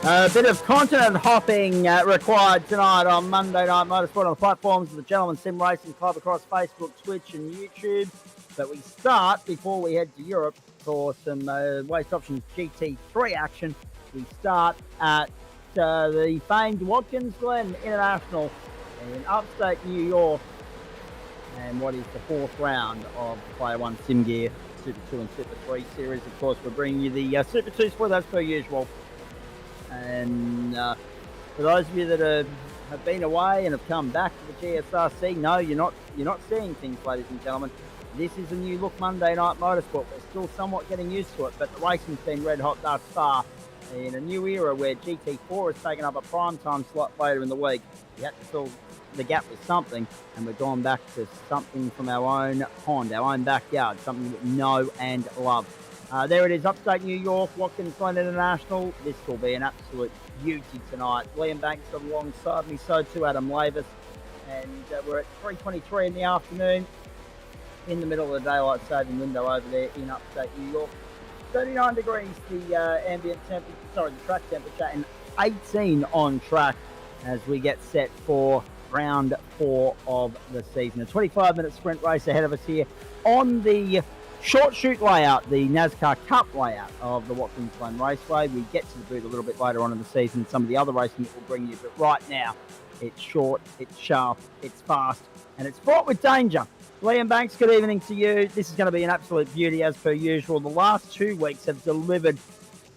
A bit of continent hopping required tonight on Monday Night Motorsport on the platforms of the Gentleman Sim Racing Club across Facebook, Twitch and YouTube. But we start, before we head to Europe for some Waste Options GT3 action, we start at the famed Watkins Glen International in upstate New York. And what is the fourth round of the Player One Sim Gear Super 2 and Super 3 series. Of course, we're bringing you the Super 2 split as per usual. And for those of you that have been away and have come back to the GSRC, no, you're not seeing things, ladies and gentlemen. This is a new look Monday Night Motorsport. We're still somewhat getting used to it, but the racing's been red hot thus far in a new era where GT4 has taken up a prime time slot later in the week. We had to fill the gap with something, and we've gone back to something from our own pond, our own backyard, something that we know and love. There it is, upstate New York, Watkins Glen International. This will be an absolute beauty tonight. Liam Banks alongside me, so too Adam Lavis. And we're at 3:23 in the afternoon, in the middle of the daylight saving window over there in upstate New York. 39 degrees the ambient temperature, the track temperature, and 18 on track as we get set for round 4 of the season. A 25-minute sprint race ahead of us here on the short shoot layout, the NASCAR Cup layout of the Watkins Glen Raceway. We get to the boot a little bit later on in the season, some of the other racing that we'll bring you, but right now it's short, it's sharp, it's fast, and it's fraught with danger. Liam Banks, good evening to you. This is going to be an absolute beauty as per usual. The last 2 weeks have delivered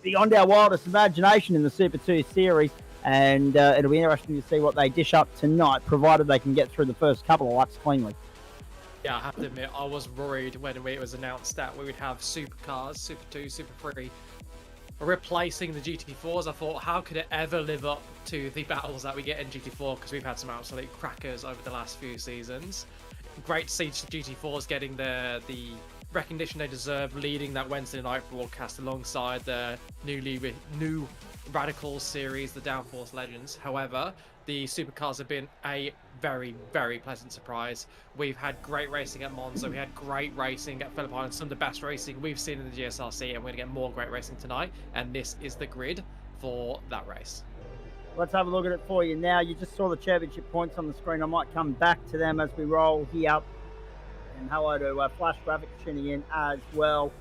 beyond our wildest imagination in the Super 2 series, and it'll be interesting to see what they dish up tonight, provided they can get through the first couple of laps cleanly. Yeah, I have to admit, I was worried when it was announced that we would have supercars, Super 2, Super 3, replacing the GT4s. I thought, how could it ever live up to the battles that we get in GT4? Because we've had some absolute crackers over the last few seasons. Great to see GT4s getting the recognition they deserve, leading that Wednesday night broadcast alongside the new Radicals series, the Downforce Legends. However, the supercars have been a very, very pleasant surprise. We've had great racing at Monza. We had great racing at Phillip Island, some of the best racing we've seen in the GSRC, and we're going to get more great racing tonight. And this is the grid for that race. Let's have a look at it for you now. You just saw the championship points on the screen. I might come back to them as we roll here. And hello to Flash Graphics tuning in as well.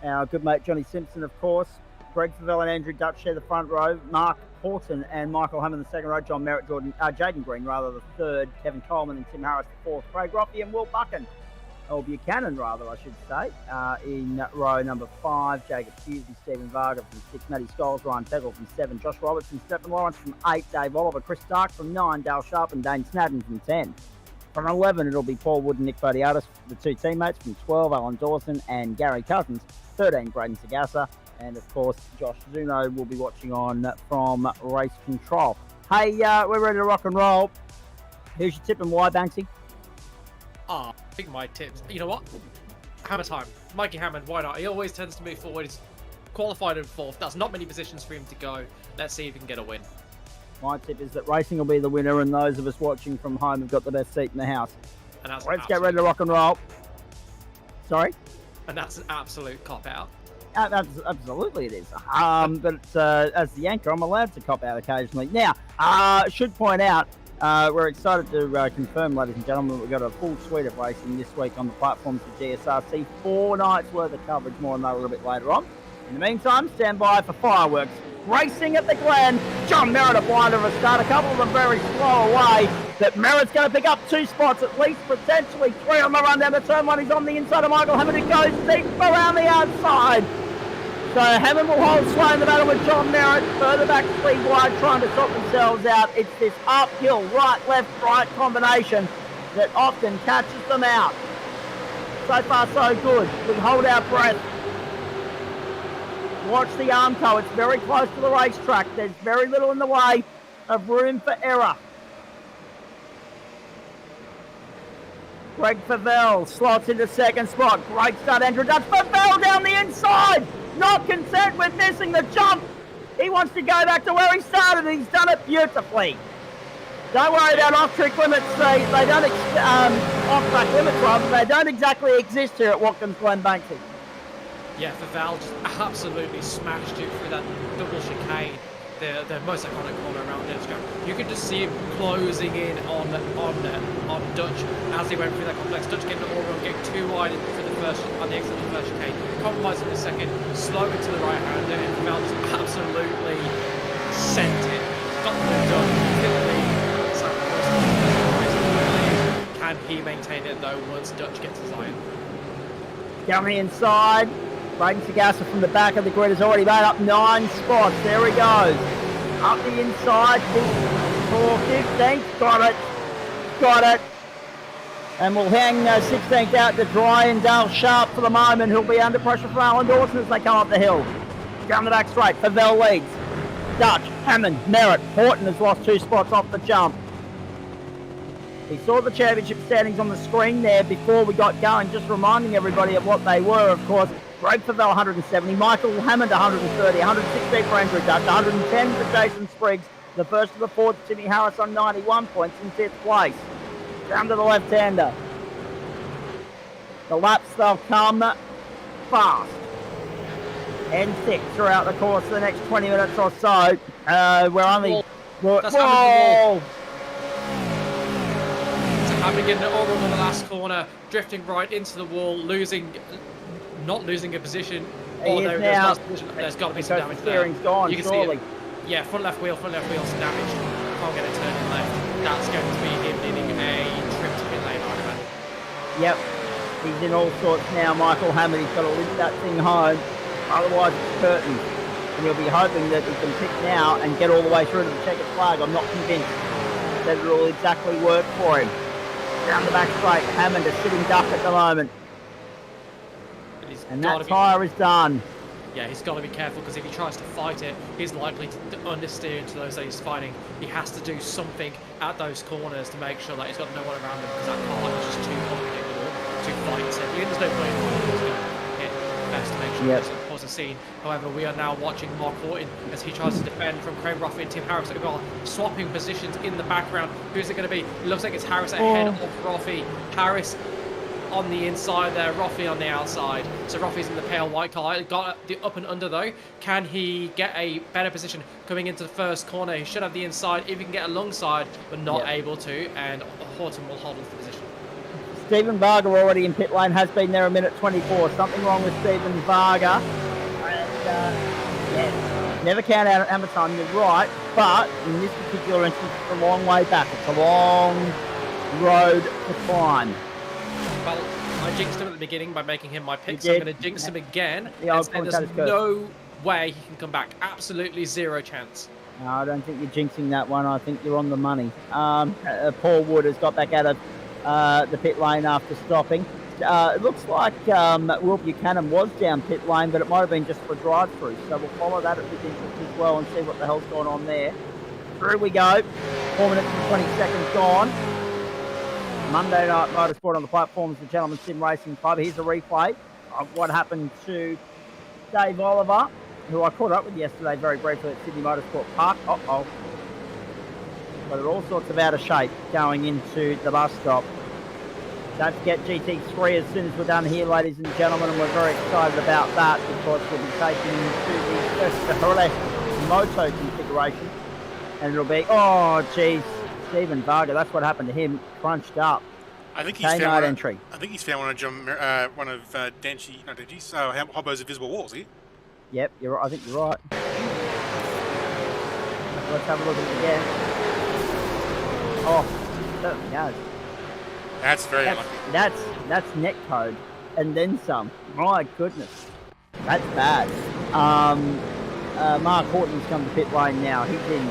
Our good mate Johnny Simpson, of course. Greg Favell and Andrew Dutch share the front row. Mark Horton and Michael Hammond the second row. John Merritt, Jaden Green rather the third. Kevin Coleman and Tim Harris the fourth. Craig Roffey and Will Buchan, or Buchanan rather I should say, in row number 5. Jacob Hughes and Stephen Varga from 6. Matty Scholes, Ryan Peggle from 7. Josh Robertson, Stephen Lawrence from 8. Dave Oliver, Chris Stark from 9. Dale Sharp and Dane Snadden from 10. From 11 it'll be Paul Wood and Nick Bodiatis, the 2 teammates. From 12 Alan Dawson and Gary Cousins. 13 Braden Sagassa. And, of course, Josh Zuno will be watching on from Race Control. Hey, we're ready to rock and roll. Who's your tip and why, Banksy? I think my tips. You know what? Hammer time. Mikey Hammond, why not? He always tends to move forward. He's qualified in 4th. That's not many positions for him to go. Let's see if he can get a win. My tip is that racing will be the winner, and those of us watching from home have got the best seat in the house. And that's Let's get ready to rock and roll. Sorry? And that's an absolute cop-out. Absolutely it is. But as the anchor, I'm allowed to cop out occasionally. Now, I should point out, we're excited to confirm, ladies and gentlemen, that we've got a full suite of racing this week on the platforms of GSRC. 4 nights worth of coverage, more on that a little bit later on. In the meantime, stand by for fireworks. Racing at the Glen. John Merritt a blind of a start. A couple of them very slow away. But Merritt's going to pick up 2 spots, at least potentially 3 on the run down the turn 1. He's on the inside of Michael Hammond. It goes deep around the outside. So Hammond will hold sway in the battle with John Merritt. Further back speed wide, trying to sort themselves out. It's this uphill, right, left, right combination that often catches them out. So far, so good. We hold our breath. Watch the Armco. It's very close to the racetrack. There's very little in the way of room for error. Greg Favell slots into second spot. Great start, Andrew Dutch. Favell down the inside. Not content with missing the jump. He wants to go back to where he started. He's done it beautifully. Don't worry about off-track limits. They don't off-track limits rather. They don't exactly exist here at Watkins Glen Banksy. Yeah, Favell just absolutely smashed it through that double chicane, the most iconic corner around Nürburgring, you could just see him closing in on Dutch as he went through that complex. Dutch getting the all run, getting too wide for the first on the exit of the first chicane, compromising the second, slow into the right hander, and Val just absolutely sent it. Got them done. Can he maintain it though once Dutch gets his iron? Down the inside. Braden Sagassa from the back of the grid has already made up 9 spots. There he goes. Up the inside. 415th. Got it. Got it. And we'll hang 16th out to Dry and Dale Sharp for the moment, who'll be under pressure from Alan Dawson as they come up the hill. Down the back straight. Favell leads. Dutch, Hammond, Merritt. Horton has lost 2 spots off the jump. We saw the championship standings on the screen there before we got going, just reminding everybody of what they were, of course. Greg Favell, 170, Michael Hammond, 130, 116 for Andrew Dutch, 110 for Jason Spriggs, the first of the fourth, Timmy Harris on 91 points in 5th place. Down to the left-hander. The laps, they'll come fast and thick throughout the course of the next 20 minutes or so. We're only... Whoa! Having getting it all on the last corner, drifting right into the wall, not losing a position. There's got to be some damage there. Steering's gone, you can surely. see it. Yeah, front left wheel's damaged. Can't get it turning left. That's going to be him needing a trip to pit lane, I reckon. Yep, he's in all sorts now. Michael Hammond, he's got to limp that thing home. Otherwise, it's curtains. And he'll be hoping that he can pick now and get all the way through to the checkered flag. I'm not convinced that it'll exactly work for him. Down the back straight, Hammond is sitting duck at the moment. And that tyre is done. Yeah, he's got to be careful because if he tries to fight it, he's likely to understeer into those that he's fighting. He has to do something at those corners to make sure that he's got no one around him because that car is just too unpredictable to fight simply. And there's no point in hit best to make sure he doesn't cause a scene. However, we are now watching Mark Horton as he tries to defend from Craig Ruffy and Tim Harris as well, swapping positions in the background. Who's it going to be? It looks like it's Harris ahead of Ruffy. Harris on the inside there, Ruffy on the outside. So Ruffy's in the pale white car. Got the up and under though. Can he get a better position coming into the first corner? He should have the inside if he can get alongside, but not able to. And Horton will hold on to the position. Stephen Varga already in pit lane, has been there a minute 24. Something wrong with Stephen Varga. And never count out at hammer time, you're right. But in this particular instance, it's a long way back. It's a long road to climb. Well, I jinxed him at the beginning by making him my pick, so I'm going to jinx him again. And say there's no way he can come back. Absolutely zero chance. No, I don't think you're jinxing that one. I think you're on the money. Paul Wood has got back out of the pit lane after stopping. It looks like Will Buchanan was down pit lane, but it might have been just for a drive-through. So we'll follow that with interest as well and see what the hell's going on there. Through we go. 4 minutes and 20 seconds gone. Monday Night Motorsport on the platforms of the Gentleman Sim Racing Club. Here's a replay of what happened to Dave Oliver, who I caught up with yesterday very briefly at Sydney Motorsport Park. But they're all sorts of out of shape going into the bus stop. Don't forget GT3 as soon as we're done here, ladies and gentlemen, and we're very excited about that because we'll be taking to the Jerez Moto configuration. And it'll be, Stephen Varga, that's what happened to him, crunched up. I think he's found entry. I think he's found one of Denchi's Hobbo's invisible walls here. Yep, you're right. I think you're right. Let's have a look at it again. Oh, certainly has. That's very unlucky. That's net code, and then some. My goodness, that's bad. Mark Horton's come to pit lane now. He's in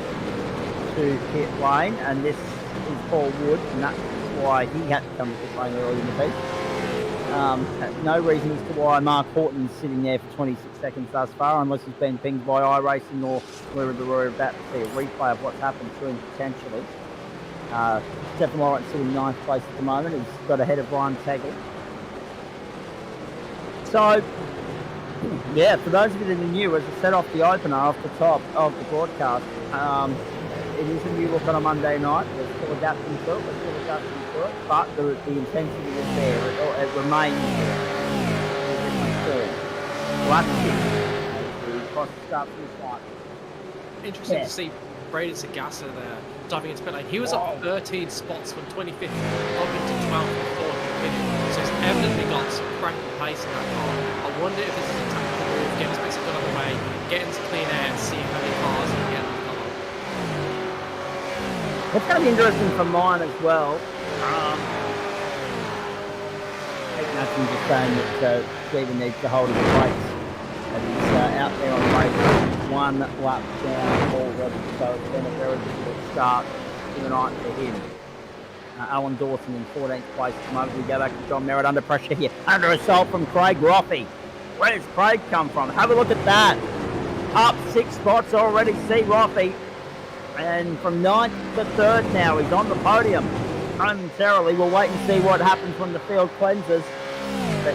to pit lane, and this is Paul Wood, and that's why he had to come to pit lane early in the piece. No reason as to why Mark Horton's sitting there for 26 seconds thus far, unless he's been pinged by iRacing or we're about to see a replay of what's happened to him potentially. Stephen Lawrence sitting in 9th place at the moment. He's got ahead of Ryan Tagle. So, yeah, for those of you that are new, as I said off the opener, off the top of the broadcast, it is a new look on a Monday night. We're still adapting to it, but the intensity is there. It remains there in a different form. We'll have to see. across the start finish line. Interesting to see Braden Sagasa there diving into pit lane. He was up 13 spots from 25th up into 12th before he finished. So he's evidently got some cracking pace in that car. I wonder if this is a tactical move, getting his basic gun on the way, getting to clean air and seeing how many cars he can get in the car. It's going to be interesting for mine as well. Nothing just saying that Stephen needs to hold his place. And he's out there on the race, 1 lap down already, so it's been a very difficult start tonight for him. Alan Dawson in 14th place at the moment. We go back to John Merritt under pressure here. Under assault from Craig Roffey. Where does Craig come from? Have a look at that. Up 6 spots already, see Roffey. And from 9th to 3rd now, he's on the podium. Momentarily, we'll wait and see what happens when the field cleanses. But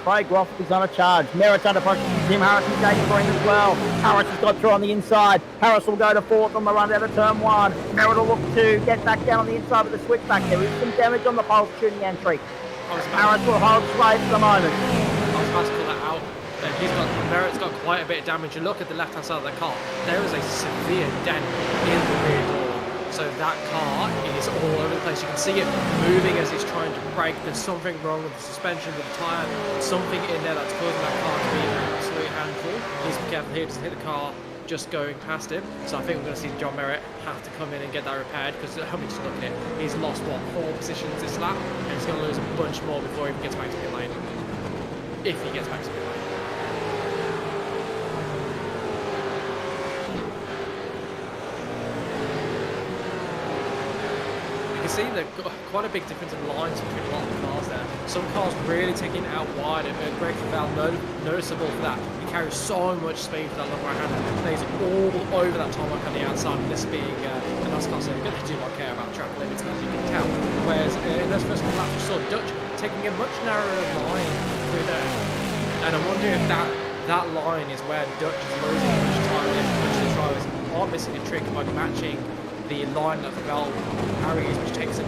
Craig Roffey's on a charge. Merritt's under pressure from Tim Harris and James Green as well. Harris has got through on the inside. Harris will go to 4th on the run out of turn 1. Merritt will look to get back down on the inside with the switchback. There is some damage on the pole tuning entry. Harris will hold sway for the moment. I was about to call that out. Merritt's got quite a bit of damage. You look at the left-hand side of the car, there is a severe dent in the rear door. So that car is all over the place. You can see it moving as he's trying to brake. There's something wrong with the suspension, with the tyre, something in there that's causing that car to be an absolute handful. He's careful here to hit the car just going past him. So I think we're going to see John Merritt have to come in and get that repaired, because how much look at it, he's lost, 4 positions this lap, and he's going to lose a bunch more before he even gets back to pit lane. If he gets back to pit lane. See that quite a big difference in lines between a lot of the cars there. Some cars really taking it out wide, and Greg Val noticeable for that. He carries so much speed for that long right hand, and he's all over that tarmac on the outside, and this being a NASCAR circuit, they do not care about track limits, as you can tell. Whereas in those first couple laps we saw Dutch taking a much narrower line through there, and I wonder if that line is where Dutch is losing much time, and much of the drivers are missing a trick by matching the line that Val carries, which takes it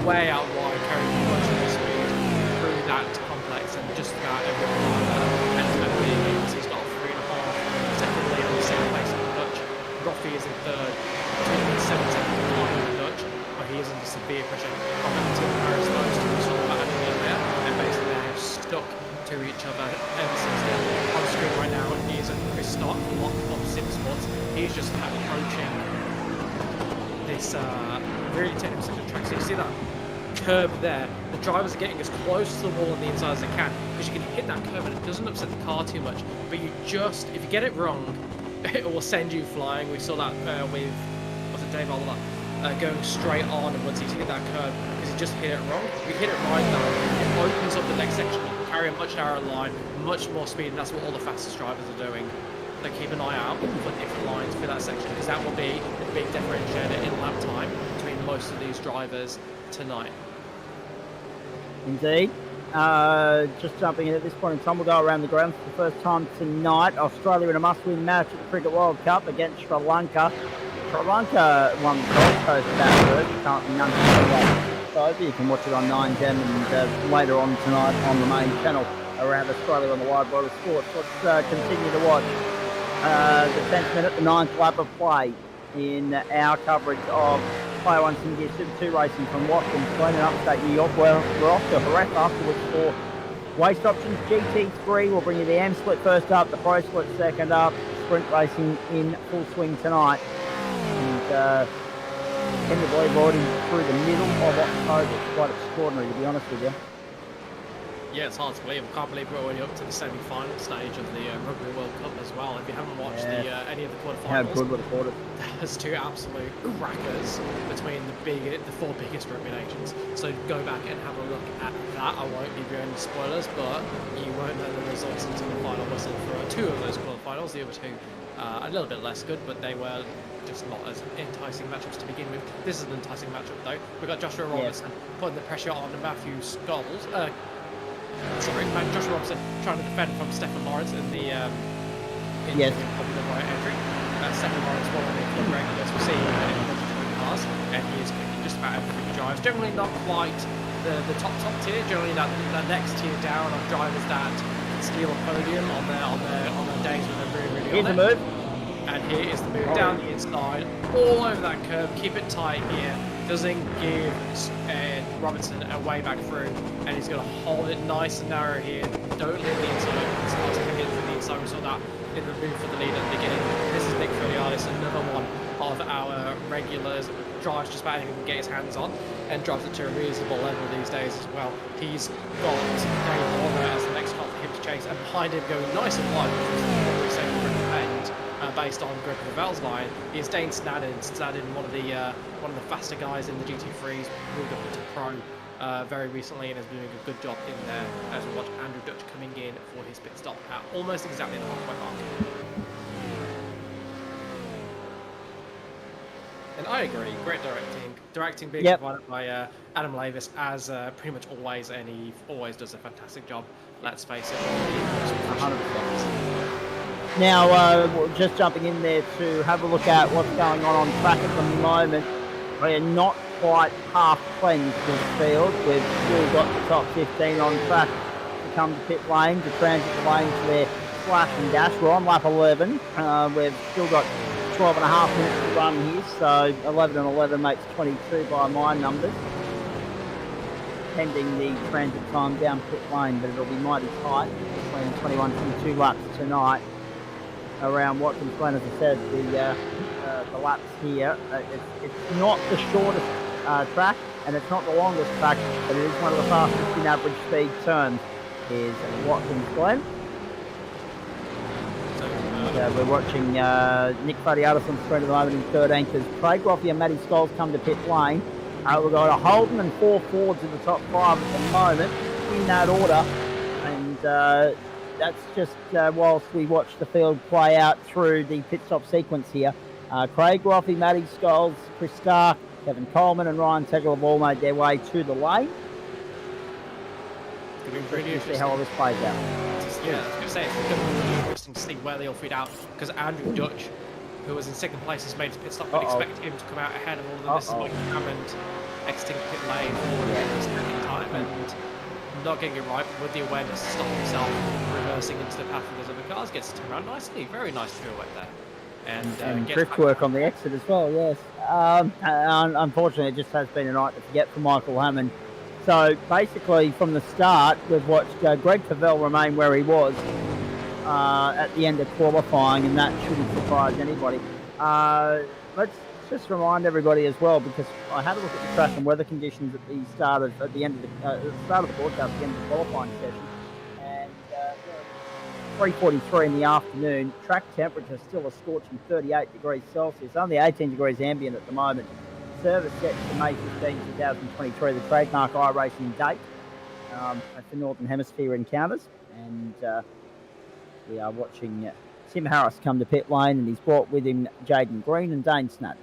way out wide, carrying much more speed through that complex, and just about every line and being able to, he's got a 3.5 second lead on the second place of the Dutch. Roffey is in 3rd, between 7 seconds behind the Dutch, but he is under severe pressure from Tim Harris. Those two sort of battling in there, and basically they have stuck to each other ever since then. On screen right now is Chris Stott, on Simsports. He's just approaching this really technical section of track. So you see that curb there, the drivers are getting as close to the wall on the inside as they can, because you can hit that curb and it doesn't upset the car too much, but you just, if you get it wrong, it will send you flying. We saw that with, was it Dave Oliver, going straight on, and once he's hit that curb, because he just hit it wrong, if you hit it right now, it opens up the next section, you can carry a much narrower line, much more speed, and that's what all the fastest drivers are doing. So keep an eye out for different lines for that section, because that will be the big differentiator in lap time between most of these drivers tonight. Indeed. Just jumping in at this point in time, we'll go around the grounds for the first time tonight. Australia in a must-win match at the Cricket World Cup against Sri Lanka. Sri Lanka won the Gold Coast Bathurst, currently none over. You can watch it on 9 Gem and later on tonight on the main channel around Australia on the Wide World of Sports. Let's continue to watch the 10th minute, the 9th lap of play in our coverage of Player 1 Single Super 2 racing from Watkins, Glen in upstate New York. We're off to Jerez afterwards for Waste Options GT3. We'll bring you the M Split first up, the Pro Split second up, sprint racing in full swing tonight. And can you believe already through the middle of October? It's quite extraordinary, to be honest with you. Yeah, it's hard to believe. I can't believe we're already up to the semi-final stage of the Rugby World Cup as well. If you haven't watched any of the quarterfinals, how good were the quarters? There's 2 absolute crackers between the 4 biggest rugby nations. So go back and have a look at that. I won't give you any spoilers, but you won't know the results until the final whistle for 2 of those quarterfinals. The other 2 a little bit less good, but they were just not as enticing matchups to begin with. This is an enticing matchup though. We've got Joshua Robinson putting the pressure on Matthew Scholes. Joshua Robinson trying to defend from Stefan Lawrence in the popular right entry. Stefan Lawrence one of the key regulars we're seeing in the cars, and he is cooking just about everything he drives. Generally not quite the top tier, generally that next tier down of drivers that steal a podium on their days when they're really Here's the on move. it. And here is the move down the inside, all over that curve. Keep it tight here. Doesn't give Robinson a way back through, and he's going to hold it nice and narrow here. Don't leave the inside. Starts to get to the inside. We saw that in the move for the lead at the beginning. This is Nick Filialis, another one of our regulars. Drives just about anything he can get his hands on, and drives it to a reasonable level these days as well. He's got Dave Warner as the next car for him to chase, and behind him going nice and wide, which is what we said we recommend. Based on Greg Ravel's line, is Dane Snadden. Snadden, one of the faster guys in the GT3s, moved up into Pro very recently and has been doing a good job in there. As we watch Andrew Dutch coming in for his pit stop at almost exactly the halfway mark. And I agree, great directing being provided by Adam Lavis as pretty much always, and he always does a fantastic job. Let's face it, 100%. Now, just jumping in there to have a look at what's going on track at the moment. We're not quite half cleansed this field. We've still got the top 15 on track to come to pit lane, to transit the lane to their slash and dash. We're on lap 11. We've still got 12 and a half minutes to run here, so 11 and 11 makes 22 by my numbers. Pending the transit time down pit lane, but it'll be mighty tight between 21 and 22 laps tonight. Around Watkins, Glen, as I said, the laps here. It's not the shortest track, and it's not the longest track, but it is one of the fastest in average speed turns. Here's Watkins, Glen. We're watching Nick Fadiatis on screen at the moment in 13th as Craig Roffey and Matty Scholes come to pit lane. We've got a Holden and 4 Fords in the top 5 at the moment, in that order, and that's just whilst we watch the field play out through the pit stop sequence here. Craig Roffey, Matty Scholes, Chris Stark, Kevin Coleman and Ryan Tegel have all made their way to the lane. It's going to be pretty interesting to see how all this plays out. Yeah, I was going to say, it's going to be really interesting to see where they all feed out, because Andrew Dutch, who was in second place, has made his pit stop. We'd expect him to come out ahead of all of them. This is Mike Hammond exiting pit lane for the second time, and not getting it right, but with the awareness to stop himself, reversing into the path of those other cars, gets to turn around nicely. Very nice pirouette there. And drift work on the exit as well, yes. Unfortunately, it just has been a night to forget for Michael Hammond. So basically, from the start, we've watched Greg Favell remain where he was at the end of qualifying, and that shouldn't surprise anybody. Let's just remind everybody as well, because I had a look at the track and weather conditions at the start of the broadcast, at the end of the qualifying session, and 3:43 in the afternoon. Track temperature still a scorching 38 degrees Celsius, only 18 degrees ambient at the moment. Service set to May 15, 2023, the trademark iRacing date for Northern Hemisphere encounters, and we are watching Tim Harris come to pit lane, and he's brought with him Jaden Green and Dane Snadden.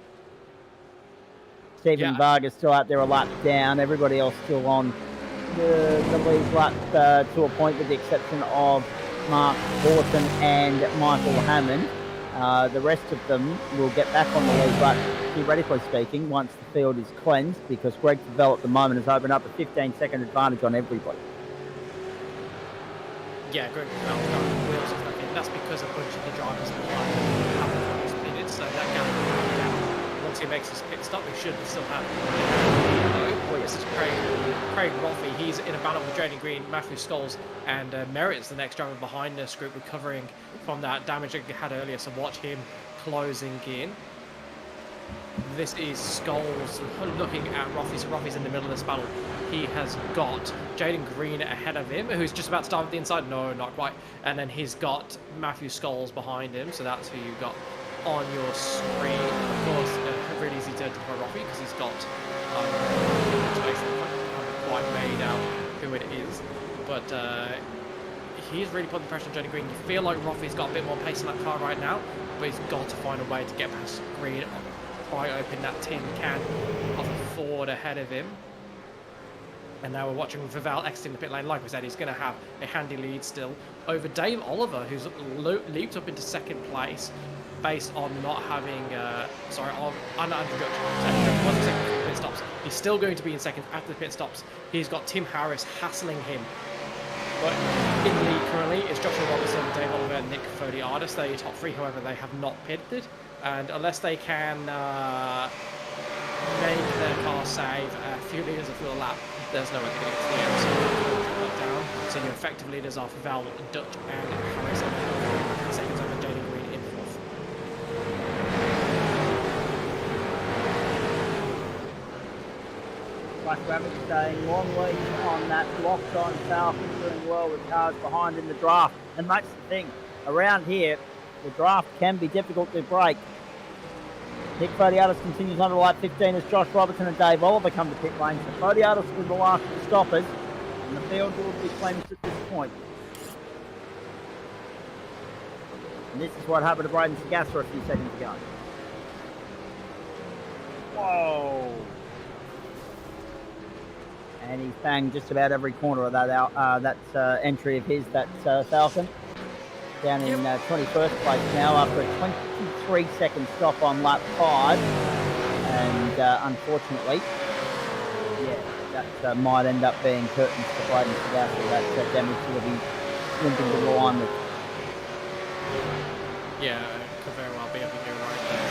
Stephen Vargas still out there a lap down. Everybody else still on the lead lap to a point, with the exception of Mark Horton and Michael Hammond. The rest of them will get back on the lead lap, theoretically speaking, once the field is cleansed, because Greg Favell at the moment has opened up a 15-second advantage on everybody. Yeah, Greg Favell's got the wheels off. That's because a bunch of the drivers behind him haven't spinted, so that gap will come down. Once he makes his pit stop, he should still have this is Craig Roffey. He's in a battle with Jaden Green, Matthew Scholes, and Merritt's the next driver behind this group, recovering from that damage that he had earlier, so watch him closing in. This is Scholes looking at Roffey, so Roffey's in the middle of this battle. He has got Jaden Green ahead of him, who's just about to start at the inside. No, not quite. And then he's got Matthew Scholes behind him, so that's who you've got on your screen. Of course, really easy to identify Roffey, because he's got quite made out who it is. But he's really putting the pressure on Jaden Green. You feel like Roffey's got a bit more pace in that car right now, but he's got to find a way to get past Green, pry open that tin can of a Ford ahead of him. And now we're watching Favell exiting the pit lane. Like we said, he's going to have a handy lead still over Dave Oliver, who's leaped up into second place based on not having, wasn't second for the pit stops. He's still going to be in second after the pit stops. He's got Tim Harris hassling him But in the lead currently, it's Joshua Robertson, Dave Oliver, Nick Fodiardis. They're your top three. However, they have not pitted, and unless they can make their car save a few litres of fuel a lap, there's no way they're going to get to the end. So down. So your effective leaders are Val, Dutch, and Harris. Seconds over Jaden Green in fourth. Black Rabbit staying long lead on that locked on Falcon, doing well with cars behind in the draft. And that's the thing, around here, the draft can be difficult to break. Nick Fodiardis continues on to lap 15 as Josh Robertson and Dave Oliver come to pit lane. So Fodiardis will be the last of the stoppers, and the field will be cleansed at this point. And this is what happened to Braden Sagassa a few seconds ago. Whoa! And he's banged just about every corner of that entry of his, that Falcon. Down in 21st place now after a 23-second stop on lap 5. And unfortunately, that might end up being curtains for Braden Sagassa. That damage will be limping to the line with. Yeah, could very well be able to go right there.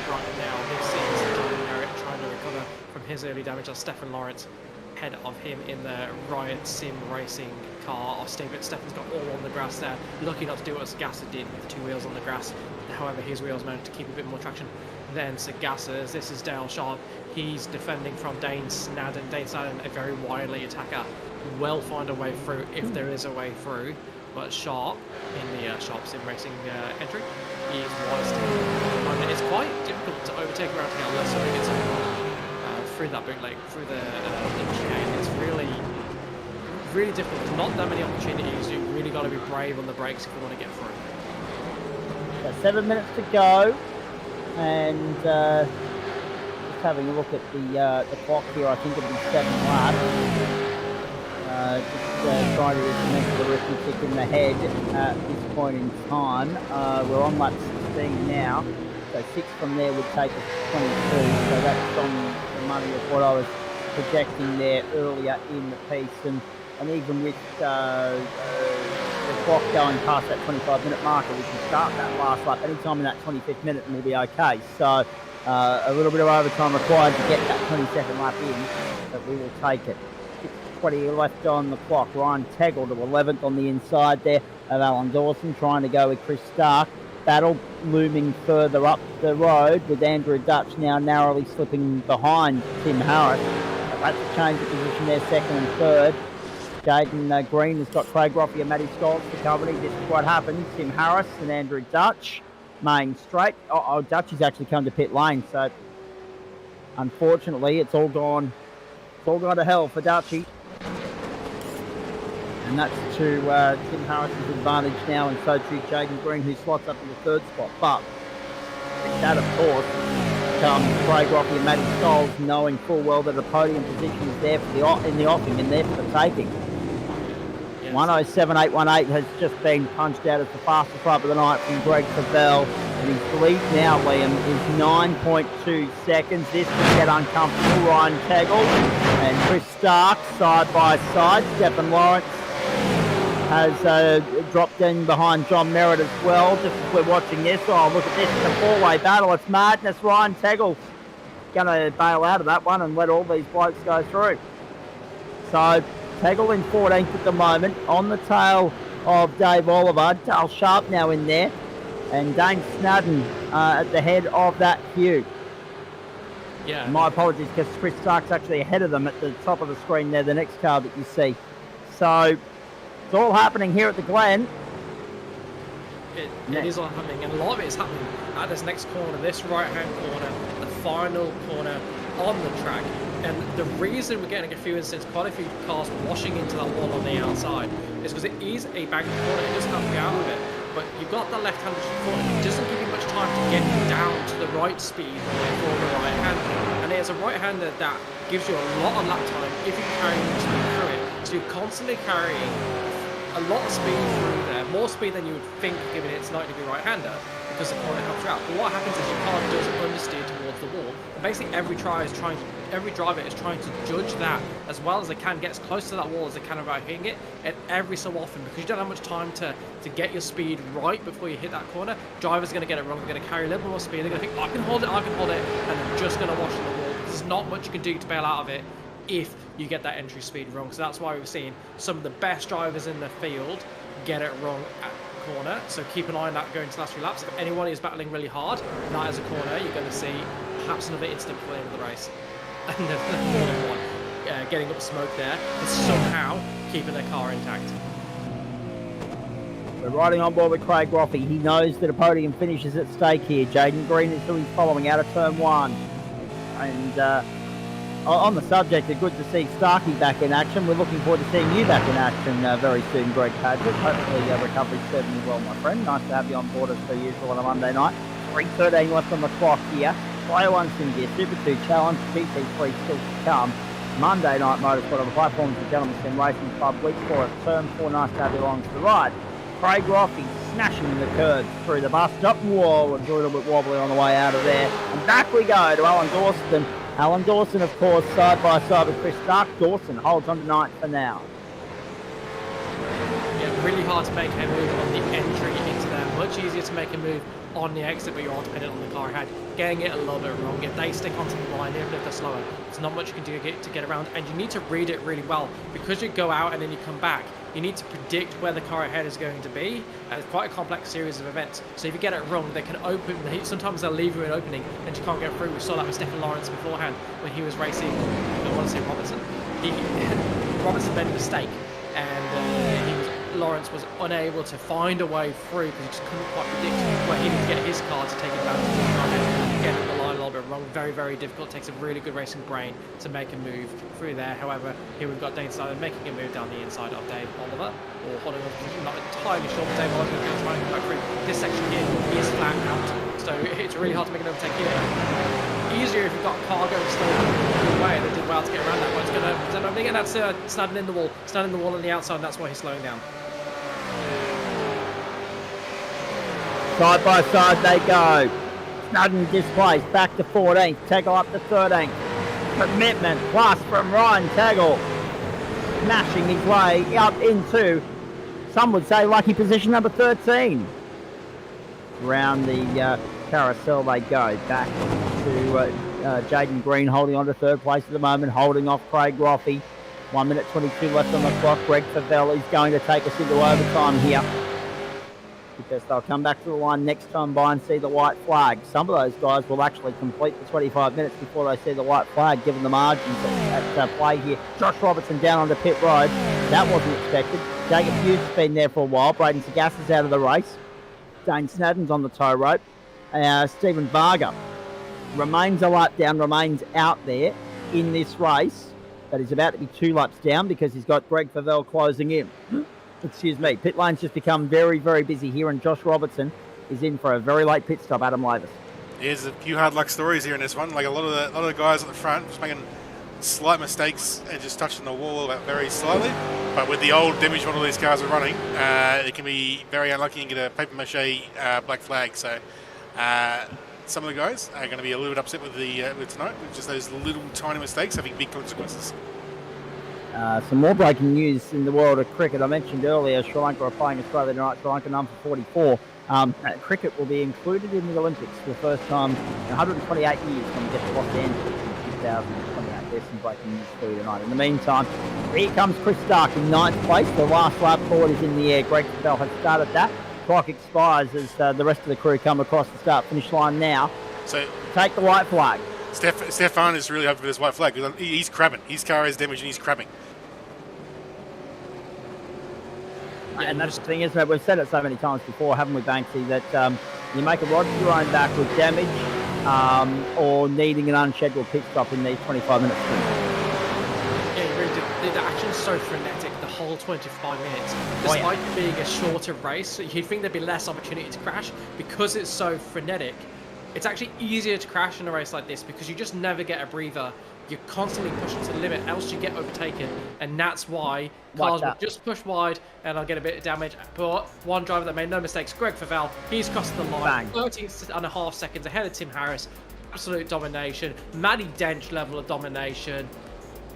Right now, this is Eric trying to recover from his early damage as Stefan Lawrence ahead of him in the Riot Sim Racing car. Stefan's got all on the grass there, lucky not to do what Sagassa did with 2 wheels on the grass. However, his wheels managed to keep a bit more traction than Sagassa's. This is Dale Sharp. He's defending from Dane Snadden. Dane Snadden, a very wily attacker, will find a way through if there is a way through. But Sharp, in the Sharp Sim Racing entry, he is wise to it. It's quite difficult to overtake around to get unless somebody gets through that bootleg, through the chicane. It's really difficult. There's not that many opportunities. You've really got to be brave on the brakes if you want to get through. So 7 minutes to go, and just having a look at the clock here, I think it'll be 7 laps. Just trying to remember the arithmetic in the head at this point in time. We're on lap 16 now, so 6 from there would take us to 22, so that's on the money of what I was projecting there earlier in the piece, and even with the clock going past that 25-minute marker, we can start that last lap anytime in that 25th minute and we'll be okay. So a little bit of overtime required to get that 22nd lap in, but we will take it. 20 left on the clock. Ryan Tegel to 11th on the inside there of Alan Dawson, trying to go with Chris Stark. Battle looming further up the road with Andrew Dutch now narrowly slipping behind Tim Harris. That's a change of position there, second and third. Jaden Green has got Craig Roffey and Matty Scholes for company. This is what happens. Tim Harris and Andrew Dutch main straight. Dutch has actually come to pit lane, so unfortunately it's all gone to hell for Dutchy. And that's to Tim Harris's advantage now, and so too Jaden Green, who slots up in the third spot. But that, of course, comes Craig Roffey and Matty Scholes knowing full well that a podium position is there in the offing and there for the taking. Yes. 1:07.818 has just been punched out as the fastest lap of the night from Greg Cavell, and his lead now, Liam, is 9.2 seconds. This could get uncomfortable. Ryan Tegel and Chris Stark side by side. Stefan Lawrence has dropped in behind John Merritt as well, just as we're watching this. Oh, look at this, it's a four-way battle. It's madness. Ryan Tegel's going to bail out of that one and let all these blokes go through. So Tegel in 14th at the moment, on the tail of Dave Oliver. Dale Sharp now in there, and Dane Snadden at the head of that queue. Yeah. My apologies, because Chris Stark's actually ahead of them at the top of the screen there, the next car that you see. So it's all happening here at the Glen. It is all happening, and a lot of it is happening at this next corner, this right-hand corner, the final corner on the track. And the reason we're getting a few instances, quite a few cars washing into that wall on the outside, is because it is a banked corner. It does have to be out of it. But you've got the left-hand corner. It doesn't give you much time to get down to the right speed for the right-hander. And it's a right-hander that gives you a lot of lap time if you carry through it. So you're constantly carrying a lot of speed through there, more speed than you would think given it's 90-degree right-hander, because the corner comes out. But what happens is your car does understeer towards the wall. And basically every every driver is trying to judge that as well as they can, get as close to that wall as they can without hitting it, and every so often, because you don't have much time to get your speed right before you hit that corner, drivers are going to get it wrong. They're going to carry a little more speed. They're going to think, I can hold it, and they're just going to wash on the wall. There's not much you can do to bail out of it if you get that entry speed wrong. So that's why we've seen some of the best drivers in the field get it wrong at the corner. So keep an eye on that going to the last few laps. If anyone is battling really hard, that is a corner, you're going to see perhaps another instant before the end of the race. And the third one, getting up smoke there, but somehow keeping their car intact. We're riding on board with Craig Roffey. He knows that a podium finish is at stake here. Jaden Green is who he's following out of turn 1. And on the subject, it's good to see Starkey back in action. We're looking forward to seeing you back in action very soon, Greg Padgett. Hopefully recovery's serving you well, my friend. Nice to have you on board as per usual on a Monday night. 3:13 left on the clock here. Player 1 Sim Gear, Super 2 Challenge, GT3 still to come. Monday Night Motorsport on the platforms of Gentleman Sim Racing Club. Week 4 at turn 4. Nice to have you along for the ride. Craig Roffey smashing the curves through the bus stop. Whoa, it's a little bit wobbly on the way out of there. And back we go to Alan Dawson. Alan Dawson, of course, side by side with Chris Stark. Dawson holds on to 9th for now. Yeah, really hard to make a move on the entry into there. Much easier to make a move on the exit, but you're all dependent on the car ahead. Getting it a little bit wrong. If they stick onto the line, even if they're slower, there's not much you can do to get around. And you need to read it really well. Because you go out and then you come back, you need to predict where the car ahead is going to be. And it's quite a complex series of events. So if you get it wrong, they can open. Sometimes they'll leave you an opening and you can't get through. We saw that with Stefan Lawrence beforehand when he was racing. I want to say Robertson. Robertson made a mistake, and Lawrence was unable to find a way through because he just couldn't quite predict where he would get his car to take advantage of the car ahead. Getting the line a little bit wrong. Very, very difficult. It takes a really good racing brain to make a move through there. However, here we've got Dane Snyder making a move down the inside of Dave Oliver, or holding on position. Not entirely sure, but Dave Oliver is going to try and come back through. This section here is flat out, so it's really hard to make an overtake here. Easier if you've got a car going slowly away. They did well to get around that one. It's going to present opening, and that's standing in the wall. Standing in the wall on the outside, and that's why he's slowing down. Side by side they go. Snudden displaced back to 14th. Taggle up to 13th. Commitment plus from Ryan Taggle. Smashing his way up into, some would say, lucky position number 13. Around the carousel they go. Back to Jaden Green holding on to 3rd place at the moment. Holding off Craig Roffey. 1 minute 22 left on the clock. Greg Favell is going to take us into overtime here, because they'll come back to the line next time by and see the white flag. Some of those guys will actually complete the 25 minutes before they see the white flag, given the margins at play here. Josh Robertson down onto pit road. That wasn't expected. Jacob Hughes has been there for a while. Braden Sagas is out of the race. Dane Snadden's on the tow rope. Stephen Varga remains a lap down, remains out there in this race, but he's about to be 2 laps down because he's got Greg Favell closing in. Excuse me. Pit lane's just become very, very busy here, and Josh Robertson is in for a very late pit stop. Adam Lavis. There's a few hard luck stories here in this one. Like a lot of the guys at the front just making slight mistakes and just touching the wall very slightly. But with the old damage model these cars are running, it can be very unlucky and get a paper mache black flag. So some of the guys are going to be a little bit upset with tonight, with just those little tiny mistakes having big consequences. Some more breaking news in the world of cricket. I mentioned earlier Sri Lanka are playing Australia tonight. Sri Lanka number 44. Cricket will be included in the Olympics for the first time in 128 years when we get to Los Angeles in 2028. There's some breaking news for you tonight. In the meantime, here comes Chris Stark in 9th place. The last lap forward is in the air. Greg Bell has started that. Clock expires as the rest of the crew come across the start-finish line now. So take the white flag. Stefan is really hoping for this white flag because he's crabbing. His car is damaged and he's crabbing. Yeah, and that's the thing, isn't it? We've said it so many times before, haven't we, Banksy, that you make a rod to your own back with damage or needing an unscheduled pit stop in these 25 minutes. Yeah, you really do. The action's so frenetic, the whole 25 minutes. Despite it being a shorter race, you'd think there'd be less opportunity to crash. Because it's so frenetic, it's actually easier to crash in a race like this because you just never get a breather. You're constantly pushing to the limit, else you get overtaken, and that's why cars will just push wide and I'll get a bit of damage. But one driver that made no mistakes, Greg Favell, he's crossed the line, 13.5 seconds ahead of Tim Harris. absolute domination. Matty Dench level of domination.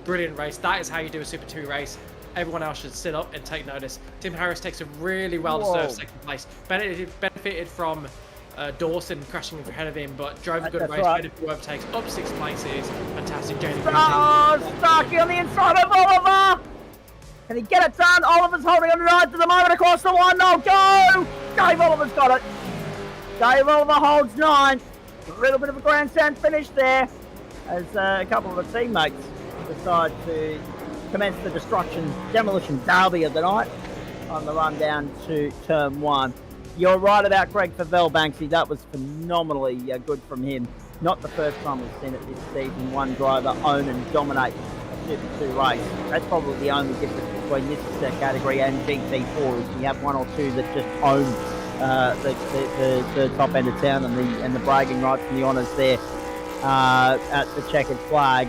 Brilliant race. That is how you do a Super 2 race. Everyone else should sit up and take notice. Tim Harris takes a really well-deserved second place. Benefited from Dawson crashing in ahead of him, but drove a good race. Right. Overtakes up 6 places. Fantastic. Starkey on the inside of Oliver. Can he get it done? Oliver's holding on the right to the moment across the line. No, go! Dave Oliver's got it. Dave Oliver holds 9. A little bit of a grandstand finish there as a couple of the teammates decide to commence the demolition derby of the night on the run down to turn 1. You're right about Greg Favell, Banksy. That was phenomenally good from him. Not the first time we've seen it this season. One driver own and dominate a Super 2 race. That's probably the only difference between this category and GT4 is you have one or two that just own the top end of town and the bragging rights and the honours there at the checkered flag.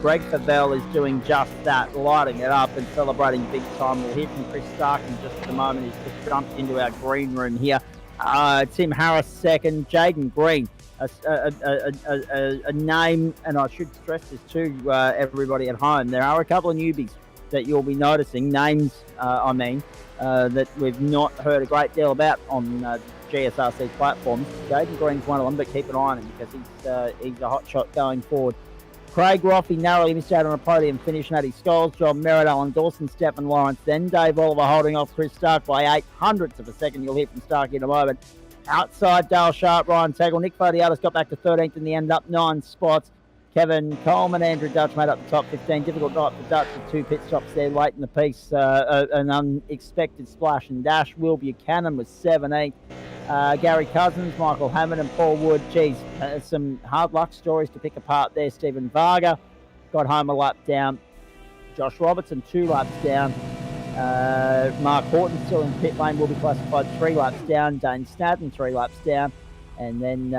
Greg Favell is doing just that, lighting it up and celebrating big time. We'll hear from Chris Stark in just a moment. He's just jumped into our green room here. Tim Harris second, Jaden Green, a name, and I should stress this to everybody at home. There are a couple of newbies that you'll be noticing, names that we've not heard a great deal about on GSRC platforms. Jaden Green's one of them, but keep an eye on him because he's a hot shot going forward. Craig Roffey narrowly missed out on a podium finish. Natty Scholes, John Merritt, Alan Dawson, Stephen Lawrence, then Dave Oliver holding off Chris Stark by 0.08 of a second. You'll hear from Stark in a moment. Outside, Dale Sharp, Ryan Tagle, Nick Fodiatis got back to 13th in the end, up 9 spots. Kevin Coleman, Andrew Dutch made up the top 15. Difficult night for Dutch with 2 pit stops there late in the piece. An unexpected splash and dash. Will Buchanan was 17th. Gary Cousins, Michael Hammond and Paul Wood. Geez, some hard luck stories to pick apart there. Stephen Varga got home a lap down. Josh Robertson 2 laps down. Mark Horton still in pit lane, will be classified 3 laps down. Dane Snadden 3 laps down. And then,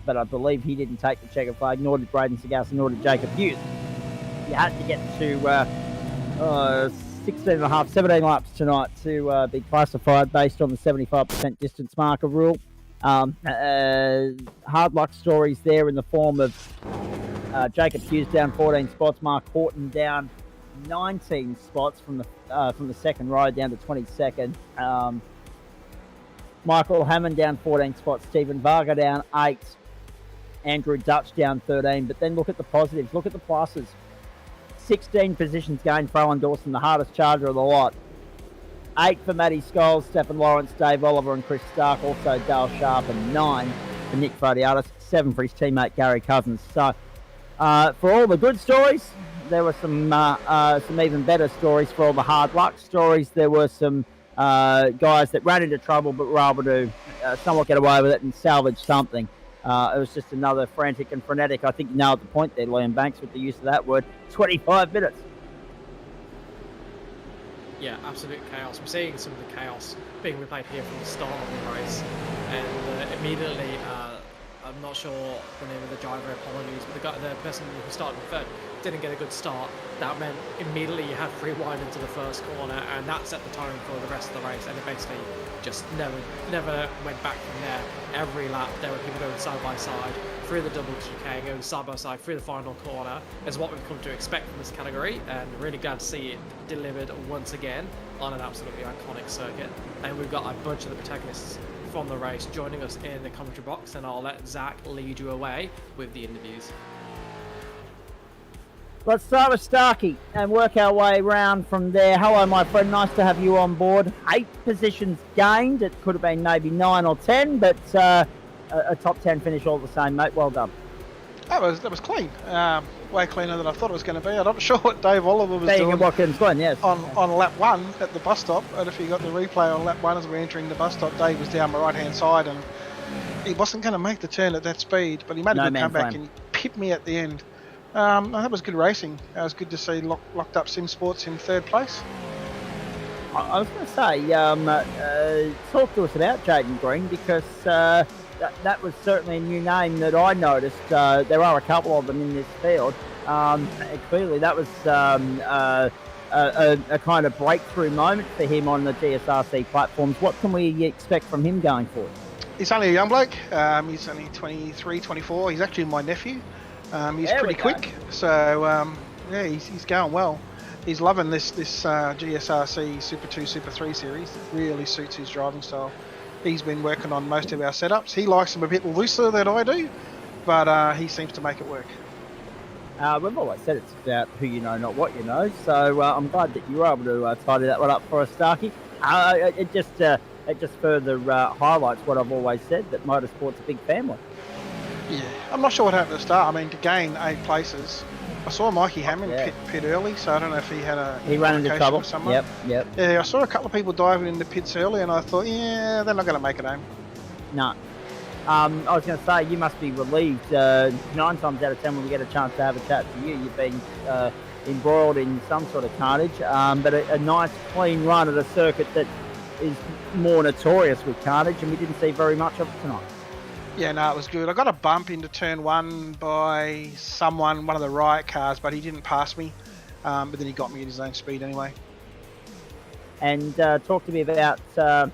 but I believe he didn't take the checkered flag, nor did Braden Sagasa, nor did Jacob Hughes. You had to get to 17 laps tonight to be classified based on the 75% distance marker rule. Hard luck stories there in the form of Jacob Hughes down 14 spots, Mark Horton down 19 spots from the second row down to 22nd. Michael Hammond down 14 spots, Stephen Varga down 8, Andrew Dutch down 13. But then look at the positives, look at the pluses. 16 positions gained for Alan Dawson, the hardest charger of the lot. 8 for Matty Scholes, Stephen Lawrence, Dave Oliver and Chris Stark, also Dale Sharp, and 9 for Nick Fodiatis, 7 for his teammate Gary Cousins. So for all the good stories, there were some even better stories. For all the hard luck stories, there were some guys that ran into trouble but were able to somewhat get away with it and salvage something. It was just another frantic and frenetic, I think you nailed the point there, Liam Banks, with the use of that word, 25 minutes. Yeah, absolute chaos. We're seeing some of the chaos being replayed here from the start of the race. And immediately, I'm not sure the name of the driver, apologies, but the person who started third didn't get a good start. That meant immediately you had free wide into the first corner, and that set the tone for the rest of the race, and it basically just never went back from there. Every lap there were people going side by side through the double chicane, going side by side through the final corner is what we've come to expect from this category, and really glad to see it delivered once again on an absolutely iconic circuit. And we've got a bunch of the protagonists from the race joining us in the commentary box, and I'll let Zach lead you away with the interviews. Let's start with Starkey and work our way around from there. Hello, my friend. Nice to have you on board. 8 positions gained. It could have been maybe 9 or 10, but a top 10 finish all the same, mate. Well done. That was clean. Way cleaner than I thought it was going to be. I'm not sure what Dave Oliver was Being doing at Watkins, Glen, yes. on lap 1 at the bus stop. And if you got the replay on lap 1 as we're entering the bus stop, Dave was down my right-hand side, and he wasn't going to make the turn at that speed, but he made a good comeback and he pipped me at the end. That was good racing. It was good to see locked up Sim Sports in 3rd place. I was going to say, talk to us about Jaden Green, because that was certainly a new name that I noticed. There are a couple of them in this field. Clearly that was a kind of breakthrough moment for him on the GSRC platforms. What can we expect from him going forward? He's only a young bloke. He's only 23, 24. He's actually my nephew. He's There we pretty go. quick. So, yeah, he's going well. He's loving this GSRC Super 2, Super 3 series. It really suits his driving style. He's been working on most of our setups. He likes them a bit looser than I do, but he seems to make it work. We've always said it's about who you know, not what you know. So I'm glad that you were able to tidy that one up for us, Starkey. It just further highlights what I've always said, that motorsport's a big family. Yeah, I'm not sure what happened at the start. I mean, to gain 8 places, I saw Mikey Hammond Yeah. pit early, so I don't know if he had a He ran into communication trouble. with someone. Yep. Yeah, I saw a couple of people diving in the pits early, and I thought, yeah, they're not going to make it home. No. I was going to say, you must be relieved. 9 times out of 10 when we get a chance to have a chat to you, you've been embroiled in some sort of carnage, but a nice clean run at a circuit that is more notorious with carnage, and we didn't see very much of it tonight. Yeah, no, it was good. I got a bump into turn 1 by someone, one of the riot cars, but he didn't pass me. But then he got me at his own speed anyway. And talk to me about the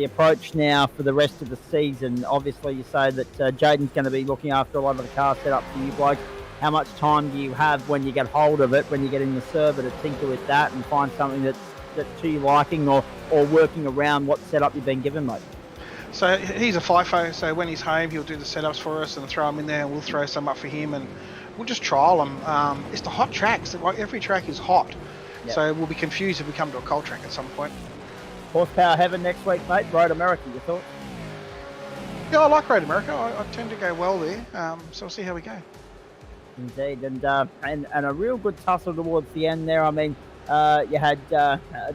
approach now for the rest of the season. Obviously, you say that Jaden's going to be looking after a lot of the car setup for you blokes. How much time do you have when you get hold of it, when you get in the server, to tinker with that and find something that's to your liking, or working around what setup you've been given, mate? So he's a FIFO, so when he's home, he'll do the setups for us and throw them in there, and we'll throw some up for him, and we'll just trial them. It's the hot tracks. Every track is hot, Yep. So we'll be confused if we come to a cold track at some point. Horsepower heaven next week, mate. Road America, your thoughts? Yeah, I like Road America. I tend to go well there, so we'll see how we go. Indeed, and a real good tussle towards the end there. I mean, you had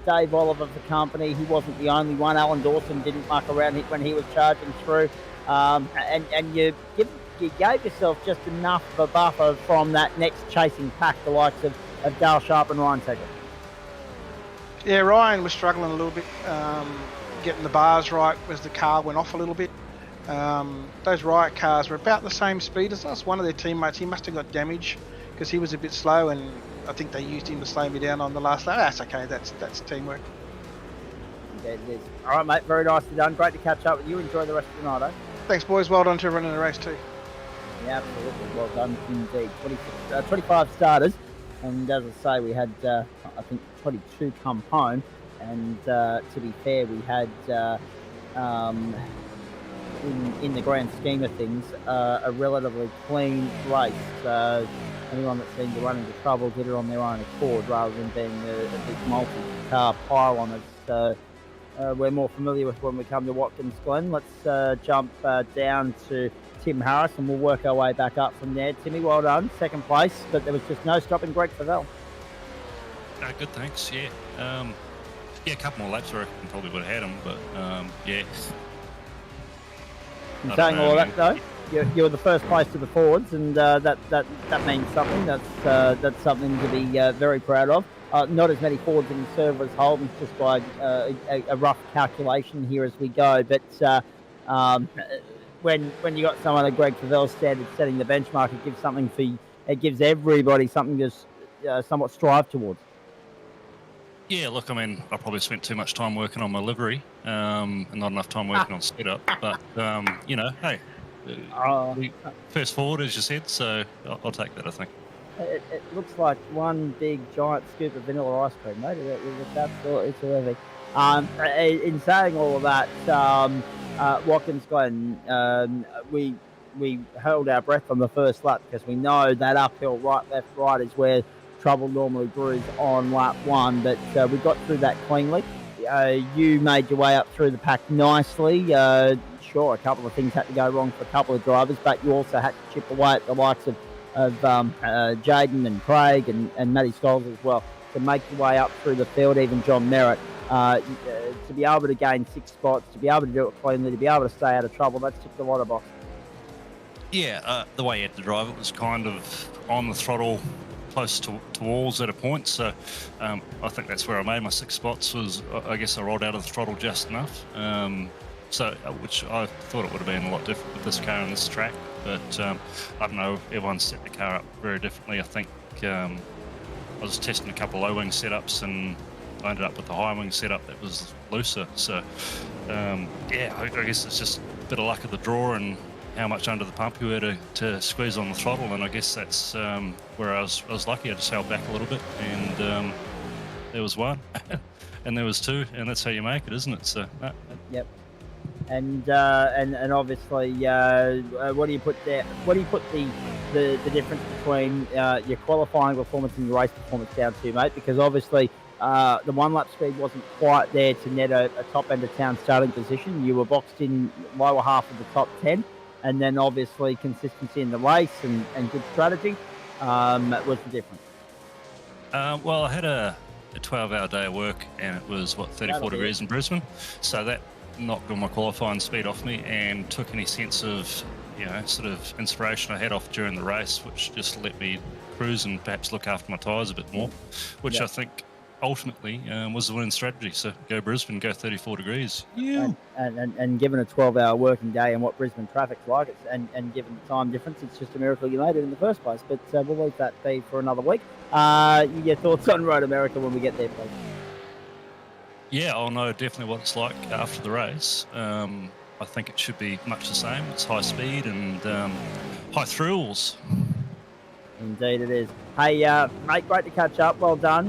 Dave Oliver for company. He wasn't the only one. Alan Dawson didn't muck around when he was charging through, and you gave yourself just enough of a buffer from that next chasing pack, the likes of Dale Sharp and Ryan Tegel. Yeah, Ryan was struggling a little bit, getting the bars right as the car went off a little bit. Those riot cars were about the same speed as us. One of their teammates, he must have got damage because he was a bit slow, and I think they used him to slow me down on the last lap. That's okay, that's teamwork. Yeah, it is. All right, mate, very nicely done. Great to catch up with you. Enjoy the rest of the night, eh? Thanks, boys. Well done to everyone in the race too. Yeah, absolutely. Well done indeed. 25 starters, and as I say, we had, I think, 22 come home, and to be fair, we had, in the grand scheme of things, a relatively clean race. Anyone that seemed to run into trouble did it on their own accord rather than being a big multi-car pile on us. We're more familiar with when we come to Watkins, Glen. Let's jump down to Tim Harris, and we'll work our way back up from there. Timmy, well done, second place, but there was just no stopping Greg Favell. Good, thanks. Yeah, a couple more laps I reckon probably would have had him, but yeah. In saying all that though, you're the first place to the forwards, and that means something. That's something to be very proud of. Not as many forwards in the server as Holden, just by a rough calculation here as we go. But when you got someone like Greg Favell standard setting the benchmark, it gives everybody something to somewhat strive towards. Yeah, look, I mean, I probably spent too much time working on my livery, and not enough time working on setup. But hey, first forward, as you said, so I'll take that, I think. It looks like one big giant scoop of vanilla ice cream, mate. It's absolutely terrific. In saying all of that, Watkins, Glen, we held our breath on the first lap because we know that uphill right, left, right is where trouble normally brews on lap 1, but we got through that cleanly. You made your way up through the pack nicely. Sure, a couple of things had to go wrong for a couple of drivers, but you also had to chip away at the likes of Jaden and Craig and Matty Scholes as well to make your way up through the field. Even John Merritt, to be able to gain 6 spots, to be able to do it cleanly, to be able to stay out of trouble, that's ticked a lot of boxes. Yeah, the way he had to drive it was kind of on the throttle, close to walls at a point, so I think that's where I made my 6 spots. Was I guess I rolled out of the throttle just enough, which I thought it would have been a lot different with this car and this track, but I don't know, everyone set the car up very differently. I think I was testing a couple of low wing setups, and I ended up with the high wing setup that was looser. So, yeah, I guess it's just a bit of luck of the draw and how much under the pump you were to squeeze on the throttle, and I guess that's where I was lucky. I just held back a little bit, and there was one, and there was two, and that's how you make it, isn't it? So, Yep. And obviously, what do you put there? What do you put the difference between your qualifying performance and your race performance down to, mate? Because obviously, the one lap speed wasn't quite there to net a top end of town starting position. You were boxed in lower half of the top 10, and then obviously consistency in the race and good strategy was the difference. Well, I had a 12-hour day of work, and it was 34 degrees in Brisbane, so that knocked all my qualifying speed off me and took any sense of sort of inspiration I had off during the race, which just let me cruise and perhaps look after my tyres a bit more, which I think ultimately was the winning strategy. So go Brisbane, go 34 degrees. Yeah. And given a 12-hour working day and what Brisbane traffic's like, and given the time difference, it's just a miracle you made it in the first place. But we'll leave that be for another week. Your thoughts on Road America when we get there, please? Yeah, I'll know definitely what it's like after the race. I think it should be much the same. It's high speed and high thrills. Indeed it is. Hey, mate, great to catch up. Well done.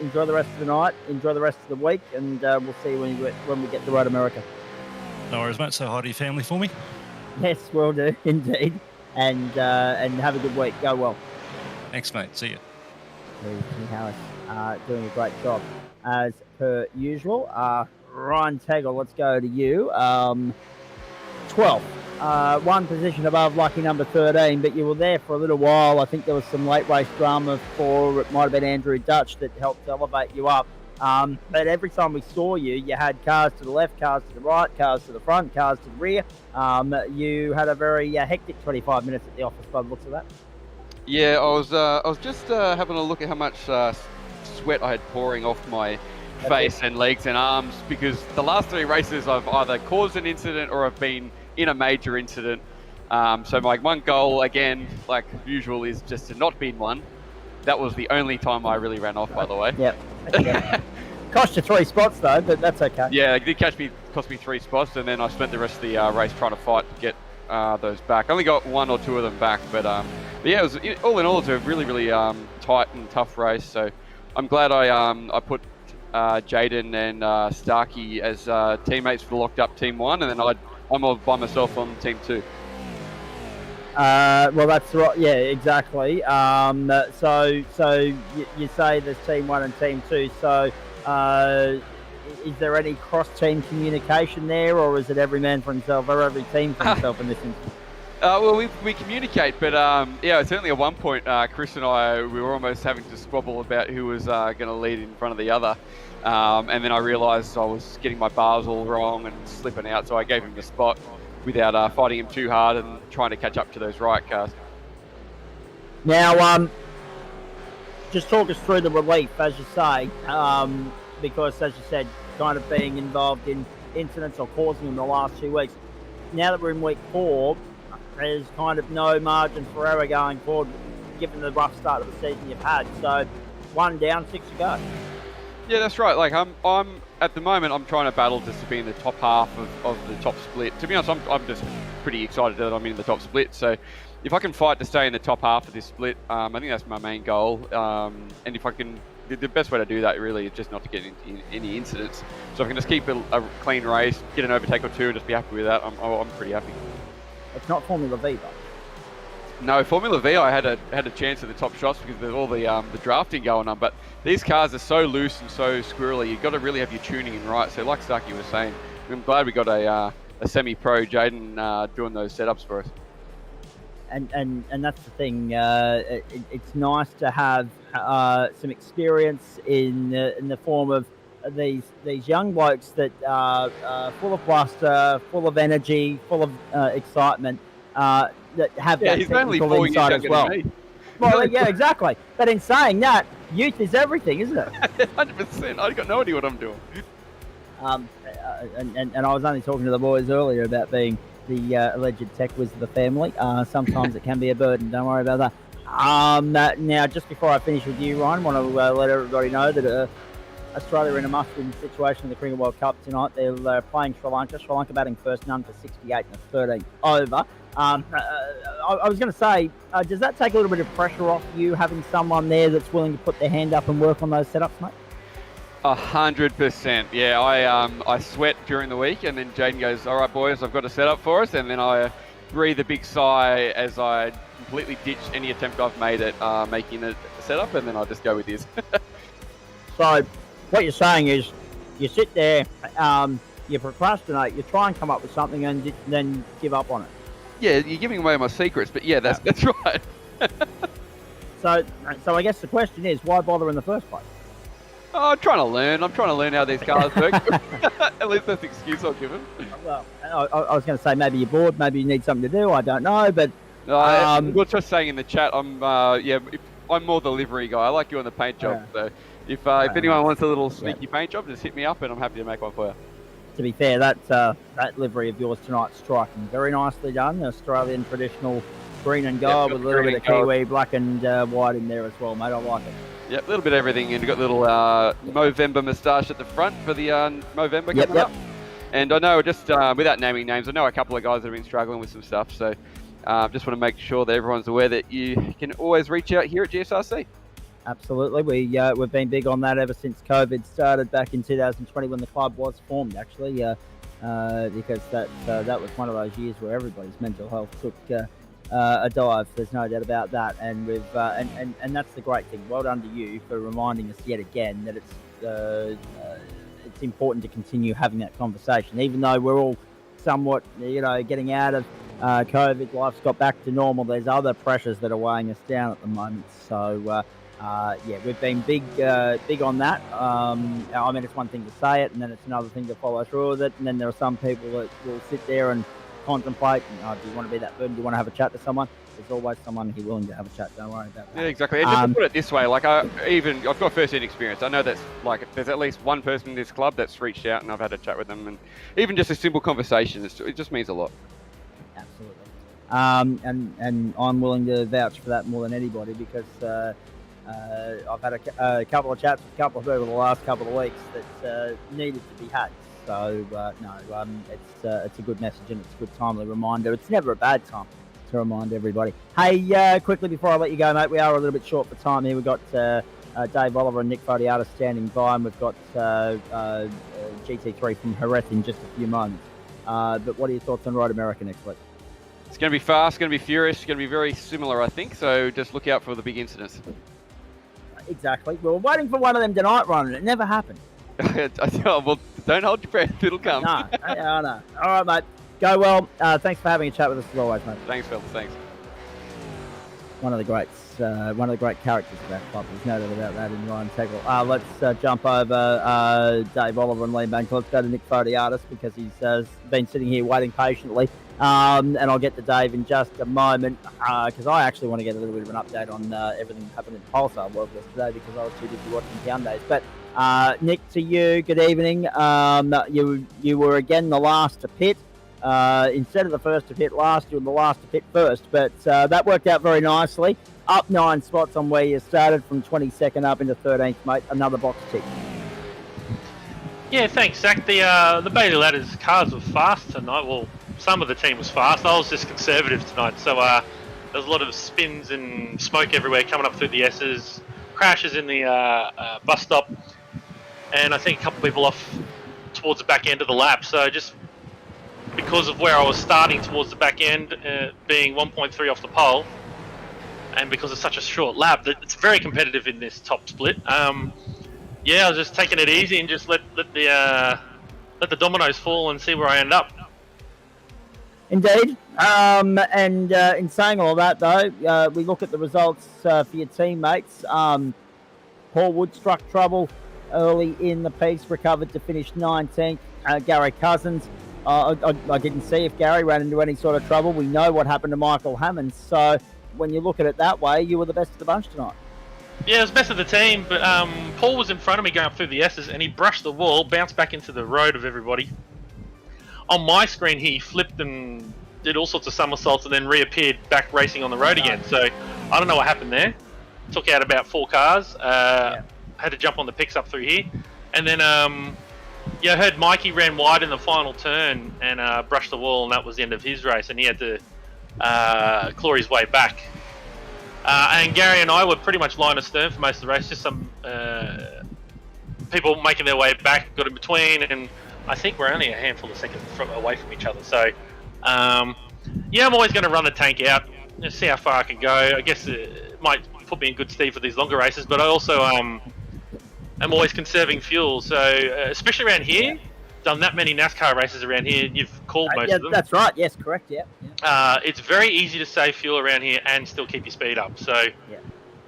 Enjoy the rest of the night. Enjoy the rest of the week. And we'll see you when we get to Road America. No worries, mate. Say hi to your family for me. Yes, will do, indeed. And have a good week. Go well. Thanks, mate. See you. Tim Harris doing a great job as per usual. Ryan Tegel, let's go to you. 12th. One position above lucky number 13, but you were there for a little while. I think there was some late race drama it might have been Andrew Dutch that helped elevate you up. But every time we saw you, you had cars to the left, cars to the right, cars to the front, cars to the rear. You had a very hectic 25 minutes at the office by the looks of that. Yeah, I was just having a look at how much sweat I had pouring off my face and legs and arms, because the last three races I've either caused an incident or I've been in a major incident. So my one goal, again, like usual, is just to not be in one. That was the only time I really ran off, by the way. Yep. Cost you 3 spots though, but that's okay. Yeah, it did cost me 3 spots, and then I spent the rest of the race trying to fight to get those back. I only got 1 or 2 of them back, but yeah, it was all in all, it's a really, really tight and tough race. So I'm glad I put Jaden and Starkey as teammates for the locked up Team 1, and then I'm all by myself on Team 2. Well, that's right. Yeah, exactly. So you say there's Team 1 and Team 2. So is there any cross-team communication there, or is it every man for himself, or every team for himself in this instance? Well, we communicate, but yeah, certainly at one point, Chris and I, we were almost having to squabble about who was going to lead in front of the other. And then I realised I was getting my bars all wrong and slipping out, so I gave him the spot without fighting him too hard and trying to catch up to those riot cars. Now, just talk us through the relief, as you say, because, as you said, kind of being involved in incidents or causing them the last 2 weeks. Now that we're in week 4, there's kind of no margin for error going forward, given the rough start of the season you've had. So, 1 down, 6 to go. Yeah, that's right. Like I'm at the moment, I'm trying to battle just to be in the top half of the top split. To be honest, I'm just pretty excited that I'm in the top split. So if I can fight to stay in the top half of this split, I think that's my main goal. And if I can, the best way to do that really is just not to get into any incidents. So if I can just keep a clean race, get an overtake or 2, and just be happy with that, I'm pretty happy. It's not Formula V, though. No, Formula V, I had a chance at the top shots because there's all the drafting going on. But these cars are so loose and so squirrely. You've got to really have your tuning in right. So like Starkey was saying, I'm glad we got a semi-pro Jaden doing those setups for us. And that's the thing. It's nice to have some experience in the form of these young blokes that are full of bluster, full of energy, full of excitement. That have that he's only 4 years inside as well. Well, yeah, exactly. But in saying that, youth is everything, isn't it? 100%. I've got no idea what I'm doing. And I was only talking to the boys earlier about being the alleged tech whiz of the family. Sometimes it can be a burden. Don't worry about that. Now, just before I finish with you, Ryan, I want to let everybody know that Australia in a must-win situation in the Cricket World Cup tonight. They're playing Sri Lanka. Sri Lanka batting first, none for 68 in the 13th over. I was going to say, does that take a little bit of pressure off you, having someone there that's willing to put their hand up and work on those setups, mate? 100%. Yeah, I sweat during the week, and then Jaden goes, "All right, boys, I've got a setup for us," and then I breathe a big sigh as I completely ditch any attempt I've made at making a setup, and then I just go with his. So, what you're saying is, you sit there, you procrastinate, you try and come up with something, and then give up on it. Yeah, you're giving away my secrets, but yeah, that's right. So I guess the question is, why bother in the first place? Oh, I'm trying to learn how these cars work. At least that's the excuse I'll give him. Well, I was going to say maybe you're bored, maybe you need something to do. I don't know, but we're just saying in the chat. I'm I'm more the livery guy. I like doing the paint job. So if anyone wants a little sneaky paint job, just hit me up, and I'm happy to make one for you. To be fair, that livery of yours tonight striking very nicely done. Australian traditional green and gold with a little bit of Kiwi black and white in there as well, mate. I like it. Yep, a little bit of everything, and you've got a little Movember moustache at the front for the Movember coming up. And I know, just without naming names, I know a couple of guys that have been struggling with some stuff, so just want to make sure that everyone's aware that you can always reach out here at GSRC. Absolutely, we've been big on that ever since COVID started back in 2020 when the club was formed, actually, because that was one of those years where everybody's mental health took a dive. There's no doubt about that, and we've and that's the great thing. Well done to you for reminding us yet again that it's important to continue having that conversation, even though we're all somewhat getting out of COVID. Life's got back to normal. There's other pressures that are weighing us down at the moment. So we've been big on that. I mean, it's one thing to say it, and then it's another thing to follow through with it. And then there are some people that will sit there and contemplate, do you want to be that burden? Do you want to have a chat to someone? There's always someone who's willing to have a chat. Don't worry about that. Yeah, exactly. And just to put it this way, like I've got first-hand experience. I know that's there's at least one person in this club that's reached out, and I've had a chat with them, and even just a simple conversation, it just means a lot. Absolutely. And I'm willing to vouch for that more than anybody, because I've had a couple of chats with a couple of people the last couple of weeks that needed to be had. So it's a good message, and it's a good timely reminder. It's never a bad time to remind everybody. Hey, quickly before I let you go, mate, we are a little bit short for time here. We've got Dave Oliver and Nick Fodiatis standing by, and we've got GT3 from Jerez in just a few moments. But what are your thoughts on Road America next week? It's going to be fast, going to be furious, it's going to be very similar, I think. So just look out for the big incidents. Exactly. We were waiting for one of them tonight, Ron, and it never happened. Well, don't hold your breath. It'll come. No, I know. All right, mate. Go well. Thanks for having a chat with us as always, mate. Thanks, fellas. Thanks. One of the greats, one of the great characters of our club. There's no doubt about that in Ryan Tegel. Let's jump over Dave Oliver and Liam Banks. Let's go to Nick Fodiatis, because he's been sitting here waiting patiently. And I'll get to Dave in just a moment, because I actually want to get a little bit of an update on everything that happened in the wholesale world yesterday, because I was too busy watching Hyundais. But Nick, to you, good evening. You were again the last to pit. Instead of the first to pit last, you were the last to pit first. But that worked out very nicely. Up 9 spots on where you started, from 22nd up into 13th, mate. Another box tick. Yeah, thanks, Zach. The Bailey Ladders cars were fast tonight. Well, some of the team was fast. I was just conservative tonight. So there was a lot of spins and smoke everywhere coming up through the S's, crashes in the bus stop, and I think a couple of people off towards the back end of the lap. So just because of where I was starting towards the back end, being 1.3 off the pole, and because it's such a short lap, it's very competitive in this top split. I was just taking it easy and just let the dominoes fall and see where I end up. Indeed. And in saying all that, though, we look at the results for your teammates. Paul Wood struck trouble early in the piece, recovered to finish 19th. Gary Cousins, I didn't see if Gary ran into any sort of trouble. We know what happened to Michael Hammond. So when you look at it that way, you were the best of the bunch tonight. Yeah, it was best of the team, but Paul was in front of me going up through the S's, and he brushed the wall, bounced back into the road of everybody. On my screen, he flipped and did all sorts of somersaults and then reappeared back racing on the road again. So I don't know what happened there. Took out about 4 cars. Had to jump on the picks up through here. And then, I heard Mikey ran wide in the final turn and brushed the wall, and that was the end of his race, and he had to claw his way back. And Gary and I were pretty much line astern for most of the race, just some people making their way back, got in between, and I think we're only a handful of seconds away from each other. So, I'm always going to run the tank out, see how far I can go. I guess it might put me in good stead for these longer races, but I also am always conserving fuel. So, especially around here, done that many NASCAR races around here, you've called most of them. That's right. Yes, correct. Yeah. It's very easy to save fuel around here and still keep your speed up. So,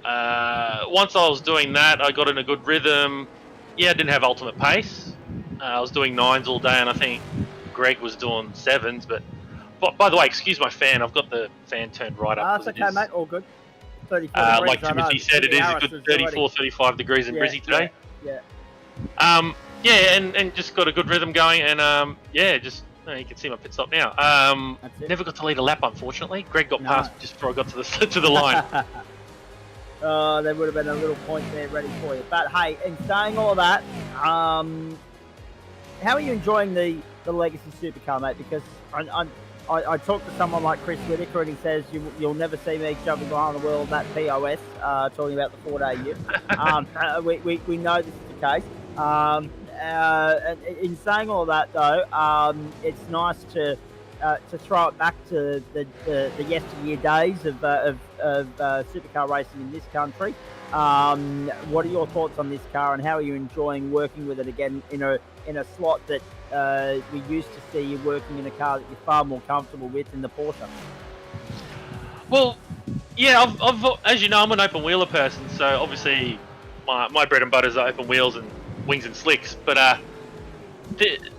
once I was doing that, I got in a good rhythm. Yeah, I didn't have ultimate pace. I was doing 9s all day, and I think Greg was doing 7s. But by the way, excuse my fan. I've got the fan turned right up. That's okay, mate. All good. 34 degrees, like Timothy said, it is a good 34, 35 degrees in Brizzy today. Yeah. And just got a good rhythm going, and you can see my pit stop now. Never got to lead a lap, unfortunately. Greg got past just before I got to the line. There would have been a little point there ready for you. But hey, in saying all of that, how are you enjoying the Legacy Supercar, mate? Because I talked to someone like Chris Whitaker, and he says you'll never see me jumping behind the wheel of that POS, talking about the 4-day year. We know this is the case. And in saying all that, though, it's nice to throw it back to the yesteryear days of supercar racing in this country. What are your thoughts on this car, and how are you enjoying working with it again in a slot that we used to see you working in a car that you're far more comfortable with in the Porsche? Well, yeah, I've as you know, I'm an open wheeler person, so obviously my bread and butter is open wheels and wings and slicks, but I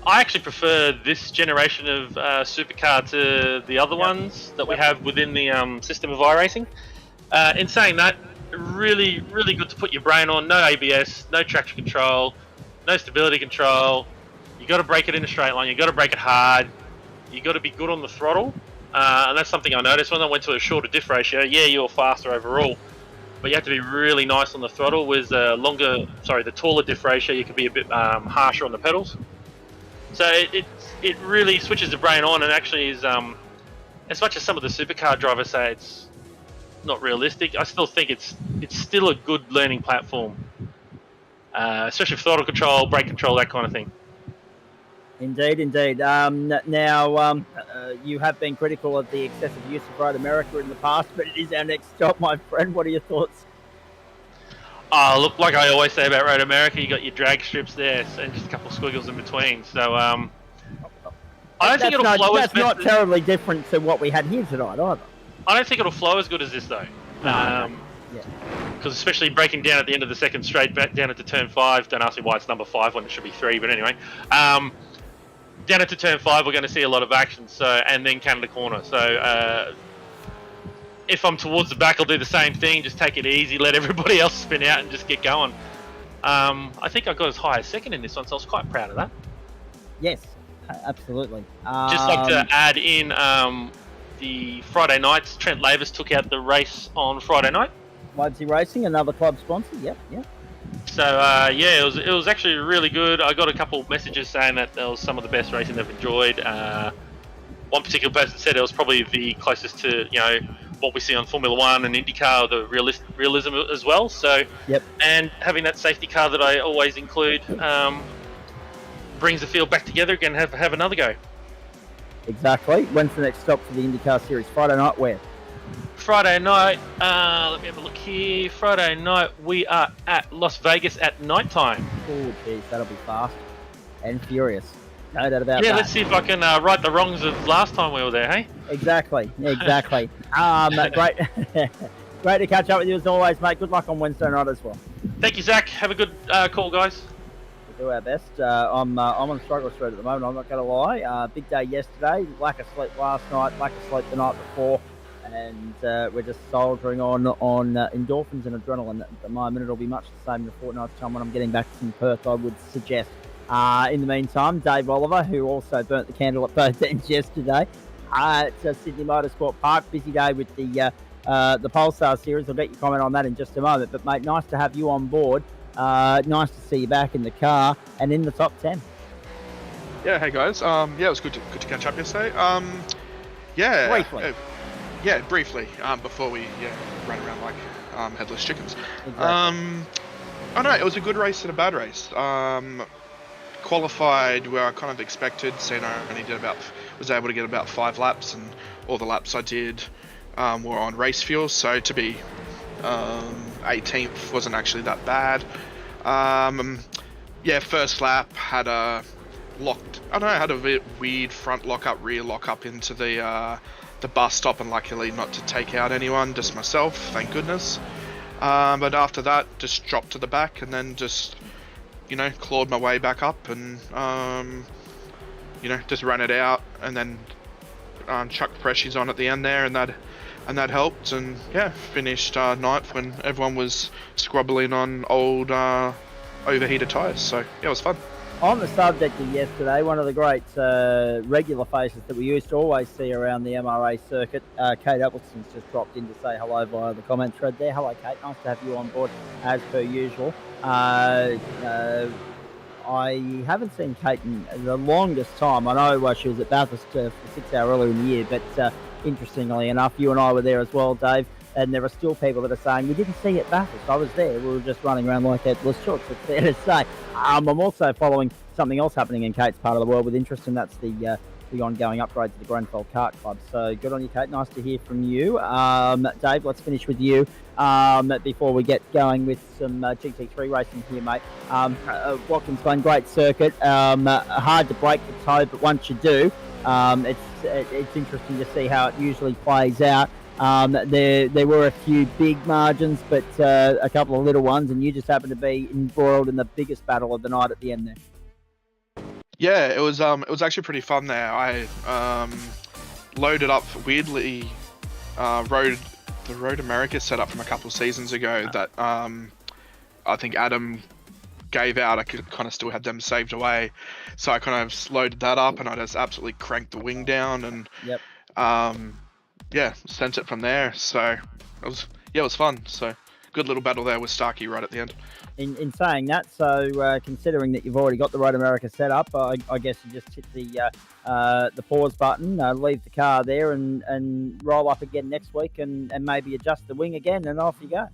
actually prefer this generation of supercar to the other ones that we have within the system of iRacing. In saying that, really, really good to put your brain on. No ABS, no traction control, no stability control. You got to brake it in a straight line. You got to brake it hard. You got to be good on the throttle, and that's something I noticed when I went to a shorter diff ratio. Yeah, you're faster overall, but you have to be really nice on the throttle. With the taller diff ratio, you can be a bit harsher on the pedals. So it really switches the brain on, and actually is as much as some of the supercar drivers say it's not realistic, I still think it's still a good learning platform, especially for throttle control, brake control, that kind of thing. Indeed. Now, you have been critical of the excessive use of Road America in the past, but it is our next stop, my friend. What are your thoughts? Look, like I always say about Road America, you got your drag strips there and just a couple of squiggles in between. So I don't think it'll flow as best. That's not terribly different to what we had here tonight either. I don't think it'll flow as good as this though. Because especially breaking down at the end of the second straight, back down into turn 5. Don't ask me why it's number 5 when it should be 3. But anyway, down into turn 5, we're going to see a lot of action. So and then Canada corner. So if I'm towards the back, I'll do the same thing. Just take it easy, let everybody else spin out, and just get going. I think I got as high as second in this one, so I was quite proud of that. Yes, absolutely. Just like to add in the Friday nights. Trent Lavis took out the race on Friday night. Leipzig Racing, another club sponsor. Yep. So it was actually really good. I got a couple of messages saying that it was some of the best racing they've enjoyed. One particular person said it was probably the closest to what we see on Formula 1 and IndyCar, the realism as well. So and having that safety car that I always include brings the field back together again. Have another go. Exactly. When's the next stop for the IndyCar series? Friday night, where? Friday night, let me have a look here. Friday night, we are at Las Vegas at night time. Oh, geez, that'll be fast and furious. No doubt about that. Yeah, let's see if I can right the wrongs of last time we were there, hey? Exactly. Great. Great to catch up with you as always, mate. Good luck on Wednesday night as well. Thank you, Zach. Have a good call, guys. We'll do our best. I'm on struggle street at the moment, I'm not going to lie. Big day yesterday, lack of sleep last night, lack of sleep the night before. And we're just soldiering on endorphins and adrenaline at the moment. It'll be much the same in a fortnight's time when I'm getting back from Perth, I would suggest. In the meantime, Dave Oliver, who also burnt the candle at both ends yesterday, at Sydney Motorsport Park. Busy day with the Pulsar series. I'll get your comment on that in just a moment. But, mate, nice to have you on board. Nice to see you back in the car and in the top 10. Yeah, hey guys. Yeah, it was good to catch up yesterday. Yeah. Briefly. Briefly. Before we ran around like headless chickens. Exactly. I don't know. It was a good race and a bad race. Qualified where I kind of expected. Seno only was able to get about 5 laps, and all the laps I did were on race fuel. So to be 18th wasn't actually that bad. First lap had a weird front lock-up, rear lock-up into the bus stop, and luckily not to take out anyone, just myself, thank goodness. But after that, just dropped to the back and then just, clawed my way back up and, just ran it out and then chucked pressures on at the end there, and that helped, and finished 9th when everyone was scrubbling on old overheated tyres. So it was fun. On the subject of yesterday, one of the great regular faces that we used to always see around the MRA circuit, Kate Appleton's just dropped in to say hello via the comment thread there. Hello, Kate. Nice to have you on board as per usual. I haven't seen Kate in the longest time. I know she was at Bathurst for 6 hours earlier in the year, but interestingly enough, you and I were there as well, Dave. And there are still people that are saying, we didn't see it Bathurst. I was there. We were just running around like headless chooks. It's fair to say. I'm also following something else happening in Kate's part of the world with interest, and that's the ongoing upgrade to the Grenfell Kart Club. So good on you, Kate. Nice to hear from you. Dave, let's finish with you before we get going with some GT3 racing here, mate. Watkins Glen, great circuit. Hard to break the toe, but once you do, it's interesting to see how it usually plays out. There were a few big margins, but a couple of little ones, and you just happened to be embroiled in the biggest battle of the night at the end there. Yeah, it was actually pretty fun there. I loaded up weirdly, the Road America setup from a couple of seasons ago that I think Adam gave out. I kind of still had them saved away, so I kind of loaded that up and I just absolutely cranked the wing down and sent it from there. So it was fun. So good little battle there with Starkey right at the end. In saying that, so considering that you've already got the Road America set up, I guess you just hit the pause button, leave the car there, and roll up again next week, and maybe adjust the wing again, and off you go.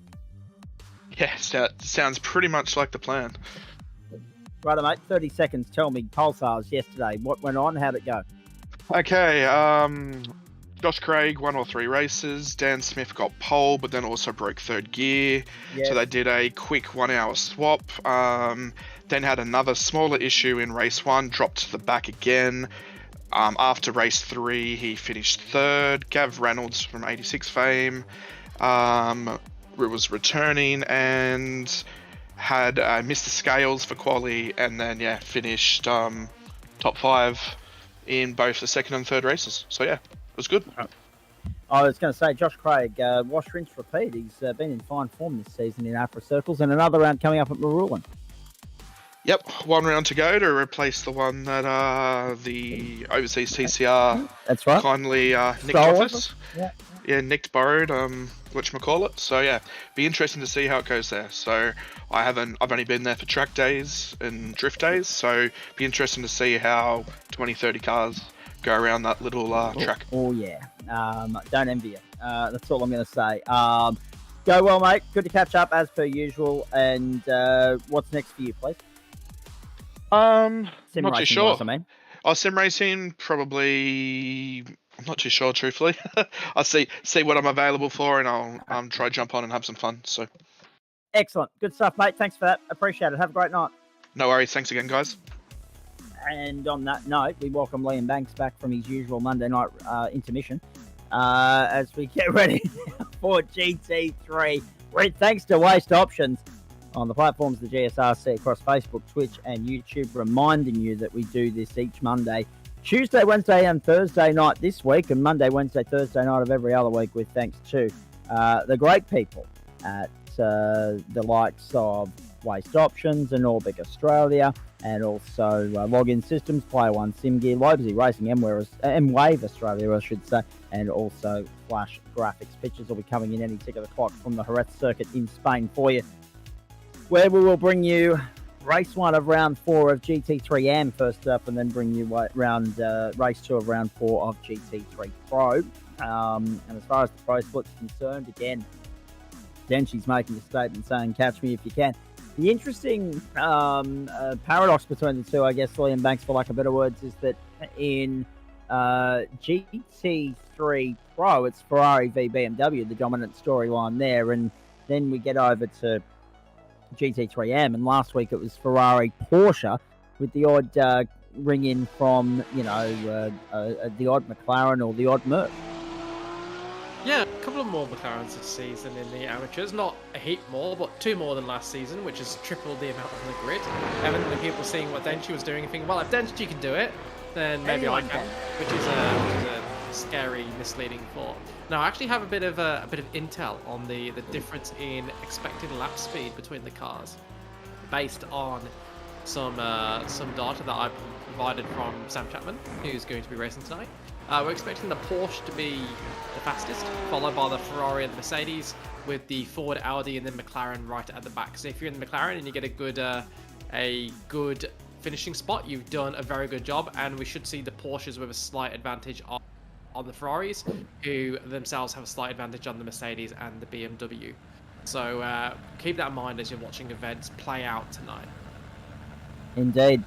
Yeah, sounds pretty much like the plan. Right, mate. 30 seconds. Tell me pulsars yesterday. What went on? How'd it go? Okay. Josh Craig won all 3 races. Dan Smith got pole, but then also broke 3rd gear. Yes. So they did a quick 1 hour swap. Then had another smaller issue in race 1, dropped to the back again. After race 3, he finished 3rd. Gav Reynolds from 86 fame was returning and had missed the scales for quali, and then finished top 5 in both the 2nd and 3rd races. So it was good. I was going to say, Josh Craig, wash, rinse, repeat. He's been in fine form this season in APRA circles, and another round coming up at Marulan. Yep, 1 round to go to replace the one that the overseas TCR that's right. kindly nicked off us. Yeah, nicked, borrowed, whatchamacallit. So be interesting to see how it goes there. So I've only been there for track days and drift days, so be interesting to see how 20-30 cars go around that little track. Oh yeah, don't envy you. That's all I'm going to say. Go well, mate. Good to catch up as per usual. And what's next for you, please? Sim not racing too sure. Wise, I mean. Sim racing, probably. I'm not too sure, truthfully. I'll see what I'm available for, and I'll try jump on and have some fun. So. Excellent, good stuff, mate. Thanks for that. Appreciate it. Have a great night. No worries. Thanks again, guys. And on that note, we welcome Liam Banks back from his usual Monday night intermission as we get ready for GT3. Thanks to Waste Options on the platforms of the GSRC across Facebook, Twitch, and YouTube, reminding you that we do this each Monday, Tuesday, Wednesday, and Thursday night this week, and Monday, Wednesday, Thursday night of every other week, with thanks to the great people at the likes of Waste Options and Orbic Australia, and also Login Systems, Player One, SimGear, Lobsy Racing, M-Wave Australia, I should say, and also Flash Graphics. Pictures will be coming in any tick of the clock from the Jerez circuit in Spain for you. where we will bring you race 1 of round 4 of GT3M first up, and then bring you race 2 of round 4 of GT3 Pro. And as far as the Pro Split's concerned, again, Denchi's making a statement saying, catch me if you can. The interesting paradox between the two, I guess, Liam Banks, for lack of better words, is that in GT3 Pro, it's Ferrari v BMW, the dominant storyline there. And then we get over to GT3M, and last week it was Ferrari Porsche with the odd ring in from, the odd McLaren or the odd Merc. Yeah, a couple of more McLarens this season in the amateurs. Not a heap more, but 2 more than last season, which has tripled the amount on the grid. Evidently, people seeing what Denchi was doing and thinking, well, if Denchi can do it, then maybe I can, which is a scary, misleading thought. Now, I actually have a bit of intel on the difference in expected lap speed between the cars, based on some data that I provided from Sam Chapman, who's going to be racing tonight. We're expecting the Porsche to be the fastest, followed by the Ferrari and the Mercedes, with the Ford, Audi, and then McLaren right at the back. So if you're in the McLaren and you get a good finishing spot, you've done a very good job, and we should see the Porsches with a slight advantage on the Ferraris, who themselves have a slight advantage on the Mercedes and the BMW. So keep that in mind as you're watching events play out tonight. Indeed.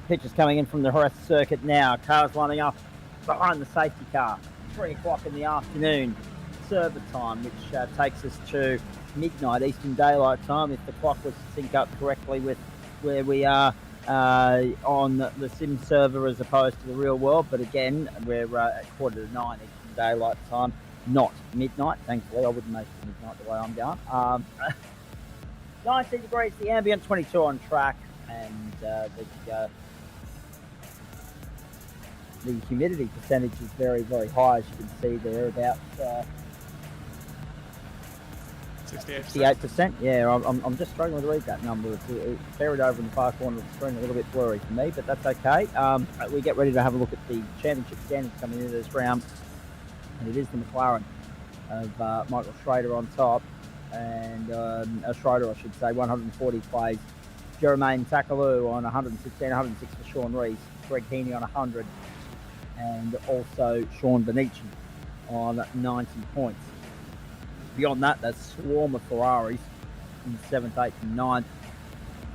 Pictures coming in from the Jerez circuit now. Cars lining up behind the safety car. 3 o'clock in the afternoon, server time, which takes us to midnight Eastern Daylight Time, if the clock was to sync up correctly with where we are on the sim server as opposed to the real world. But again, we're at 8:45 Eastern Daylight Time, not midnight. Thankfully, I wouldn't make it midnight the way I'm going. 19 degrees, the ambient, 22 on track, and the humidity percentage is very, very high, as you can see there, about 68%. Yeah, I'm just struggling to read that number. It's buried over in the far corner of the screen, a little bit blurry for me, but that's okay. We get ready to have a look at the championship standings coming into this round, and it is the McLaren of Michael Schrader on top, and Schrader, I should say, 140 plays. Jermaine Takalou on 116, 106 for Sean Rees, Greg Heaney on 100, and also Sean Benici on 90 points. Beyond that, there's a swarm of Ferraris in 7th, 8th and 9th.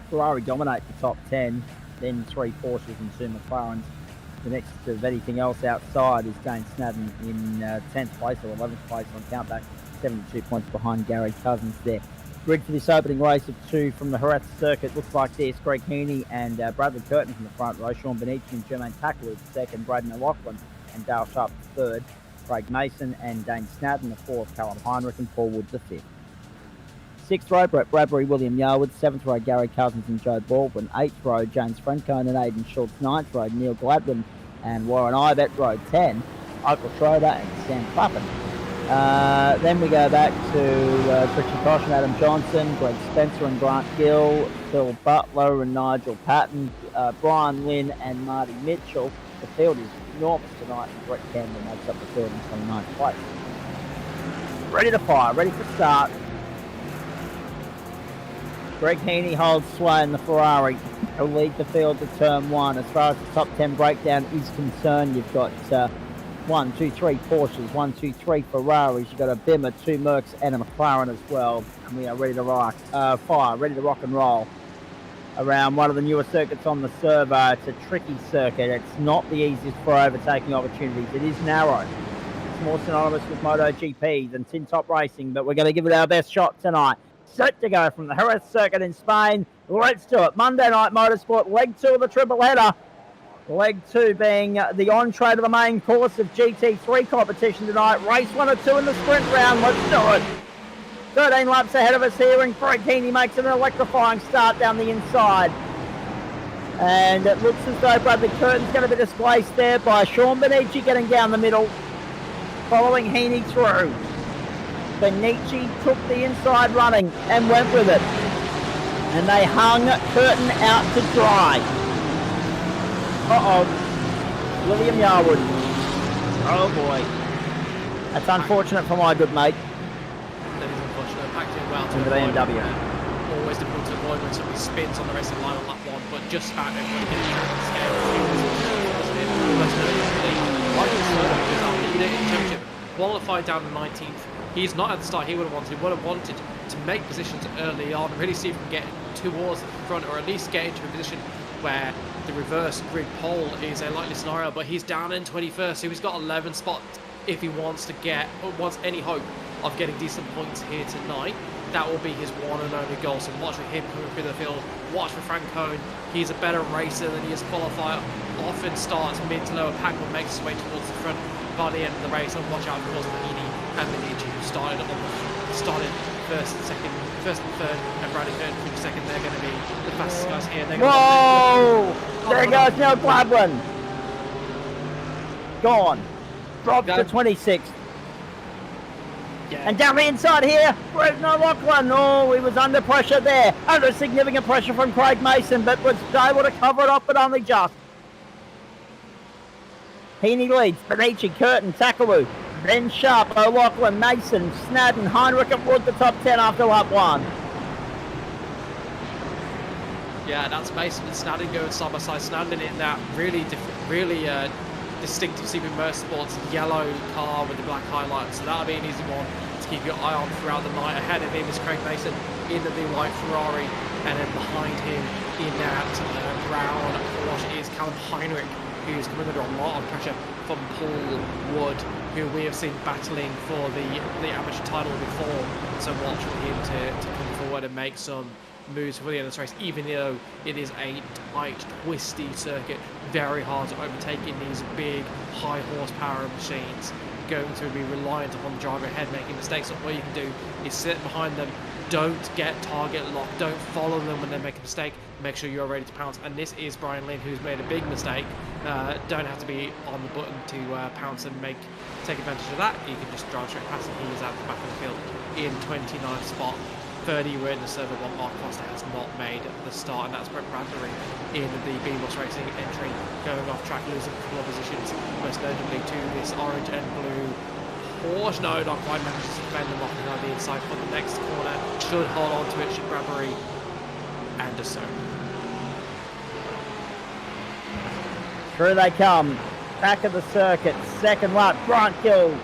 Ferrari dominate the top 10, then 3 Porsches and 2 McLarens. The next of anything else outside is Dane Snadden in 10th place or 11th place on countback, 72 points behind Gary Cousins there. Grid for this opening race of 2 from the Jerez circuit looks like this. Greg Heaney and Bradley Curtin from the front row, Sean Benici and Jermaine Tackler the second, Braden O'Loughlin and Dale Sharp the third, Craig Mason and Dane Snadden the fourth, Callum Heinrich and Paul Wood the fifth. 6th row, Brett Bradbury, William Yarwood. 7th row, Gary Cousins and Joe Baldwin. 8th row, James Frencone and Aidan Schultz. 9th row, Neil Gladwin and Warren Ibett. Row 10, Michael Schroeder and Sam Clappin. Then we go back to Richie Koch and Adam Johnson, Greg Spencer and Grant Gill, Phil Butler and Nigel Patton, Brian Lynn and Marty Mitchell. The field is enormous tonight, and Brett Campbell makes up the field in 29th place. Ready to fire, ready for start. Greg Heaney holds sway in the Ferrari. He'll lead the field to turn 1. As far as the top 10 breakdown is concerned, you've got 1, 2, 3 Porsches, 1, 2, 3 Ferraris. You've got a Bimmer, 2 Mercs, and a McLaren as well. And we are ready to fire, ready to rock and roll around one of the newer circuits on the server. It's a tricky circuit. It's not the easiest for overtaking opportunities. It is narrow. It's more synonymous with MotoGP than tin top racing, but we're going to give it our best shot tonight. Set to go from the Jerez circuit in Spain. Let's do it. Monday Night Motorsport, leg 2 of the triple header. Leg 2 being the entree to the main course of GT3 competition tonight. Race 1 or 2 in the sprint round. Let's do it. 13 laps ahead of us here, and Greg Heaney makes an electrifying start down the inside. And it looks as though Bradley Curtin's going to be displaced there by Sean Benici getting down the middle, following Heaney through. Benici took the inside running and went with it. And they hung Curtin out to dry. Uh-oh. William Yarwood. Oh, boy. That's unfortunate for my good mate. That is unfortunate. packed in well. In the BMW. Always difficult to avoid when somebody spins on the racing line on lap 1, but just about everybody getting through the scale. Qualified down to 19th. He's not at the start he would have wanted. He would have wanted to make positions early on, really see if we can get towards the front, or at least get into a position where the reverse grid pole is a likely scenario, but he's down in 21st, so he's got 11 spots if he wants to get, or wants any hope of getting decent points here tonight. That will be his one and only goal. So watch for him coming through the field. Watch for Frank Cohn. He's a better racer than he is qualifier. Often starts mid to lower pack, but makes his way towards the front by the end of the race. And watch out, of course, for Heaney and Medici, who started first and third, and Bradley Hearn finished second. They're going to be the fastest guys here. Whoa! There he goes now, Gladwin. Gone. Dropped to 26th. Yeah. And down the inside here, no Lachlan. Oh, he was under pressure there. Under significant pressure from Craig Mason, but was able to cover it up, but only just. Heaney leads, Benici, Curtin, Takalu, Ben Sharp, O'Loughlin, Mason, Snadden, Heinrich and Wood, the top 10 after lap 1. Yeah, that's Mason and Snadden going side by side. Snadden in that really distinctive Super Motorsports yellow car with the black highlights, so that'll be an easy one to keep your eye on throughout the night. Ahead of him is Craig Mason in the blue white Ferrari, and then behind him in that brown Porsche is Callum Heinrich, who's coming under a lot of pressure from Paul Wood, who we have seen battling for the amateur title before, so watch for him to come forward and make some moves for the end of this race, even though it is a tight, twisty circuit, very hard to overtake in these big, high horsepower machines. Going to be reliant upon the driver ahead making mistakes. So all you can do is sit behind them, don't get target locked, don't follow them when they make a mistake, make sure you're ready to pounce. And this is Brian Lynn, who's made a big mistake. Don't have to be on the button to pounce and take advantage of that. You can just drive straight past him. He is at the back of the field in 29th spot. 30 we're in the server one. Mark Costa has not made the start, and that's Brett Bradbury in the BMOS Racing entry, going off track, losing a couple of positions, most notably to this orange and blue Porsche. No, not quite manages to defend them off on the inside for the next corner. Should hold on to it, should Bradbury, and so. Through they come, back of the circuit, second lap, Grant Gill.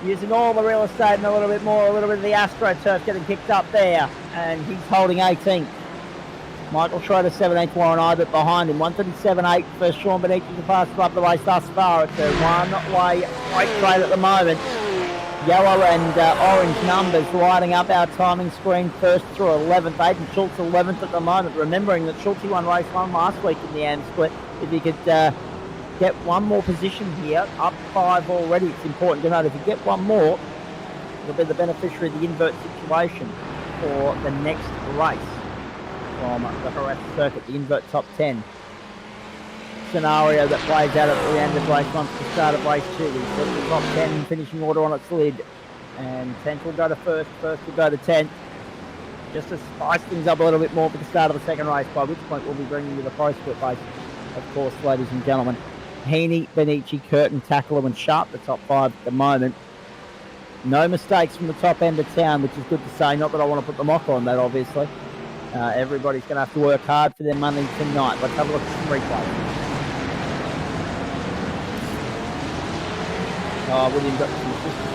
Using all the real estate and a little bit of the AstroTurf getting kicked up there, and he's holding 18th. Michael Schroeder 17th, Warren Ibert behind him. 137.8 for Sean Benici, the fastest up the race thus far. It's a one-way break trade at the moment. Yellow and orange numbers lighting up our timing screen, first through 11th. Aiden Schultz 11th at the moment. Remembering that Schultz won race 1 last week in the AM split. If he could get one more position here, up 5 already. It's important to note if you get one more, you'll be the beneficiary of the invert situation for the next race from the Jerez circuit, the invert top 10 scenario that plays out at the end of race 1 to the start of race 2. We set the top 10 finishing order on its lid, and 10th will go to first will go to 10th, just to spice things up a little bit more for the start of the second race, by which point we'll be bringing you the pro split race, of course, ladies and gentlemen. Heaney, Benici, Curtin, Tackler and Sharp, the top 5 at the moment. No mistakes from the top end of town, which is good to say. Not that I want to put the mock on that, obviously. Everybody's going to have to work hard for their money tonight. Let's have a look at some replays. Oh, William got some assistance.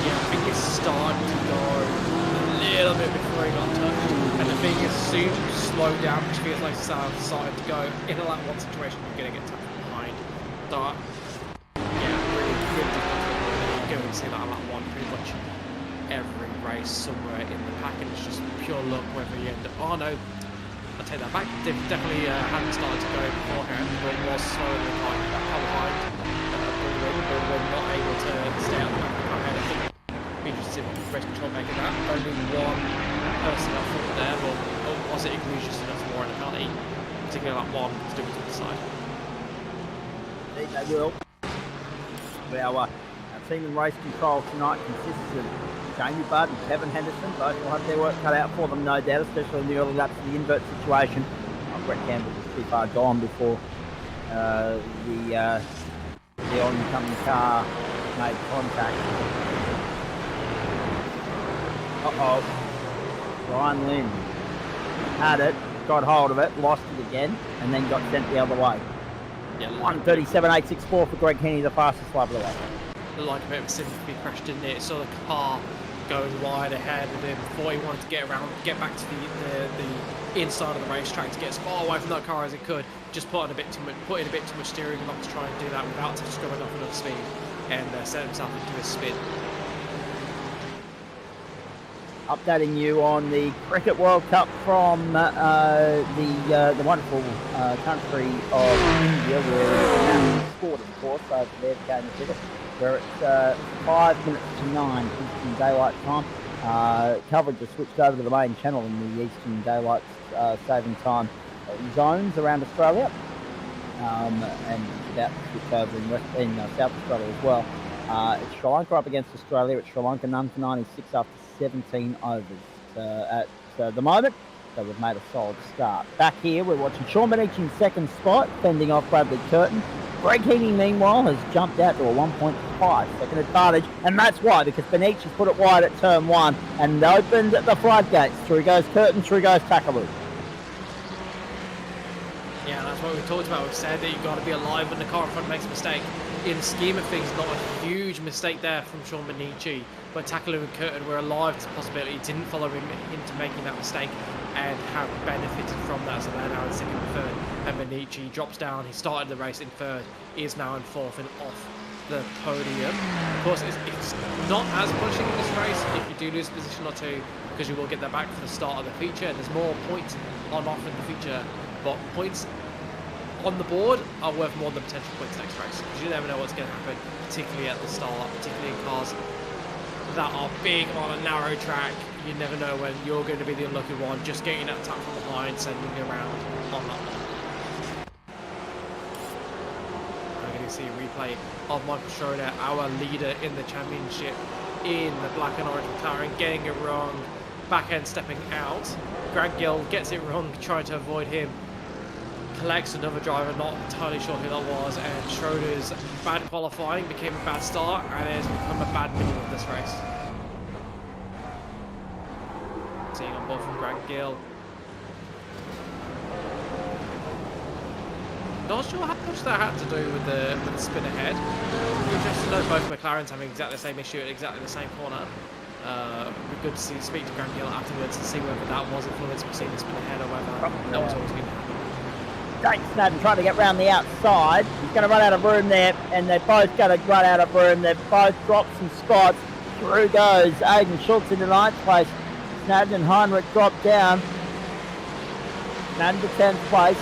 Yeah, I think it's starting to go a little bit before he got touched. And the thing is, soon slow down, which feels like it's starting to go. In a lap 1 situation, you're going to get touched from behind. So, yeah, really difficult. You're going to see that in lap 1 pretty much every race somewhere in the pack, and it's just pure luck whether you end up. Oh no, I take that back. Definitely hadn't started to go beforehand, but was slowly behind. We're not able to stay out the back of the car ahead. I think be interested to see what race control make of that. Only one person up front there, but was it egregious enough for warrant a penalty? Particularly that one to do it to the side. Indeed they will. Our team in race control tonight consists of Jamie Budd and Kevin Henderson. Both will have their work cut out for them, no doubt, especially in the early laps of the invert situation. Brett Campbell was too far gone before the oncoming car made contact. Ryan Lynn had it, got hold of it, lost it again, and then got sent the other way. Yeah, 1:37.864 for Greg Heaney, the fastest lap of the way. Like a bit of a sympathy crash, didn't it? Saw the car going wide ahead of him before he wanted to get back to the inside of the racetrack to get as far away from that car as he could. Just put in a bit too much steering lock to try and do that without just going off enough speed, and set himself into a spin. Updating you on the Cricket World Cup from the wonderful country of India, where it's sport, of course, over there, the game of cricket, where it's 5 minutes to 9 Eastern Daylight Time. Coverage has switched over to the main channel in the Eastern Daylight Saving Time zones around Australia, and it's about to switch over in South Australia as well. It's Sri Lanka up against Australia. It's Sri Lanka none for 96 after 17 overs at the moment, so we've made a solid start. Back here, we're watching Sean Benici in second spot, fending off Bradley Curtin. Greg Heaney, meanwhile, has jumped out to a 1.5 second advantage, and that's why, because Benici's put it wide at turn 1 and opened the floodgates. Through goes Curtin, through goes Takaru. Yeah, that's what we talked about. We've said that you've got to be alive when the car in front makes a mistake. In the scheme of things, not a huge mistake there from Sean Benici, but Takalu and Curtin were alive to the possibility. Didn't follow him into making that mistake and have benefited from that, so they're now in second and third. And Benici drops down. He started the race in third. He is now in fourth and off the podium. Of course, it's not as pushing in this race if you do lose a position or two, because you will get that back for the start of the feature. And there's more points on offer in the feature, but points on the board are worth more than potential points next race, because you never know what's going to happen, particularly at the start, particularly in cars that are big on a narrow track. You never know when you're going to be the unlucky one, just getting that tap from behind, sending you around on that one. We're going to see a replay of Michael Schroeder, our leader in the championship, in the black and orange McLaren, getting it wrong, back end stepping out. Grant Gill gets it wrong, trying to avoid him. Collects another driver, not entirely sure who that was, and Schroeder's bad qualifying became a bad start, and it has become a bad middle of this race. Seeing on board from Grant Gill. Not sure how much that had to do with the spin ahead. Interesting to know both McLarens having exactly the same issue at exactly the same corner. It'd be good to speak to Grant Gill afterwards and see whether that was influenced by seeing the spin ahead or whether that was always going to happen. Dane Snadden trying to get round the outside. He's going to run out of room there, and they're both going to run out of room. They've both dropped some spots. Through goes Aiden Schultz into 9th place. Snadden and Heinrich drop down. Snadden to 10th place.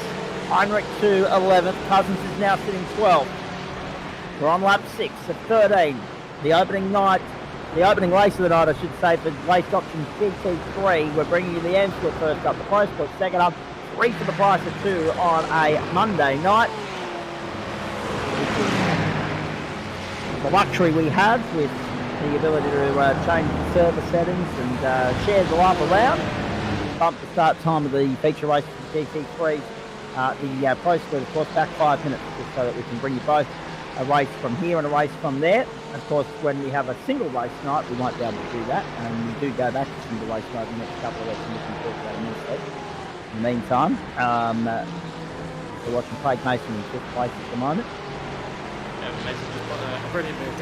Heinrich to 11th. Cousins is now sitting 12th. We're on lap 6 of 13. The opening race of the night, I should say, for race option GT3. We're bringing you the M-Split first up, the Pro Split second up. 3 for the price of 2 on a Monday night. The luxury we have with the ability to change the server settings and share the life around. Bump the start time of the feature race for GT3. The Pro Split, of course, back 5 minutes just so that we can bring you both a race from here and a race from there. Of course, when we have a single race night, we won't be able to do that. And we do go back to single race night the next couple of weeks, and we can talk about it in a minute. In the meantime, we're watching Craig Mason in 5th place at the moment. Yeah, Mason just got a brilliant move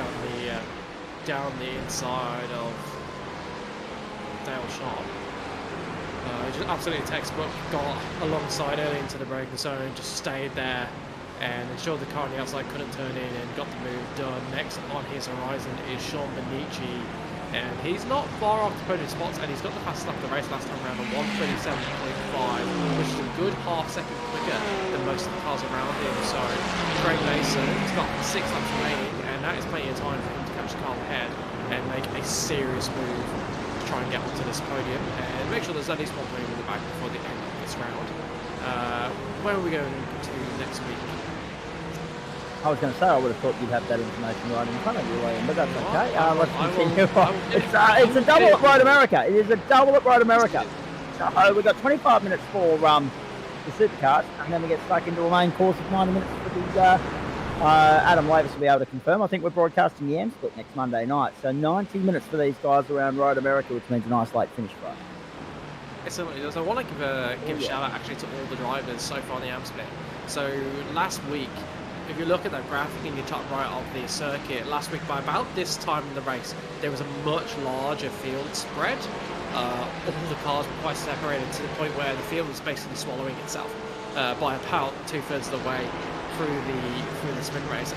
down the inside of Dale Sharp. Just absolutely textbook. Got alongside early into the braking zone, just stayed there and ensured the car on the outside couldn't turn in and got the move done. Next on his horizon is Sean Benici. And he's not far off the podium spots, and he's got the fastest lap of the race last time around, a 1:37.5, which is a good half-second quicker than most of the cars around him. So Craig Mason's got 6 laps remaining, and that is plenty of time for him to catch the car ahead and make a serious move to try and get onto this podium and make sure there's at least one podium in the back before the end of this round. Where are we going to next week? I was going to say I would have thought you'd have that information right in front of you, William, but that's okay. Let's continue on. It's a double at Road America. It is a double at Road America. So we've got 25 minutes for the supercars, and then we get stuck into a main course of 90 minutes for Adam Lavis will be able to confirm. I think we're broadcasting the M-Split next Monday night. So 90 minutes for these guys around Road America, which means a nice late finish for us. It certainly does. I want to give a shout out actually to all the drivers so far in the M-Split. So last week, if you look at that graphic in your top right of the circuit, last week by about this time in the race, there was a much larger field spread. All the cars were quite separated to the point where the field was basically swallowing itself by about 2/3 of the way through the sprint race.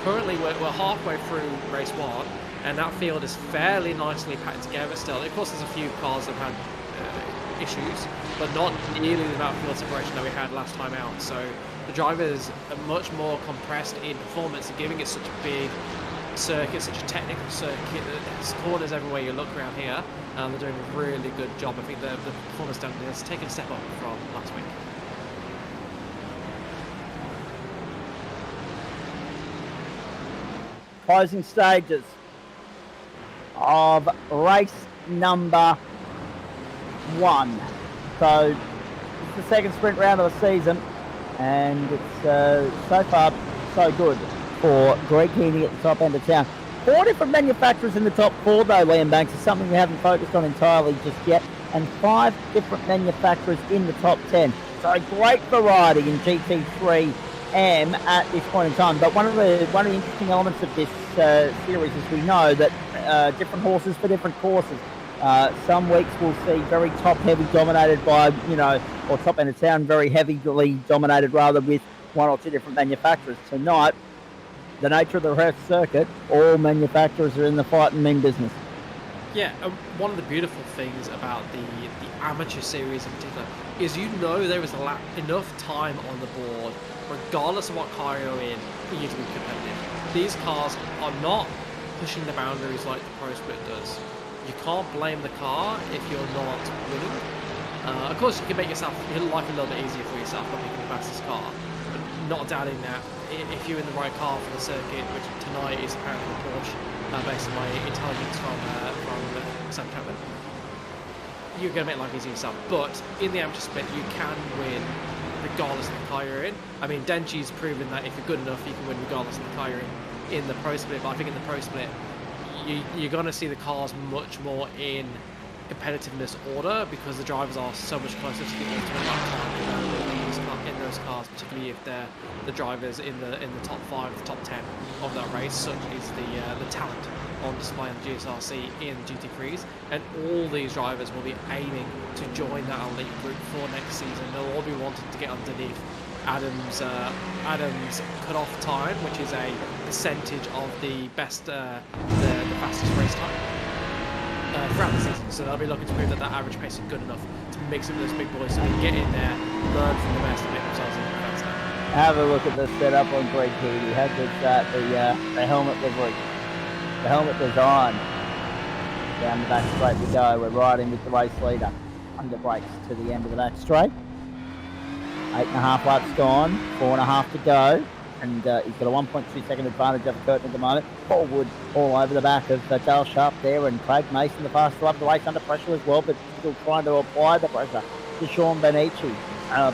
Currently, we're halfway through race 1, and that field is fairly nicely packed together still. Of course, there's a few cars that have had issues, but not nearly the amount of field separation that we had last time out. So the drivers are much more compressed in performance, and giving it such a big circuit, such a technical circuit. There's corners everywhere you look around here, and they're doing a really good job. I think the performance down there has taken a step up from last week. Closing stages of race number 1. So it's the second sprint round of the season, and it's so far so good for Greg Heaney at the top end of town. 4 different manufacturers in the top 4 though, Liam Banks, is something we haven't focused on entirely just yet, and 5 different manufacturers in the top 10. So great variety in GT3 at this point in time. But one of the interesting elements of this series is we know that different horses for different courses. Some weeks we'll see very top heavy dominated by, or top end of town very heavily dominated rather with 1 or 2 different manufacturers. Tonight, the nature of the Jerez circuit, all manufacturers are in the fight and mean business. Yeah, one of the beautiful things about the amateur series in particular is there is enough time on the board, regardless of what car you're in, for you to be competitive. These cars are not pushing the boundaries like the Pro Split does. You can't blame the car if you're not winning. Of course, you can make life a little bit easier for yourself by picking the fastest car, but not doubting that if you're in the right car for the circuit, which tonight is apparently the Porsche, based on my intelligence from Sam Cameron, you're going to make life easier yourself. But in the amateur split, you can win regardless of the car you're in. I mean, Denji's proven that if you're good enough, you can win regardless of the car you're in the Pro Split. But I think in the Pro Split, you're going to see the cars much more in competitiveness order because the drivers are so much closer to the ultimate lap time in those cars, particularly if they're the drivers in the top 5, the top 10 of that race. Such is the talent on display on the GSRC in GT3s, and all these drivers will be aiming to join that elite group for next season. They'll all be wanting to get underneath Adam's cut-off time, which is a percentage of the best, the fastest race time throughout the season. So they'll be looking to prove that average pace is good enough to mix it with those big boys, so they can get in there, learn from the best, and make themselves in the best. Have a look at the setup on Greg Heaney. How good's that? The helmet livery, the helmet design. Down the back straight we go. We're riding with the race leader. Under brakes to the end of the back straight. 8.5 laps gone, 4.5 to go, and he's got a 1.2 second advantage over Curtin at the moment. Paul Wood all over the back of Dale Sharp there, and Craig Mason, the fastest lap of the race, under pressure as well, but still trying to apply the pressure to Sean Benici.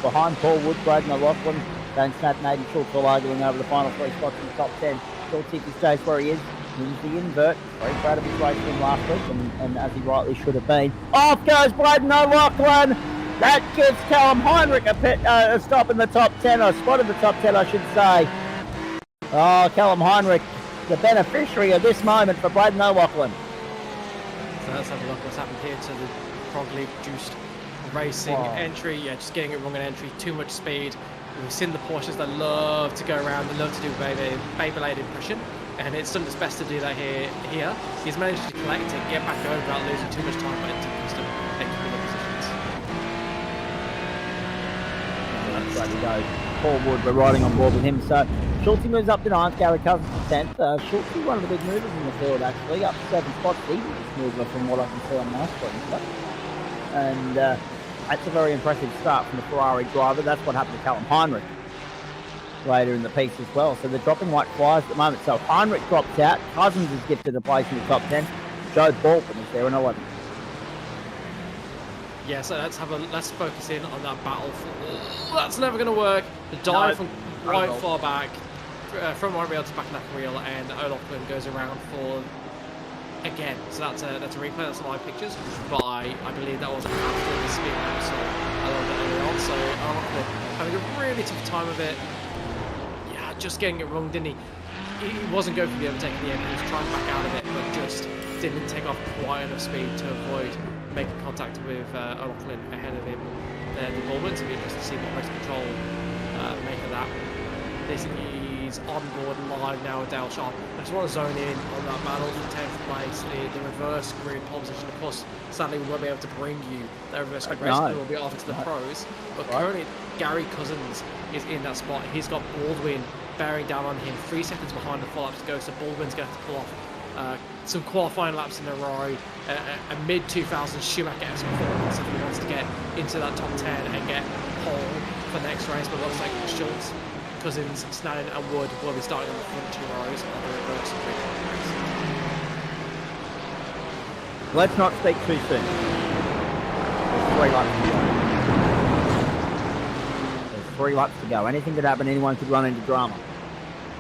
Behind Paul Wood, Braden O'Loughlin, James Snat and Aidan Schultz all arguing over the final 3 spots in the top 10. Schultz if he stays where he is, wins the invert. Very proud of his race win last week, and as he rightly should have been. Off goes Braden O'Loughlin! That gives Callum Heinrich a stop in the top 10, or a spot in the top 10, I should say. Oh, Callum Heinrich, the beneficiary of this moment for Braden O'Loughlin. So let's have a look what's happened here to the Progly Juiced Racing entry. Yeah, just getting it wrong in entry, too much speed. We've seen the Porsches that love to go around, they love to do Beyblade impression, and it's done its best to do that here. He's managed to collect it, get back over without losing too much time, but into custom extra positions. That's right, we go. Paul Wood, we're riding on board with him. So Schultz moves up to 9th, Gary Cousins to 10th. Schultz is one of the big movers in the field, actually, up 7 spots. He's a mover from what I can see on my screen. And that's a very impressive start from the Ferrari driver. That's what happened to Callum Heinrich later in the piece as well. So they're dropping like flies at the moment. So Heinrich drops out. Cousins is gifted a place in the top 10. Joe Bolton is there in 11th. Yeah, so let's focus in on that battle. That's never going to work. The dive from right far back. front right wheel to back left wheel, and O'Loughlin goes around for again. So that's a replay. That's live pictures, but I believe that was after the speed limit, so a little bit early on. So O'Loughlin having a really tough time of it. Yeah, just getting it wrong, didn't he? He wasn't going for the overtake at the end. He was trying to back out of it, but just didn't take off quite enough speed to avoid making contact with O'Loughlin ahead of him. The Baldwin, so it'll be interesting to see what race control make of that. This is on board live now with Dale Sharp. I just want to zone in on that battle for 10th place, the reverse grid pole position. Of course, sadly we won't be able to bring you that reverse grid race. It will be offered to the pros. But currently, Gary Cousins is in that spot. He's got Baldwin bearing down on him, 3 seconds behind the full laps to go. So Baldwin's going to have to pull off some qualifying laps in a row, a mid-2000s Schumacher-esque performance if he wants to get into that top 10 and get pole for next race. But looks like Schultz, Cousins, Snadden and Wood will be starting on the front 2 rows of the reverse grid race. Let's not speak too soon. There's 3 laps to go. There's 3 laps to go. Anything could happen, anyone could run into drama.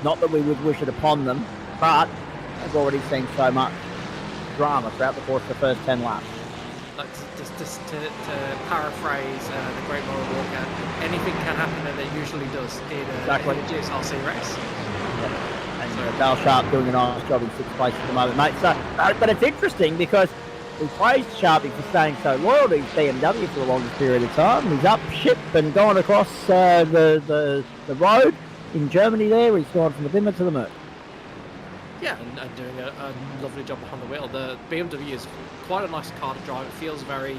Not that we would wish it upon them, but I've already seen so much drama throughout the course of the first 10 laps. Just to paraphrase the great Laura Walker, anything can happen, and it usually does in a GSRC race. Yeah. And Dale Sharp doing a nice job in 6th place at the moment, mate. So, but it's interesting because we praised Sharpie for staying so loyal to his BMW for the longest period of time. He's up ship and gone across the road in Germany there. He's gone from the Bimmer to the Merc. Yeah, and doing a lovely job behind the wheel. The BMW is quite a nice car to drive. It feels very,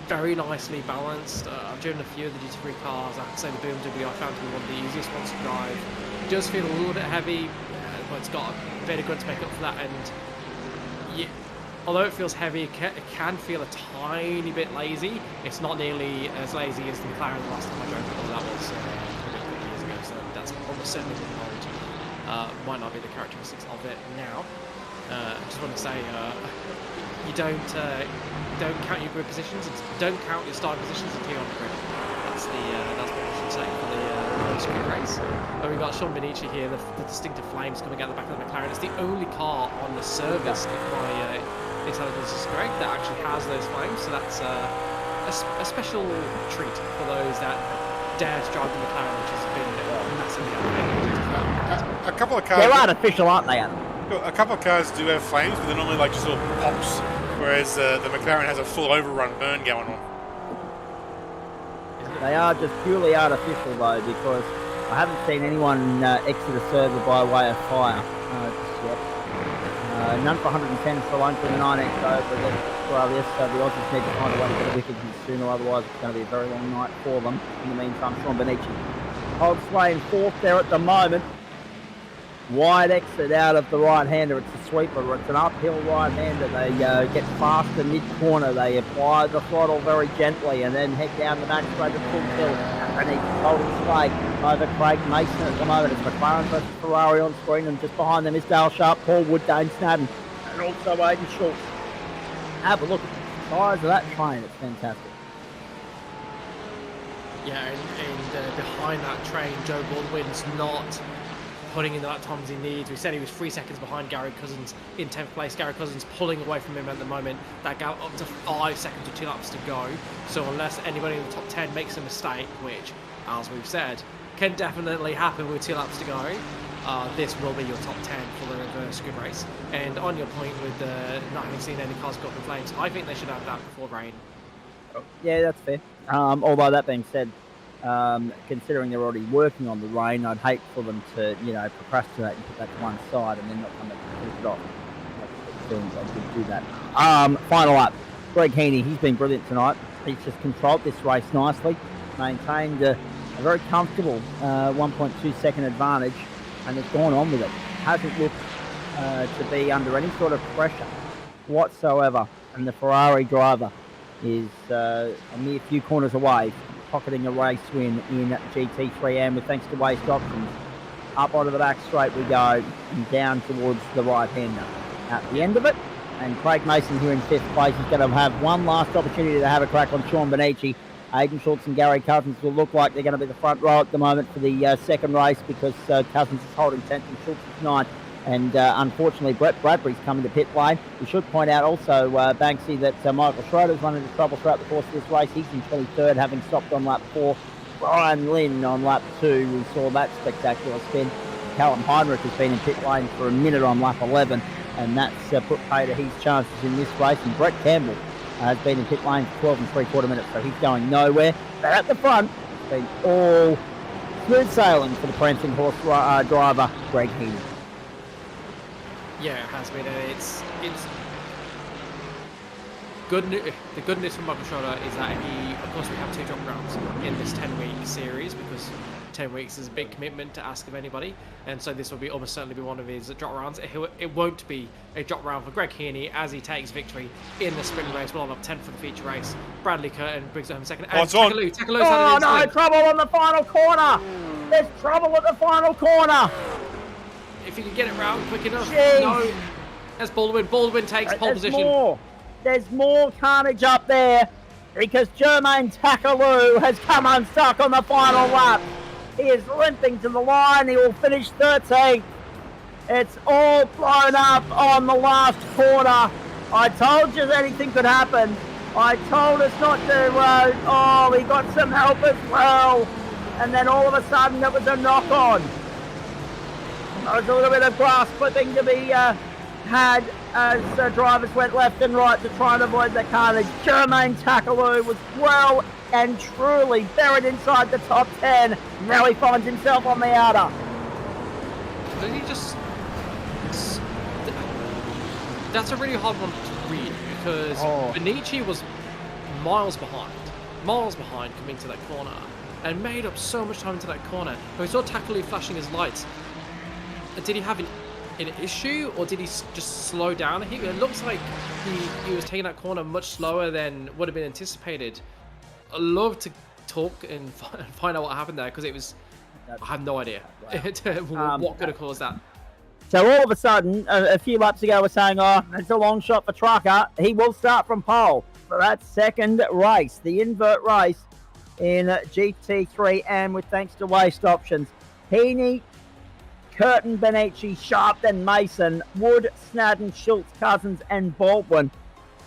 very nicely balanced. I've driven a few of the GT3 cars. I have to say the BMW I found to be one of the easiest ones to drive. It does feel a little bit heavy, but it's got a bit of grunt to make up for that. And yeah, although it feels heavy, it can feel a tiny bit lazy. It's not nearly as lazy as the McLaren the last time I drove it, because that was a couple of years ago. So that's almost certainly been old. Might not be the characteristics of it now. I just want to say, you don't count your grid positions. Don't count your starting positions until you're on the grid. That's what I should say for the sprint race. But we've got Sean Benici here, the distinctive flames coming out the back of the McLaren. It's the only car on the service, if my intelligence is correct, that actually has those flames. So that's a special treat for those that dare to drive the McLaren, which has been massively outdated. A couple of cars. They're artificial, aren't they, Adam? A couple of cars do have flames, but they're normally like just little pops, whereas the McLaren has a full overrun burn going on. They are just purely artificial, though, because I haven't seen anyone exit a server by way of fire just yet. None for 110 for lunch with the 9X over against Australia, so the Aussies need to find a way to get a wicket sooner, otherwise it's going to be a very long night for them. In the meantime, Sean Benici holds sway in 4th there at the moment. Wide exit out of the right-hander. It's a sweeper. It's an uphill right-hander. They get faster mid-corner. They apply the throttle very gently and then head down the back straight at full tilt. And he's holding sway over Craig Mason at the moment. It's McLaren versus Ferrari on screen, and just behind them is Dale Sharp, Paul Wood, Dane Snadden, and also Aidan Schultz. Have a look at the size of that train. It's fantastic. Yeah, and behind that train, Joe Baldwin's not putting in the lap times he needs. We said he was 3 seconds behind Gary Cousins in 10th place. Gary Cousins pulling away from him at the moment. That gap up to 5 seconds with 2 laps to go. So unless anybody in the top 10 makes a mistake, which, as we've said, can definitely happen with 2 laps to go, this will be your top 10 for the reverse grid race. And on your point with not having seen any cars go up in flames, I think they should have that before rain. Yeah, that's fair. Although that being said, considering they're already working on the rain, I'd hate for them to, procrastinate and put that to one side and then not come back and finish it off. I would do that. Final up, Greg Heaney. He's been brilliant tonight. He's just controlled this race nicely, maintained a very comfortable 1.2 second advantage, and has gone on with it. Hasn't looked to be under any sort of pressure whatsoever, and the Ferrari driver is a mere few corners away, pocketing a race win in GT3, and with thanks to waste options, up onto the back straight we go and down towards the right-hander. At the end of it, and Craig Mason here in 5th place is going to have one last opportunity to have a crack on Sean Benici, Aidan Schultz and Gary Cousins will look like they're going to be the front row at the moment for the second race, because Cousins is holding 10th and Schultz is 9th. And unfortunately, Brett Bradbury's coming to pit lane. We should point out also, Banksy, that Michael Schroeder's run into trouble throughout the course of this race. He's in 23rd, having stopped on lap 4. Brian Lynn on lap 2. We saw that spectacular spin. Callum Heinrich has been in pit lane for a minute on lap 11, and that's put pay to his chances in this race. And Brett Campbell has been in pit lane for 12 and 3/4 minutes, so he's going nowhere. But at the front, it's been all smooth sailing for the prancing horse driver, Greg Heaney. Yeah, it has been. It's good. The good news from Michael Schroeder is that of course, we have 2 drop rounds in this 10-week series, because 10 weeks is a big commitment to ask of anybody, and so this will be almost certainly be one of his drop rounds. It won't be a drop round for Greg Heaney as he takes victory in the sprint race, well on up 10th for the feature race. Bradley Curtin brings it home second. And Takaloo, oh no, trouble on the final corner! There's trouble at the final corner! If you can get it round quick enough. Jeez. No. There's Baldwin. Baldwin takes pole position. There's more carnage up there, because Jermaine Takaloo has come unstuck on the final lap. He is limping to the line. He will finish 13th. It's all blown up on the last corner. I told you that anything could happen. I told us not to. He got some help as well. And then all of a sudden it was a knock-on. There was a little bit of grass clipping to be had as drivers went left and right to try and avoid the carnage. Jermaine Takaloo was well and truly buried inside the top 10. Now he finds himself on the outer. Did he just... That's a really hard one to read, because Benici was miles behind coming to that corner, and made up so much time into that corner. But we saw Takaloo flashing his lights. Did he have an issue, or did he just slow down? It looks like he was taking that corner much slower than would have been anticipated. I'd love to talk and find out what happened there, because it was... I have no idea what could have caused that. So all of a sudden, a few laps ago, we're saying, it's a long shot for Trucker. He will start from pole for that second race, the invert race in GT3, and with thanks to waste options. Heaney, Curtin, Benici, Sharp, then Mason, Wood, Snadden, Schultz, Cousins, and Baldwin,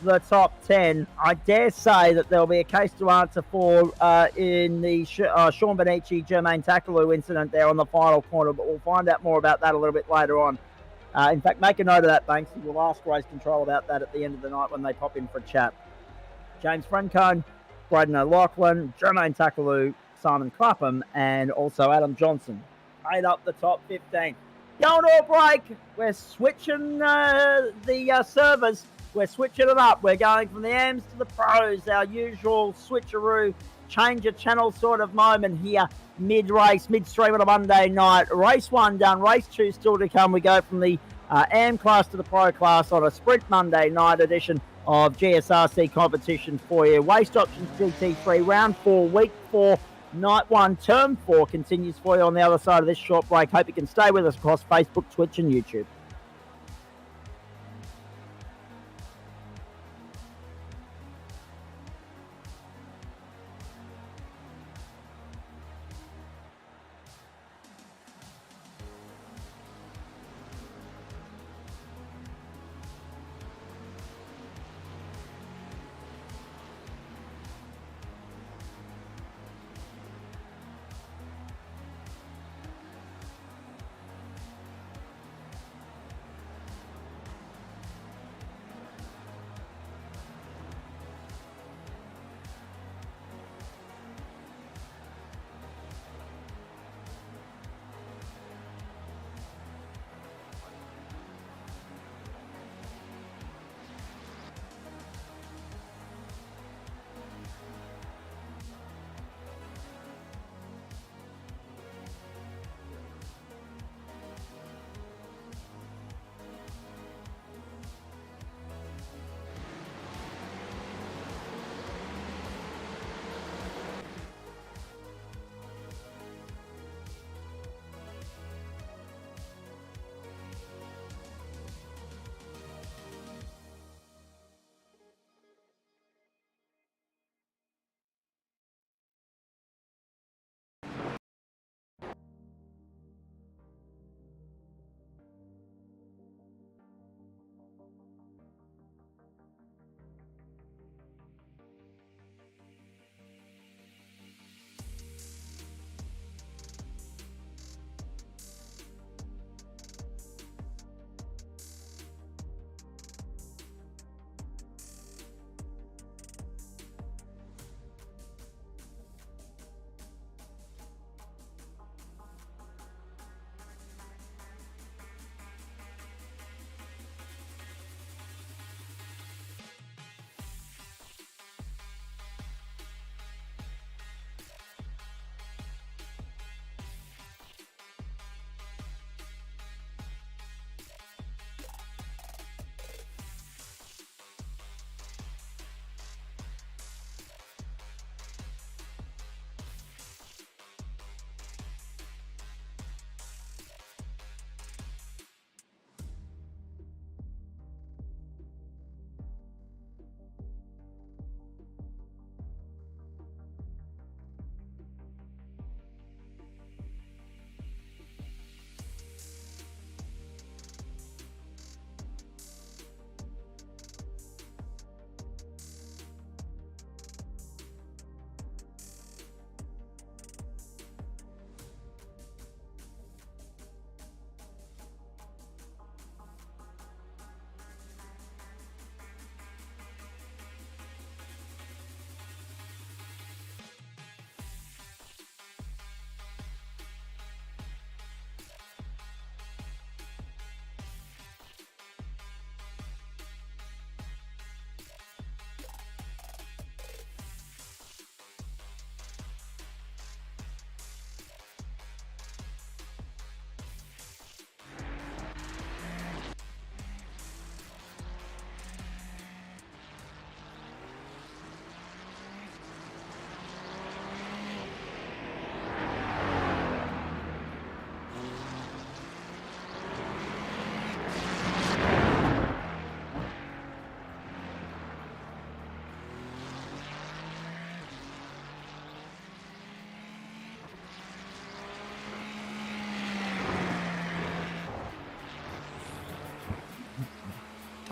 the top 10. I dare say that there'll be a case to answer for in the Sean Benici, Jermaine Takaloo incident there on the final corner, but we'll find out more about that a little bit later on. In fact, make a note of that, Banksy. We'll ask Race Control about that at the end of the night when they pop in for a chat. James Frencone, Braden O'Loughlin, Jermaine Takaloo, Simon Clapham, and also Adam Johnson made up the top 15. Going to a break. We're switching the servers. We're switching it up. We're going from the AMs to the pros, our usual switcheroo, change of channel sort of moment here, mid-race, midstream on a Monday night. Race 1 done, race 2 still to come. We go from the AM class to the pro class on a sprint Monday night edition of GSRC competition for you. Waste Options GT3, round 4, week 4, night 1, term 4 continues for you on the other side of this short break. Hope you can stay with us across Facebook, Twitch and YouTube.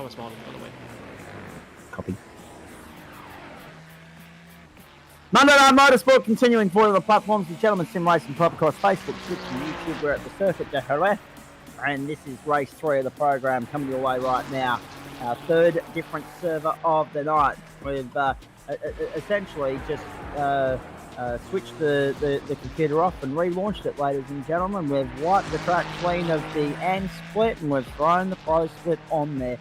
Thomas Martin for the win. Copy. Monday Night Motorsport continuing for the platforms of Gentleman Sim Racing, Club across Facebook, Twitch and YouTube. We're at the Circuit de Jerez, and this is race 3 of the program coming your way right now. Our third different server of the night. We've essentially just switched the computer off and relaunched it, ladies and gentlemen. We've wiped the track clean of the AND split, and we've thrown the Pro split on there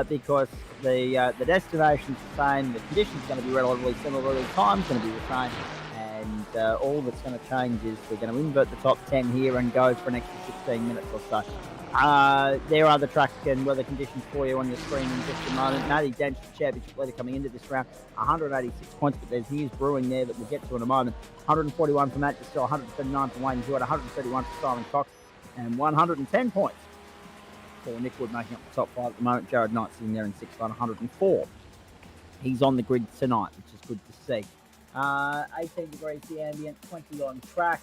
because the destination's the same, the conditions going to be relatively similar, the time's going to be the same, and all that's going to change is we're going to invert the top 10 here and go for an extra 16 minutes or so. There are the track and weather conditions for you on your screen in just a moment. Matty Dench, the championship leader coming into this round, 186 points, but there's Hughes Brewing there that we'll get to in a moment. 141 for Matt Still, 139 for Wayne Hewitt, 131 for Simon Cox, and 110 points for Nick Wood making up the top 5 at the moment. Jared Knight sitting there in 6th on 104. He's on the grid tonight, which is good to see. 18 degrees the ambient, 20 on track.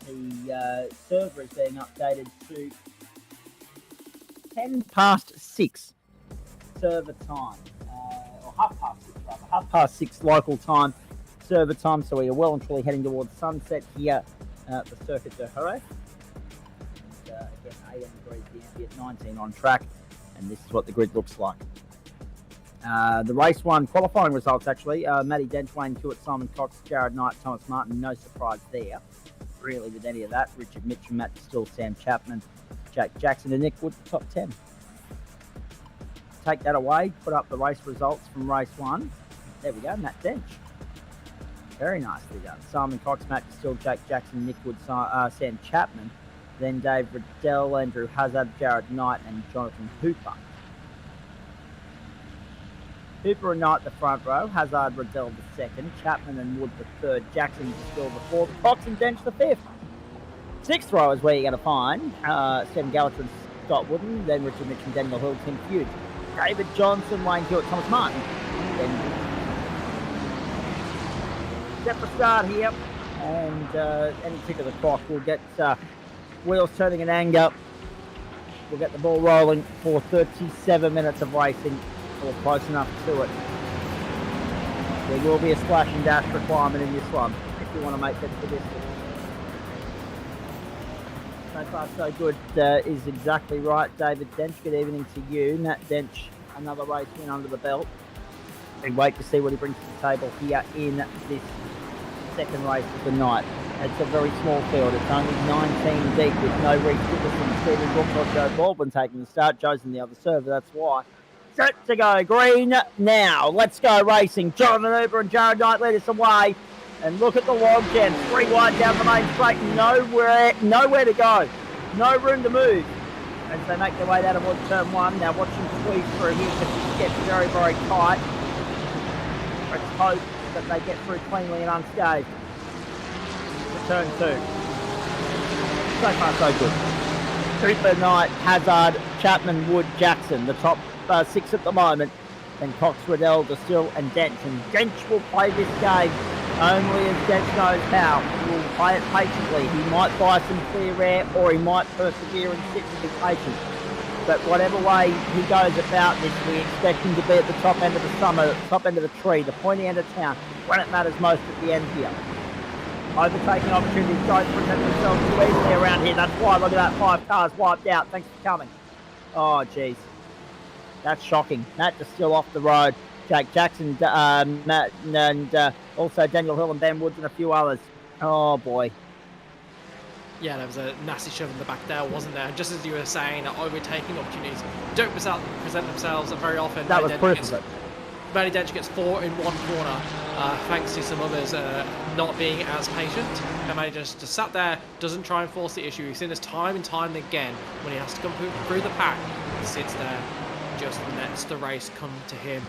The server is being updated to 10 past 6 server time, or half past 6 rather, half past 6 local time, server time, so we are well and truly heading towards sunset here at the Circuit de Jerez. Again, 18 degrees the ambient, 19 on track, and this is what the grid looks like. The race 1 qualifying results actually, Matty Dent, Wayne Hewitt, Simon Cox, Jared Knight, Thomas Martin, no surprise there, really with any of that. Richard Mitchell, Matt Still, Sam Chapman, Jack Jackson and Nick Wood, top 10. Take that away, put up the race results from race 1. There we go, Matt Dench. Very nicely done. Simon Cox, Matt Still, Jack Jackson, Nick Wood, Sam Chapman. Then Dave Riddell, Andrew Hazard, Jared Knight and Jonathan Hooper. Hooper and Knight the front row, Hazard, Riddell the second, Chapman and Wood the third, Jackson Still the fourth, Cox and Dench the fifth. 6th row is where you're going to find Stephen Gallagher and Scott Wooden, then Richard Mitchell, Daniel Hill, Tim Feud, David Johnson, Wayne Hewitt, Thomas Martin. Then set for start here, and any tick of the clock will get wheels turning in anger. We'll get the ball rolling for 37 minutes of racing, or close enough to it. There will be a splash and dash requirement in this one if you want to make it to the distance. So far so good is exactly right, David Dench. Good evening to you. Nat Dench, another race win under the belt. We wait to see what he brings to the table here in this second race of the night. It's a very small field. It's only 19 deep with no Reece Dickerson, Stephen Brooks or Joe Baldwin taking the start. Joe's in the other server, that's why. Set to go green now. Let's go racing. Jonathan Hooper and Jared Knight lead us away. And look at the log jam, 3 wide down the main straight, nowhere to go, no room to move as they make their way down towards turn 1. Now watch them squeeze through here because it gets very, very tight. Let's hope that they get through cleanly and unscathed to turn 2. So far so good. Hooper, Knight, Hazard, Chapman, Wood, Jackson, the top 6 at the moment. Then Cox, Riddell, Distill and Dench. And Dench will play this game only as Dench knows how. He will play it patiently. He might buy some clear air or he might persevere and sit and be patient. But whatever way he goes about this, we expect him to be at the top end of the summer, top end of the tree, the pointy end of town, when it matters most at the end here. Overtaking opportunities don't present themselves too easily around here. That's why, look at that, 5 cars wiped out. Thanks for coming. Oh, jeez. That's shocking. Matt is still off the road. Jack Jackson, Matt, and also Daniel Hill and Ben Woods and a few others. Oh, boy. Yeah, there was a nasty shove in the back there, wasn't there? Just as you were saying, overtaking opportunities don't present themselves very often. That was proof of it. Matty Dench gets 4 in one corner, thanks to some others not being as patient. And Matty just sat there, doesn't try and force the issue. We've seen this time and time again when he has to come through the pack. He sits there, just lets the race come to him.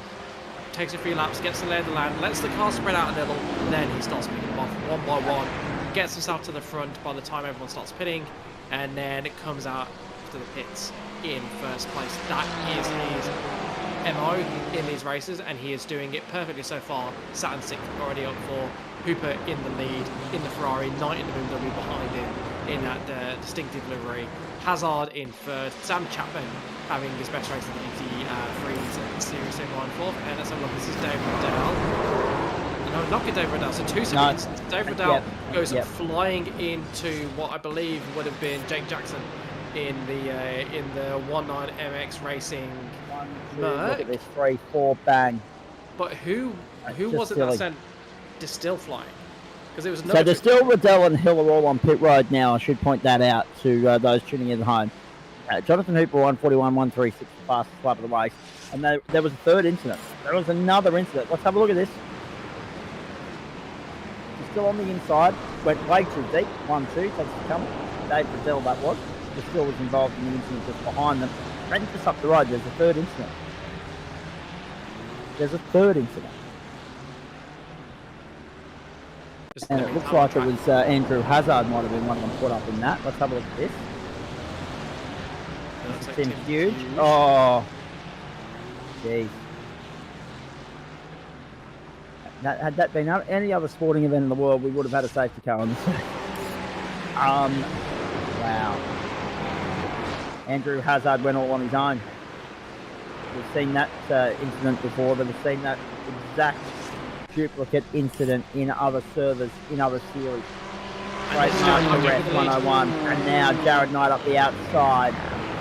Takes a few laps, gets the lay of the land, lets the car spread out a little, and then he starts picking them off one by one. Gets himself to the front by the time everyone starts pitting, and then it comes out to the pits in first place. That is his MO in these races, and he is doing it perfectly so far. Sat in 6th, already up for Hooper in the lead, in the Ferrari, Knight in the BMW behind him in that distinctive livery. Hazard in 3rd, Sam Chapman having his best race of the Freeze Series Line 4. And let's have a look. This is Dave Riddell. No, not Dave Riddell. So two seconds. No. Dave Riddell goes flying into what I believe would have been Jake Jackson in the 19 MX Racing. Look at this 3-4 bang. But who was it that sent Distill flying? Because it was so Distill, Riddell, and Hill are all on pit road now. I should point that out to those tuning in at home. Jonathan Hooper 141, 136, the fastest lap of the race, and there was a third incident. There was another incident. Let's have a look at this. Still on the inside, went way too deep. 1-2 takes the cover. Dave Riddell that was. Distill was involved in the incident just behind them. Ran just up the road. There's a third incident. And it looks like it was Andrew Hazard might have been one of them caught up in that. Let's have a look at this. It's in huge. Oh, jeez. Had that been any other sporting event in the world, we would have had a safety car on this. Wow. Andrew Hazard went all on his own. We've seen that incident before, but we've seen that exact duplicate incident in other servers, in other series. Great mark for Ref 101, and now Jared Knight up the outside.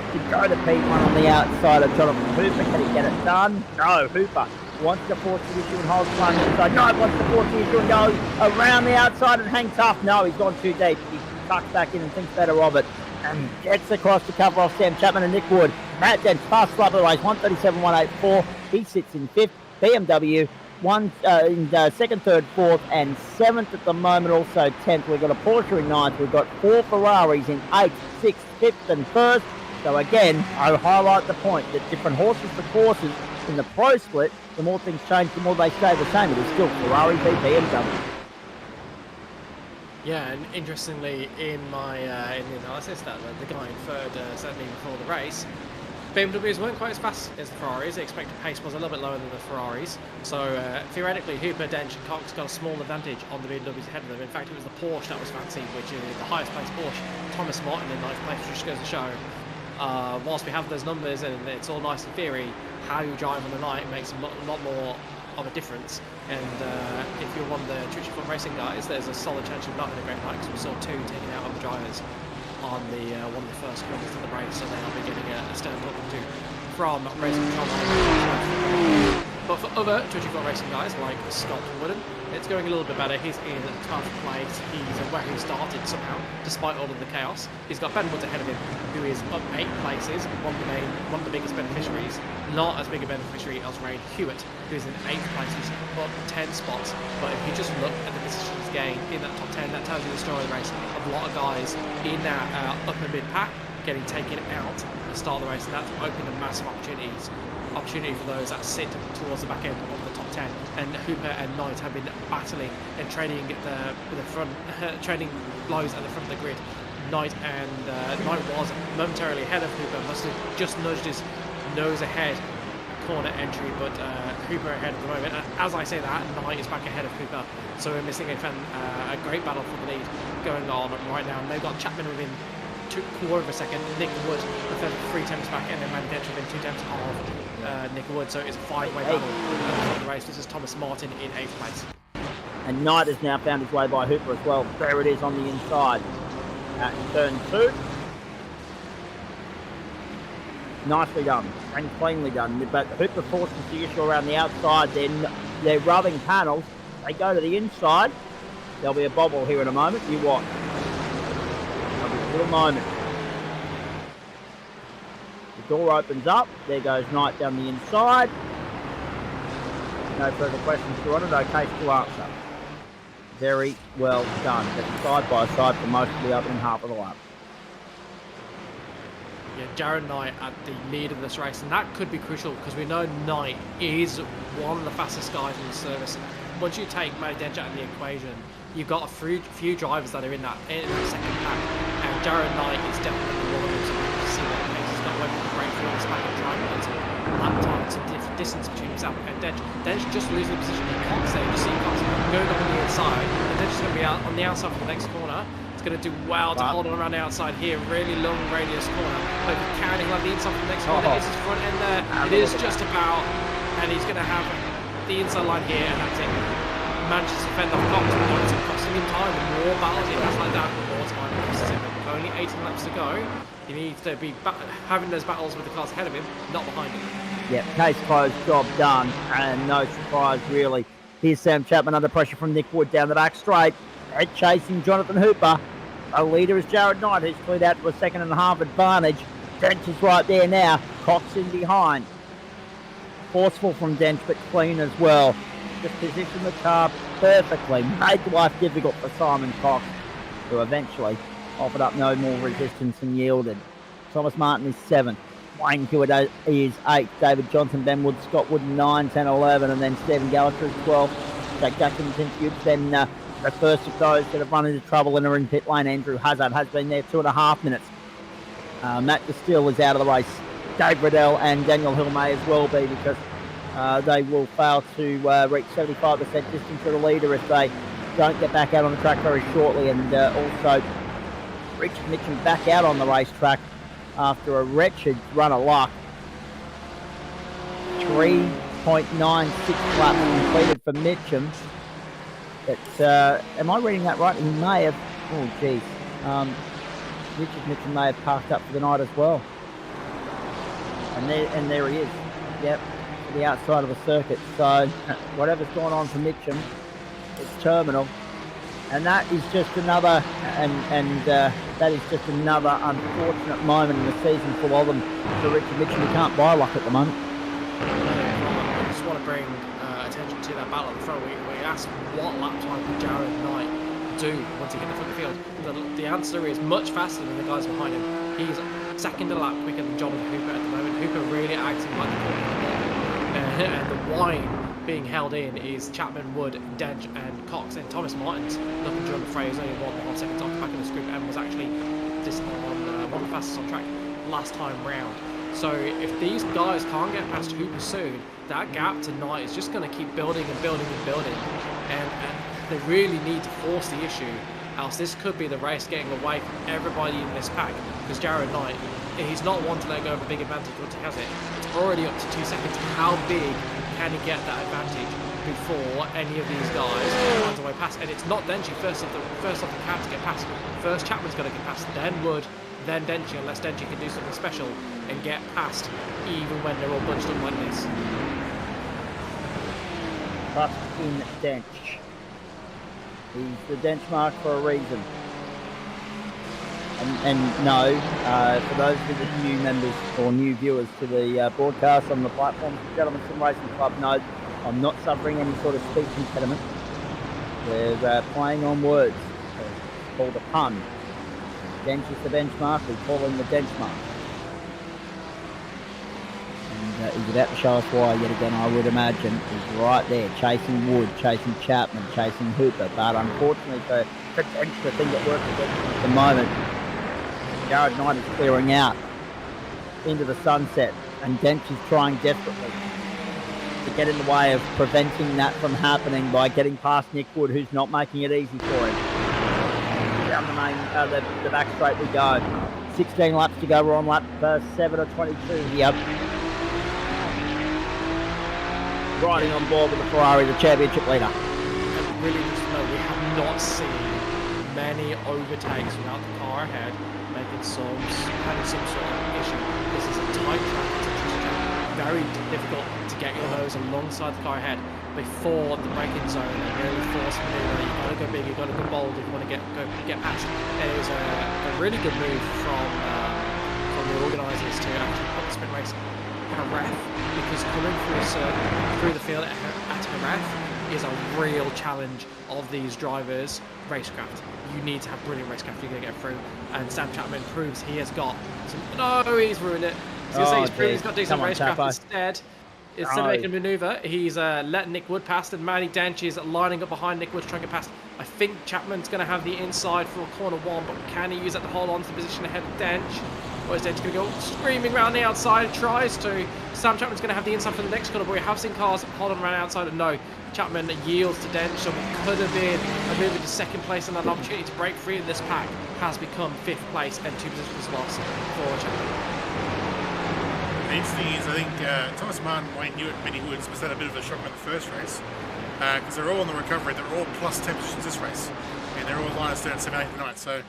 To go to P1 on the outside of Jonathan Hooper. Can he get it done? No, Hooper wants to force the issue and holds one inside. Knight wants to force the issue and go around the outside and hang tough. No, he's gone too deep. He tucks back in and thinks better of it. And gets across to cover off Sam Chapman and Nick Wood. Matt Dent, fast lap of the race, 137, 184. He sits in 5th. BMW, in second, third, fourth, and 7th at the moment, also 10th. We've got a Porsche in 9th. We've got 4 Ferraris in 8th, 6th, 5th, and 1st. So again, I highlight the point that different horses for courses in the pro split, the more things change, the more they stay the same. It is still Ferrari v BMW. Yeah, and interestingly, in the analysis that the guy inferred certainly before the race, BMWs weren't quite as fast as the Ferraris. The expected pace was a little bit lower than the Ferraris. So theoretically, Hooper, Dench and Cox got a small advantage on the BMWs ahead of them. In fact, it was the Porsche that was fancied, which is the highest placed Porsche. Thomas Martin in 9th place, which goes to show, whilst we have those numbers and it's all nice in theory, how you drive on the night makes a lot more of a difference. And if you're one of the True Fun Racing guys, there's a solid chance of not having a great night, because we saw 2 taken out of the drivers on the one of the first corners of the race, so they'll be getting a stern talking to from Racing Control. But for other 224 Racing guys like Scott Wooden, it's going a little bit better. He's in 12th place. He's where he started somehow, despite all of the chaos. He's got Ben Woods ahead of him, who is up 8 places, one of the biggest beneficiaries. Not as big a beneficiary as Ray Hewitt, who's in 8th places, up 10 spots. But if you just look at the positions gained in that top 10, that tells you the story of the race. A lot of guys in that upper mid pack getting taken out at the start of the race, and that's opened a massive opportunity for those that sit towards the back end of the top 10. And Hooper and Knight have been battling and trading the front, trading blows at the front of the grid. Knight was momentarily ahead of Hooper, must have just nudged his nose ahead corner entry, but Hooper ahead at the moment. And as I say that, Knight is back ahead of Hooper, so we're missing a great battle for the lead going on right now. And they've got Chapman within 1/4 of a second, Nick Wood a further 3 attempts back, and then Manny Dench within 2 attempts of Nick Wood. So it's a 5-way battle for the race. This is Thomas Martin in 8th place. And Knight has now found his way by Hooper as well. There it is on the inside at turn 2. Nicely done and cleanly done. But Hooper forces the issue around the outside. Then they're rubbing panels. They go to the inside. There'll be a bobble here in a moment. You watch. There'll be a little moment. The door opens up. There goes Knight down the inside. No further questions to it. No case to answer. Very well done. That's side by side for most of the opening half of the lap. Yeah, Jared Knight at the lead of this race, and that could be crucial because we know Knight is one of the fastest guys in the service. Once you take Matty Dench out of the equation, you've got a few drivers that are in that second pack, and Jared Knight is definitely one of them. So you can see that pace. He's got a great force back and driving lap time, some different distance between himself and Dench. Dench just losing the position. You can't say, just see Cox going up on the inside, and Dench is going to be out on the outside for the next corner. It's going to do well to hold on around the outside here. Really long radius corner. But if he can, he'll have the inside for the next corner. It's his front end there. It is just about, and he's going to have the inside line here, and that's it. Manages to fend off Cox, but it's costing him time. The more battles he has like that, the more time it costs him. With only 18 laps to go, he needs to be having those battles with the cars ahead of him, not behind him. Yep, case closed, job done, and no surprise really. Here's Sam Chapman under pressure from Nick Wood down the back straight, chasing Jonathan Hooper. A leader is Jared Knight, who's cleared out to a 2.5 advantage. Dench is right there now, Cox in behind. Forceful from Dench, but clean as well. Just positioned the car perfectly, made life difficult for Simon Cox, who eventually offered up no more resistance and yielded. Thomas Martin is 7th. Wayne Hewitt is 8th. David Johnson, Ben Wood, Scott Wood 9, 10, 11, and then Stephen Gallagher is 12th. Jack Jackson, 10th. Then the first of those that have run into trouble and are in pit lane, Andrew Hazard, has been there 2.5 minutes. Matt Distill is out of the race. Dave Riddell and Daniel Hill may as well be, because they will fail to reach 75% distance to the leader if they don't get back out on the track very shortly. And also Richard Mitchum back out on the racetrack after a wretched run of luck. 3.96 laps completed for Mitchum. But, am I reading that right? He may have... Oh, geez. Richard Mitchum may have parked up for the night as well. And there he is. Yep. The outside of the circuit, so whatever's going on for Mitchum, it's terminal, and that is just another that is just another unfortunate moment in the season for them. For Richard Mitchum, he can't buy luck at the moment. I just want to bring attention to that battle at the front. We asked what lap time could Jared Knight do once he hit the front of the field. The answer is much faster than the guys behind him. He's second a lap quicker than Jonathan Hooper at the moment. Hooper really acting like the corner. And the wine being held in is Chapman, Wood, Dench and Cox, and Thomas Martin's looking to run the phrase only 1.5 seconds off the back of the group and was actually one of the fastest on track last time round. So if these guys can't get past Hooper soon, that gap tonight is just going to keep building and building and building, and they really need to force the issue, else this could be the race getting away from everybody in this pack, because Jared Knight, he's not one to let go of a big advantage once he has it. It's already up to 2 seconds. How big can he get that advantage before any of these guys find a way past? And it's not Denchi first off the cab to get past. First Chapman's got to get past, then Wood, then Denchi, unless Denchi can do something special and get past, even when they're all bunched up like this. But in Dench. He's the Dench mark for a reason. And no, for those of the new members or new viewers to the broadcast on the platform, Gentlemen Sim Racing Club, no, I'm not suffering any sort of speech impediment. We're playing on words. It's called a pun. Dench is the benchmark, we call him the Denchmark. And he's about to show us why yet again, I would imagine. He's right there, chasing Wood, chasing Chapman, chasing Hooper. But unfortunately for Dench, the thing that works at the moment, Jared Knight is clearing out into the sunset, and Dench is trying desperately to get in the way of preventing that from happening by getting past Nick Wood, who's not making it easy for him. Down the back straight we go. 16 laps to go. We're on lap 7 or 22 here. Riding on board with the Ferrari, the championship leader. And really, just know we have not seen many overtakes without the car ahead having some sort of issue. This is a tight track, it's a tricky track. Very difficult to get your nose alongside the car ahead before the braking zone and really force maneuver. You've got to go big, you've got to go bold if you want to get past. It is a really good move from the organisers to actually put the sprint race at a ref, because coming through the field at a ref is a real challenge of these drivers' racecraft. You need to have brilliant racecraft if you're going to get through, and Sam Chapman proves he has got some... No, he's ruined it. He's got decent racecraft instead. Instead of making a manoeuvre, he's letting Nick Wood past, and Matty Dench is lining up behind Nick Wood trying to get past. I think Chapman's going to have the inside for corner 1, but can he use that to hold on to the position ahead of Dench? Or is Dench going to go screaming around the outside? Tries to. Sam Chapman's going to have the inside for the next corner, but we have seen cars hold on around the outside, and no. Chapman yields to Dench, so it could have been a move into second place, and an opportunity to break free in this pack has become 5th place and 2 positions lost for Chapman. The interesting is, I think Thomas Martin, Wayne Hewitt, and Benny Woods was that a bit of a shock in the first race because they're all on the recovery. They're all plus 10 positions this race, and they're all minus 3rd, 7th, 8th, and 9th. So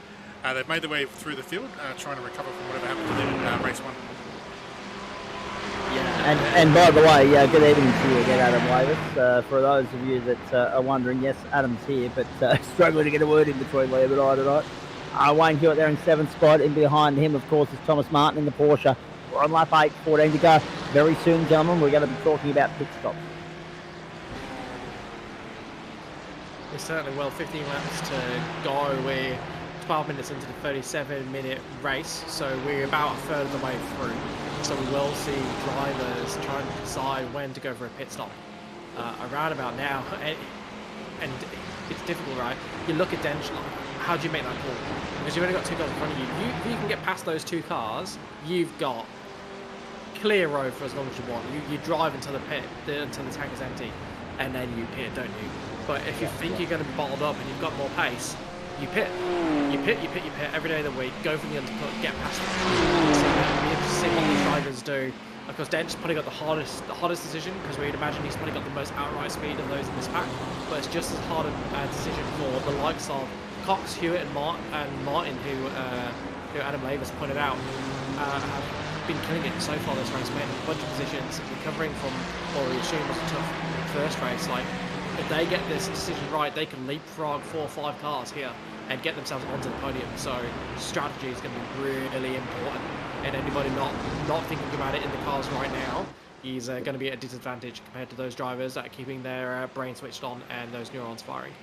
they've made their way through the field, trying to recover from whatever happened to them in race 1. Yeah. And by the way, good evening to you again, Adam Wavis. For those of you that are wondering, yes, Adam's here, but struggling to get a word in between Liam and I tonight. Wayne Hewitt there in 7th spot. In behind him, of course, is Thomas Martin in the Porsche. We're on lap 8, 14 to go. Very soon, gentlemen, we're going to be talking about pit stops. We certainly will. 15 laps to go. We're 12 minutes into the 37-minute race, so we're about a third of the way through. So we will see drivers trying to decide when to go for a pit stop around about now. And it's difficult, right? You look at Dench, how do you make that call? Because you've only got 2 cars in front of you. If you can get past those 2 cars, you've got clear road for as long as you want. You drive until the tank is empty, and then you pit, don't you? But if you think you're going to be bottled up and you've got more pace, you pit. You pit every day of the week. Go for the undercut, get past it. So we have to see what these drivers do. Of course, Dench probably got the hardest decision because we'd imagine he's probably got the most outright speed of those in this pack. But it's just as hard a decision for the likes of Cox, Hewitt, and Martin, who Adam Lavis pointed out, have been killing it so far this race, winning a bunch of positions, recovering from what we assume was a tough first race. Like, if they get this decision right, they can leapfrog 4 or 5 cars here and get themselves onto the podium. So strategy is going to be really important. And anybody not thinking about it in the cars right now is going to be at a disadvantage compared to those drivers that are keeping their brain switched on and those neurons firing.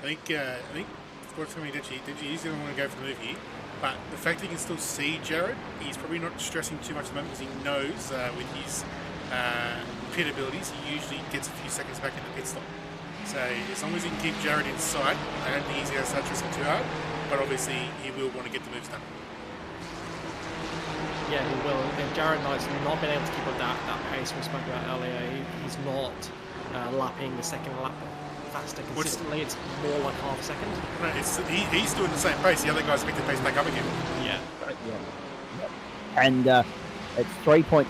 I think what's going to be Digi, he's going to want to go for the move here. But the fact that he can still see Jared, he's probably not stressing too much at the moment because he knows with his pit abilities, he usually gets a few seconds back in the pit stop. So as long as he can keep Jared in sight, I don't think he's going to start stressing too hard. But obviously, he will want to get the moves done. Yeah, he will. And Jared Knight's not been able to keep up that pace we spoke about earlier. He's not lapping the second lap faster consistently. It's more like half a second. No, he's doing the same pace. The other guys pick the pace back up again. Yeah. And it's 3.6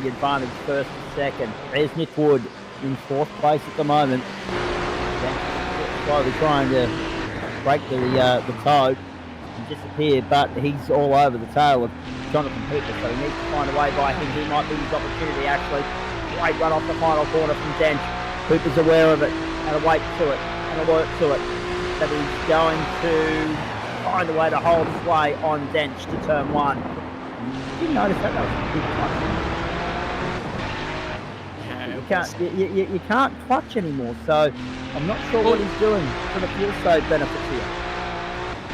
the advantage first and second. There's Nick Wood in 4th place at the moment. Slowly trying to break the toe and disappear, but he's all over the tail of Jonathan Cooper, so he needs to find a way by him. He might be his opportunity, actually. Great run off the final corner from Dench. Cooper's aware of it, and awake to it, and alert to it, that he's going to find a way to hold his way on Dench to turn 1. Did you notice that? That was a big clutch. You can't clutch anymore, so I'm not sure what he's doing for the fuel save benefits here.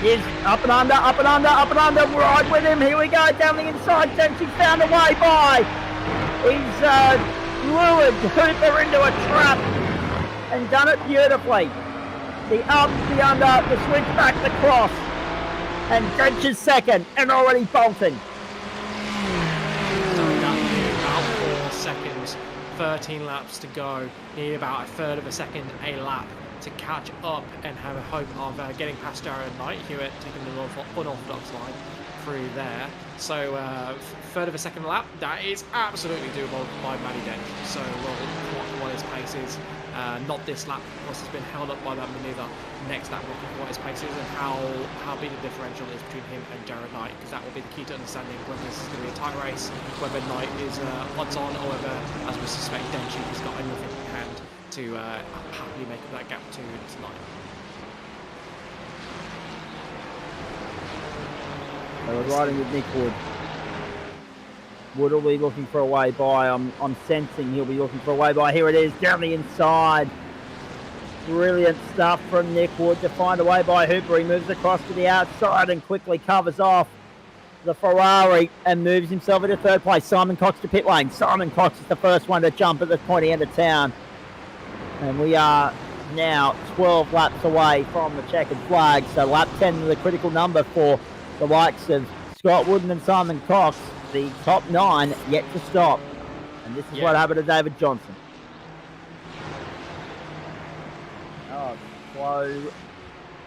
He's up and under, right with him. Here we go, down the inside. Dench, he's found a way by. He's lured Hooper into a trap and done it beautifully. The up, the under, the switch back, the cross. And Dench is second and already bolting. About 4 seconds, 13 laps to go. Need about a third of a second a lap to catch up and have a hope of getting past Jared Knight. Hewitt taking the unorthodox line through there. So third of a second lap, that is absolutely doable by Matty Dench. So we'll clock what his pace is. Not this lap, of course, he's been held up by that manoeuvre. Next lap, we'll clock what his pace is and how big the differential is between him and Jared Knight, because that will be the key to understanding whether this is going to be a tight race, whether Knight is odds on, or whether, as we suspect, Dench has got anything in hand to happily make up that gap to Knight. So we're riding with Nick Wood. Wood will be looking for a way by. I'm sensing he'll be looking for a way by. Here it is, down the inside. Brilliant stuff from Nick Wood to find a way by Hooper. He moves across to the outside and quickly covers off the Ferrari and moves himself into 3rd place. Simon Cox to pit lane. Simon Cox is the first one to jump at the pointy end of town. And we are now 12 laps away from the checkered flag. So lap 10 is the critical number for the likes of Scott Wooden and Simon Cox, the top 9 yet to stop. And this is what happened to David Johnson. Oh, slow,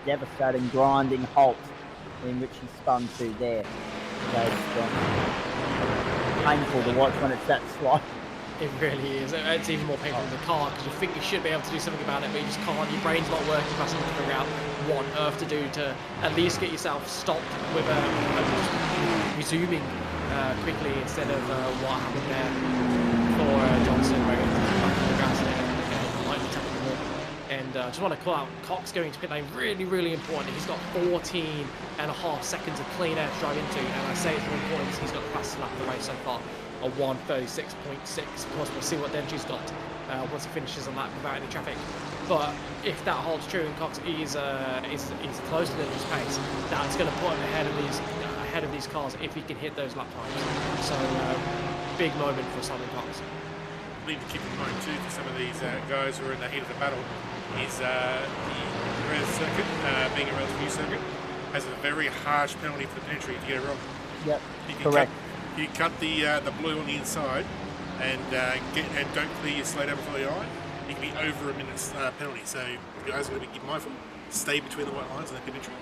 devastating, grinding halt in which he spun to there. David Johnson. Painful to watch when it's that slow. It really is. It's even more painful in the car because you think you should be able to do something about it, but you just can't. Your brain's not working fast enough to figure out what on earth to do to at least get yourself stopped with resuming quickly instead of what happened there for Johnson, where he was back on the gas and lightly tapping the wall. And just want to call out Cox going to pit lane, really, really important. He's got 14.5 seconds of clean air to drive into, and I say it's really important because he's got the fastest lap of the race so far. A 1:36.6. Of course, we'll see what Denji's got once he finishes on that without any traffic. But if that holds true and Cox is close to Denji's pace, that's going to put him ahead of these cars if he can hit those lap times. So big moment for Simon Cox. Need to keep in mind too for some of these guys who are in the heat of the battle is the Jerez circuit, being a relatively new circuit, has a very harsh penalty for the entry to get it wrong. Yep, correct. You cut the blue on the inside and don't clear your slate over before the eye, you can be over a minute's penalty. So you guys are going to be mindful, stay between the white lines and the pit entry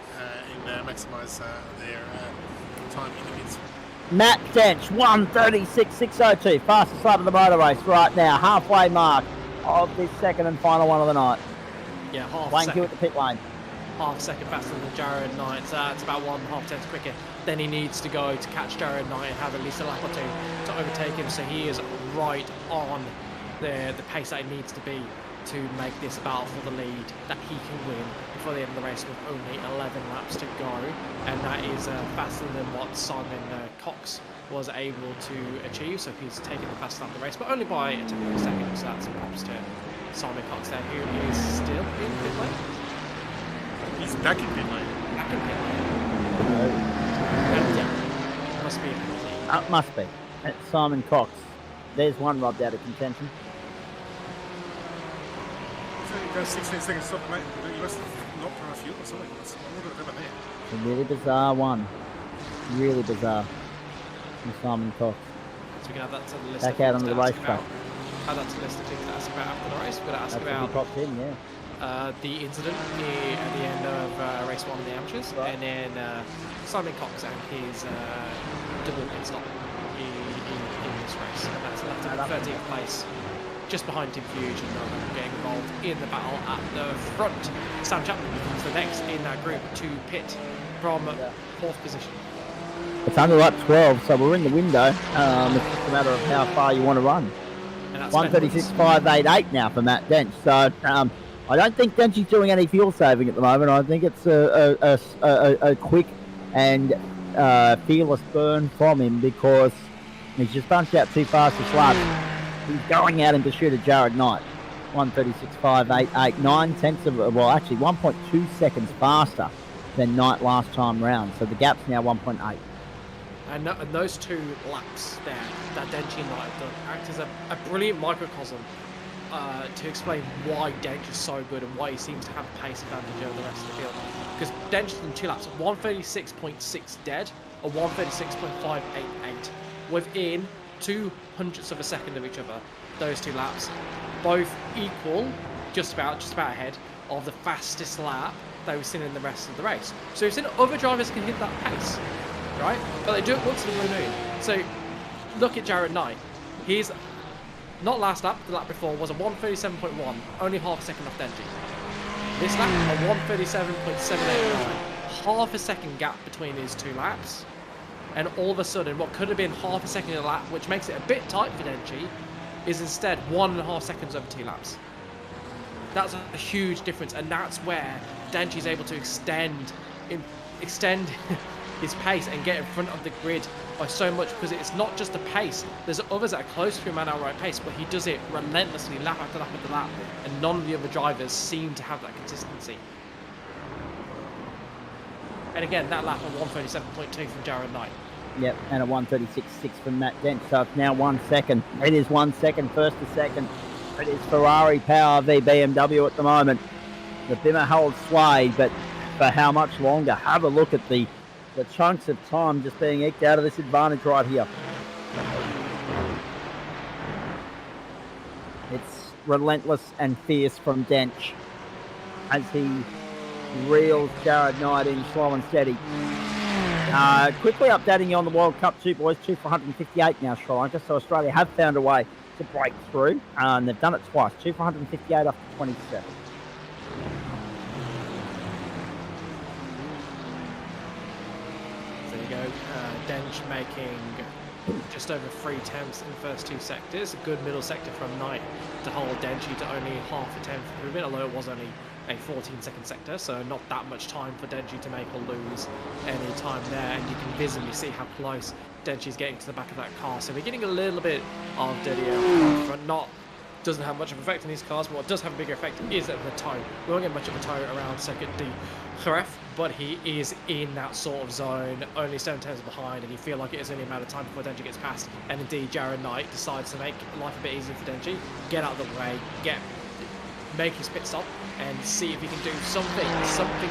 and maximise their time in the pits. Matt Dench, 1:36.602, fastest lap of the motor race right now, halfway mark of this second and final one of the night. Yeah, half Wayne second. Hewitt at the pit lane. Half second faster than Jared Knight, so that's about 1.5 tenths quicker than he needs to go to catch Jared Knight and have at least a lap or two to overtake him. So he is right on the pace that he needs to be to make this battle for the lead that he can win before the end of the race with only 11 laps to go, and that is faster than what Simon Cox was able to achieve. So he's taken the fastest lap of the race, but only by a tenth of a second. So that's props to Simon Cox there, who is still in pit lane. He's back in pit lane. Back in pit lane. Yeah, must be a penalty. Must be. It's Simon Cox. There's one robbed out of contention. So you go 16 seconds stop, mate. You must have knocked on a fuel or something. I'm not going to there. It's a really bizarre one. Really bizarre. From Simon Cox. So we can add that to the list. Back out on the racetrack. Add that to the list of things to ask about after the race. We're going to ask That's about popped in, yeah. the incident at the end of race 1 of the amateurs, right. And then Simon Cox and his double pit stop in this race. And that's left him in 13th place, just behind Tim Fuge, and getting involved in the battle at the front. Sam Chapman becomes the next in that group to pit from 4th position. It's under lap 12, so we're in the window. It's just a matter of how far you want to run. 1:36.588 now for Matt Dench. So I don't think Dench is doing any fuel saving at the moment. I think it's a quick and fearless burn from him because he's just punched out 2 fastest laps. He's going out in pursuit of Jared Knight. 1:36.588, 9 tenths of, well, actually 1.2 seconds faster than Knight last time round. So the gap's now 1.8. And those 2 laps there that Dench and Knight have done act as a brilliant microcosm to explain why Dench is so good and why he seems to have a pace advantage over the rest of the field. Because Dench in 2 laps, 1:36.6 dead, or 1:36.588, within 0.02 of a second of each other. Those 2 laps, both equal, just about ahead of the fastest lap that we've seen in the rest of the race. So we've seen other drivers can hit that pace, right? But they do it once in a blue moon. So look at Jared Knight. He's not last lap, the lap before was a 1:37.1, only half a second off Denji. This lap, a 1:37.789, half a second gap between these 2 laps. And all of a sudden, what could have been half a second a lap, which makes it a bit tight for Denji, is instead 1.5 seconds over 2 laps. That's a huge difference, and that's where Denji's able to extend his pace and get in front of the grid by so much, because it's not just the pace. There's others that are close to him at outright pace, but he does it relentlessly, lap after lap after lap, and none of the other drivers seem to have that consistency. And again, that lap of 1:37.2 from Jared Knight. Yep, and a 1:36.6 from Matt Dench. So it's now 1 second. It is 1 second, first to second. It is Ferrari power v BMW at the moment. The Bimmer holds sway, but for how much longer? Have a look at the the chunks of time just being eked out of this advantage right here. It's relentless and fierce from Dench as he reels Jared Knight in slow and steady. Quickly updating you on the World Cup 2, boys. 2 for 158 now, Sri Lanka. So Australia have found a way to break through, and they've done it twice. 2 for 158 after 27. There you go. Dench making just over 3 attempts in the first 2 sectors. A good middle sector from Knight to hold Denchi to only half a tenth improvement, although it was only a 14-second sector, so not that much time for Denchi to make or lose any time there. And you can visibly see how close Denchi's getting to the back of that car. So we're getting a little bit of dirty air front. Doesn't have much of an effect on these cars, but what does have a bigger effect is at the toe. We won't get much of a toe around second D Jerez, but he is in that sort of zone, only 7 tenths behind, and you feel like it is only a matter of time before Denchi gets past. And indeed, Jared Knight decides to make life a bit easier for Denchi, get out of the way, make his pit stop, and see if he can do something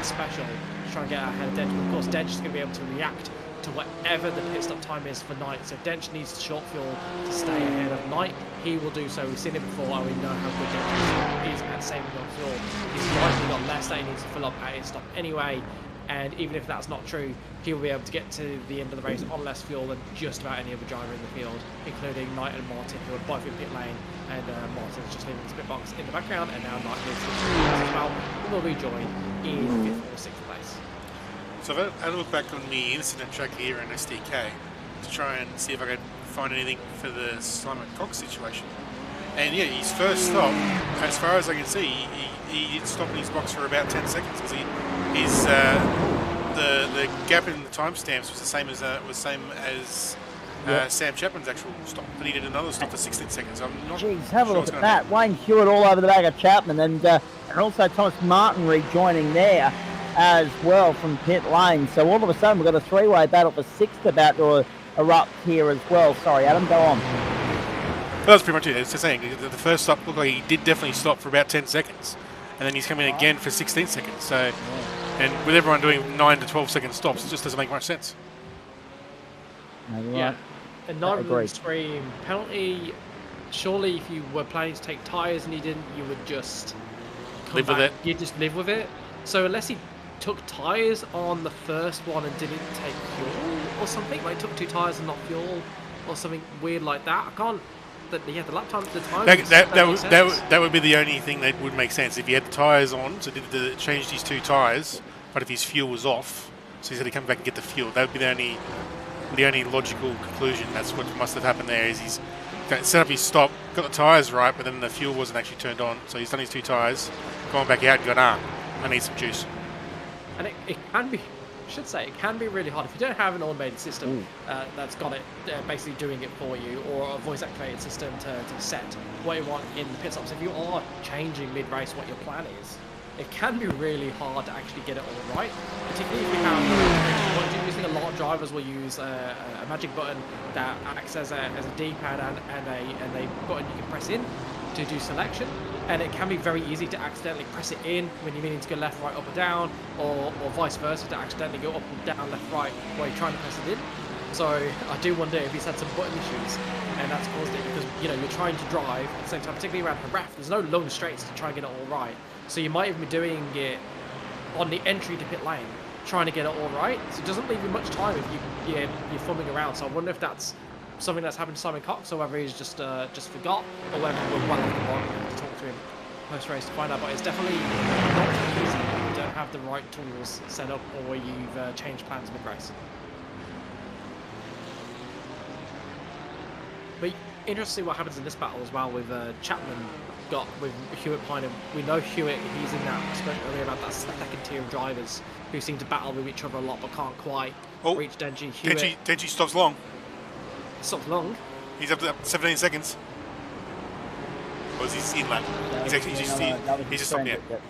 special to try and get ahead of Dench. Of course, Dench is going to be able to react to whatever the pit stop time is for Knight. So Dench needs short fuel to stay ahead of Knight. He will do so. We've seen it before, and we know how good Dench is at saving on fuel. He's likely got less that he needs to fill up at his stop anyway. And even if that's not true, he will be able to get to the end of the race on less fuel than just about any other driver in the field, including Knight and Martin, who are both in pit lane, and Martin's just leaving his pit box in the background, and now Knight moves to the pit box as well, and will rejoin in 5th or 6th place. So if I look back on the incident track here in SDK to try and see if I could find anything for the Simon Cox situation. And yeah, his first stop, as far as I can see, he stopped in his box for about 10 seconds. Because the gap in the timestamps was the same as Sam Chapman's actual stop. But he did another stop for 16 seconds. I'm not Jeez, have a sure look at that. Wayne Hewitt all over the back of Chapman, and also Thomas Martin rejoining there as well from pit lane. So all of a sudden we've got a 3-way battle for 6th about to erupt here as well. Sorry, Adam, go on. Well, that's pretty much it. It's just saying the first stop looked like he did definitely stop for about 10 seconds, and then he's coming again for 16 seconds. So, and with everyone doing 9 to 12 second stops, it just doesn't make much sense. Yeah, and not an extreme penalty. Surely, if you were planning to take tyres and you didn't, you would just live with it. You just live with it. So unless he took tyres on the first one and didn't take fuel or something, like took 2 tyres and not fuel or something weird like that, I can't. The lap time, the time. That would be the only thing that would make sense if he had the tyres on. So did changed his 2 tyres, but if his fuel was off, so he said he'd come back and get the fuel. That would be the only logical conclusion. That's what must have happened there. Is he's set up his stop, got the tyres right, but then the fuel wasn't actually turned on. So he's done his 2 tyres, gone back out and gone, I need some juice. And it can be. Should say it can be really hard if you don't have an automated system that's got it basically doing it for you, or a voice activated system to set what you want in the pit stops. If you are changing mid-race what your plan is, it can be really hard to actually get it all right, particularly if you have using. A lot of drivers will use a magic button that acts as a D-pad and a button you can press in to do selection, and it can be very easy to accidentally press it in when you're meaning to go left, right, up or down, or vice versa, to accidentally go up and down, left, right while you're trying to press it in. So I do wonder if he's had some button issues and that's caused it, because you're trying to drive at the same time, particularly around Jerez. There's no long straights to try and get it all right, so you might even be doing it on the entry to pit lane, trying to get it all right, so it doesn't leave you much time if you're fumbling around. So I wonder if that's something that's happened to Simon Cox, or whether he's just forgot, or whether we're well off the mark. We have to talk to him post-race to find out. But it's definitely not easy if you don't have the right tools set up, or you've changed plans mid-race. But interesting what happens in this battle as well with Chapman got with Hewitt behind him. We know Hewitt, he's in that, I spoke earlier about that second tier of drivers who seem to battle with each other a lot but can't quite reach Denji. Denji stops long. Stops long? He's up to 17 seconds. Or is he in lap? He's just stopped yet. Gotcha.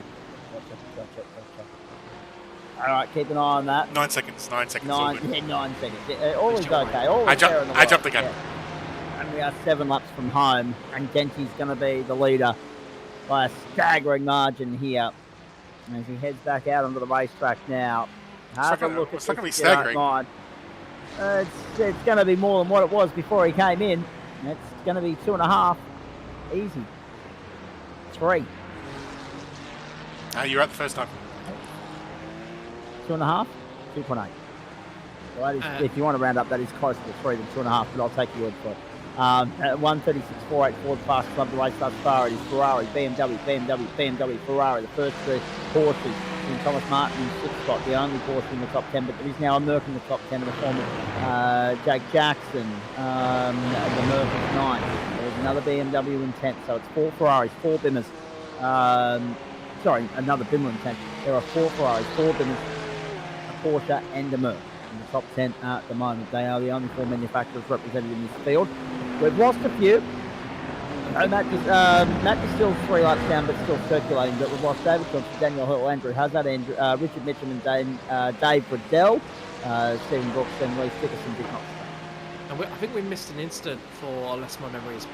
Alright, keep an eye on that. 9 seconds. 9 seconds. 9 seconds. All is okay. All is fair in the world. I jumped the gun. Yeah. And we are 7 laps from home, and Denty's going to be the leader by a staggering margin here. And as he heads back out onto the racetrack now, Have a look at it's not going to be this, if you don't staggering. mind. It's going to be more than what it was before he came in. It's going to be 2.5. Easy. 3. You're at the first time. 2.5? 2.8. So that is, if you want to round up, that is closer to 3 than 2.5, but I'll take your word for it. At 1:36.484, the fastest club of the race thus far. It is Ferrari, BMW, Ferrari. The first two Porsches in Thomas Martin in 6th spot, the only Porsche in the top 10, but there is now a Merc in the top 10 in the form of Jake Jackson, the Merc is 9th. There's another BMW in 10th, so it's 4 Ferraris, 4 Bimmers. Sorry, another Bimmer in 10th. There are 4 Ferraris, 4 Bimmers, a Porsche and a Merc in the top 10 at the moment. They are the only 4 manufacturers represented in this field. We've lost a few. Matt is still 3 laps down, but still circulating. But we've lost David Johnson, Daniel Hurtle, Andrew Hazard, Richard Mitchell, and Dave Riddell, Stephen Brooks, and Lee Dickerson did not stay. And I think we missed an incident for, unless my memory is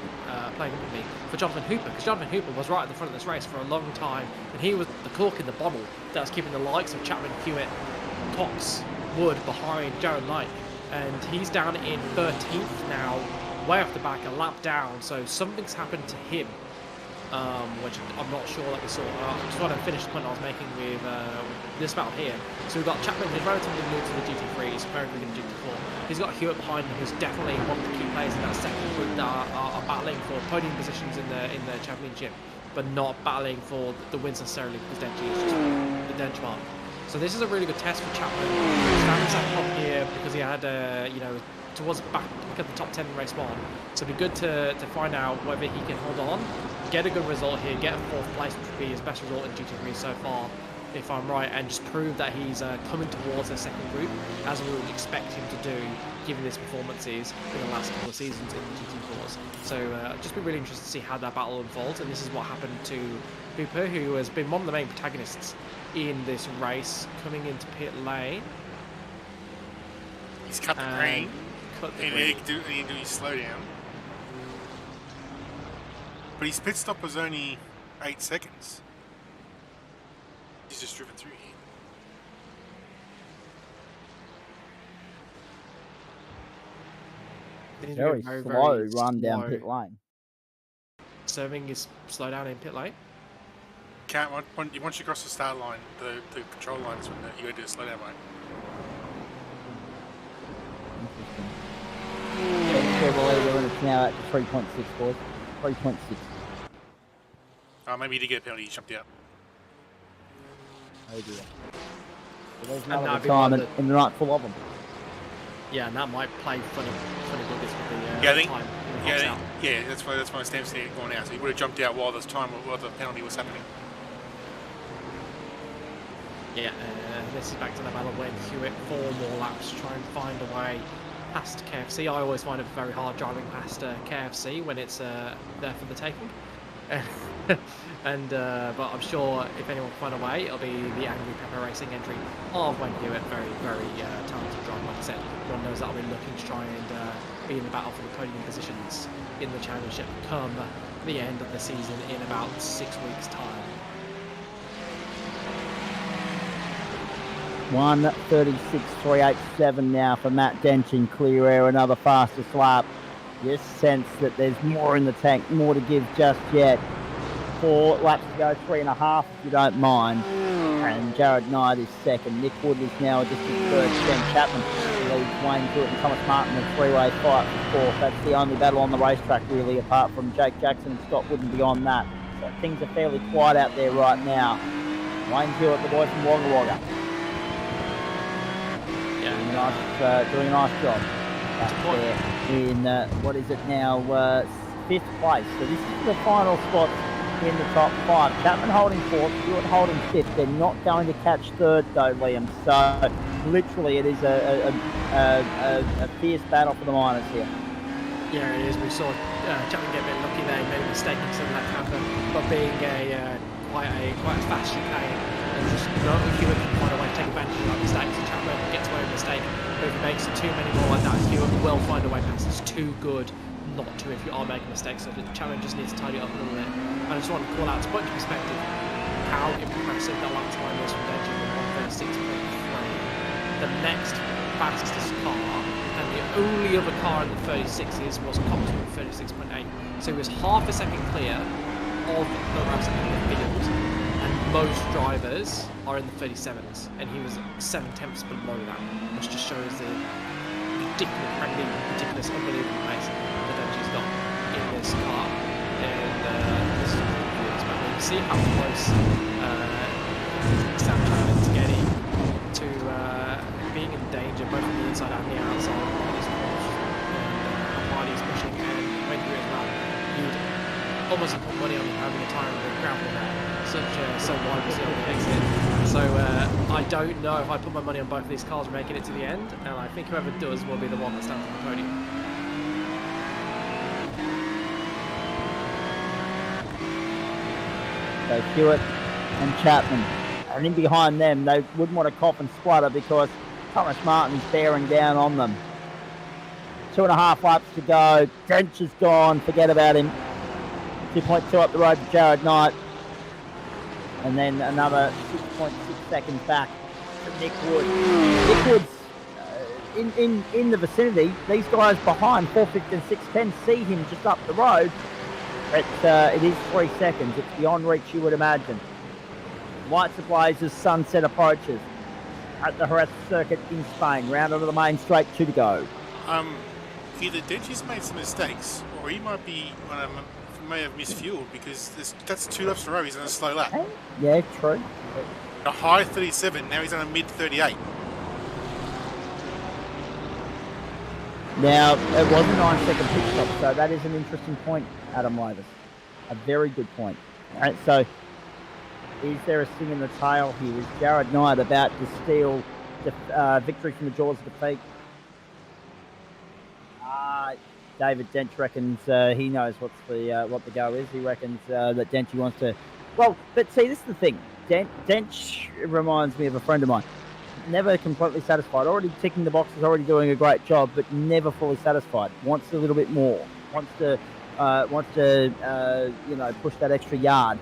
playing with me, for Jonathan Hooper, because Jonathan Hooper was right at the front of this race for a long time, and he was the cork in the bottle that was keeping the likes of Chapman, Hewitt, Cox, Wood behind Jared Knight, and he's down in 13th now, way off the back, a lap down, so something's happened to him, which I'm not sure that we saw. I just want to finish the point I was making with this battle here. So we've got Chapman, who's relatively new to the GT3, he's very good in GT4. He's got Hewitt behind him, who's definitely one of the key players in that second group that are battling for podium positions in the championship, but not battling for the wins necessarily, because Denji is just the benchmark. So this is a really good test for Chapman. Standing second up here because he had, towards back at the top 10 in race 1. So it'd be good to find out whether he can hold on, get a good result here, get a 4th place, which would be his best result in GT3 so far, if I'm right, and just prove that he's coming towards the second group, as we would expect him to do, given his performances in the last couple of seasons in the GT4s. So just be really interested to see how that battle unfolds, and this is what happened to Hooper, who has been one of the main protagonists in this race, coming into pit lane. He's cut the green. He need to do his slow down. But his pit stop was only 8 seconds. He's just driven through here. Very slow run down pit lane. Serving his slow down in pit lane. Can't once you cross the start line, the control line is when you go to do a slow down mode. It's now at 3.6, boys. 3.6. Maybe he did get a penalty, he jumped out. Oh dear. So there's another retirement in the night full of them. Yeah, and that might play funny buggers with the time. Yeah, that's why Stamps here going out. So he would have jumped out while the penalty was happening. Yeah, this is back to the battle when Hewitt 4 more laps to try and find a way past KFC. I always find it very hard driving past KFC when it's there for the taking. But I'm sure if anyone can find a way, it'll be the Angry Pepper Racing entry of Wayne Hewitt. Very, very talented driver. Like I said, one knows that I'll be looking to try and be in the battle for the podium positions in the championship come the end of the season in about 6 weeks' time. 1:36.387 now for Matt Dench in clear air, another fastest lap. Just sense that there's more in the tank, more to give just yet. 4 laps to go, 3.5 if you don't mind. And Jared Knight is second. Nick Wood is now just his third. Ken Chapman leads Wayne Hewitt and Thomas Martin in a 3-way fight for 4th. That's the only battle on the racetrack really, apart from Jake Jackson and Scott Wood and beyond that. So things are fairly quiet out there right now. Wayne Hewitt, the boy from Wagga Wagga. Doing a nice job back there in, what is it now, 5th place. So this is the final spot in the top 5. Chapman holding 4th, Hewitt holding 5th. They're not going to catch 3rd though, Liam. So literally it is a fierce battle for the minors here. Yeah, it is. We saw Chapman get a bit lucky there, made a mistake in some of that happen, but being quite a fast chicane, and just Hewitt can find a way to take advantage of that mistake. So Chapman gets away with a mistake, but if he makes too many more like that, Hewitt will find a way past. It's too good not to if you are making mistakes. So the Chapman just needs to tidy up a little bit. I just want to call out, to put into perspective, how impressive that lap time is from Denji with 1:36.3. the next fastest car, and the only other car in the 36s was Cox with 36.8. So he was half a second clear of the rest of the field, and most drivers are in the 37s, and he was 7/10 below that, which just shows the ridiculous, unbelievable pace that Denji's got in this car. And this is really as well. You can see how close Sam Chapman's getting to being in danger both on the inside and the outside of these corners. And Hardy's pushing, and when you're as well, you'd almost put money on having a tire on the gravel there. So wide was the only exit. So I don't know if I put my money on both of these cars making it to the end, and I think whoever does will be the one that stands on the podium. So Hewitt and Chapman, and in behind them, they wouldn't want to cough and splutter because Thomas Martin's bearing down on them. 2.5 laps to go. Dench is gone. Forget about him. 2.2 up the road to Jared Knight. And then another 6.6 seconds back to Nick Wood. Nick Wood's in the vicinity. These guys behind 450 and 610 see him just up the road. But it is 3 seconds. It's beyond reach, you would imagine. Lights ablaze as sunset approaches at the Jerez circuit in Spain. Round onto the main straight, 2 to go. Either Denji's made some mistakes, or he might be may have misfueled, because that's 2 laps in a row. He's on a slow lap. Yeah, true. A high 37. Now he's on a mid 38. Now, it was a 9-second pit stop, so that is an interesting point, Adam Lavis. A very good point. All right, so is there a sting in the tail here? Is Jared Knight about to steal victory from the jaws of defeat? David Dench reckons he knows what the go is. He reckons that Dench wants to... Well, but see, this is the thing. Dench reminds me of a friend of mine. Never completely satisfied. Already ticking the boxes, already doing a great job, but never fully satisfied. Wants a little bit more. Wants to push that extra yard.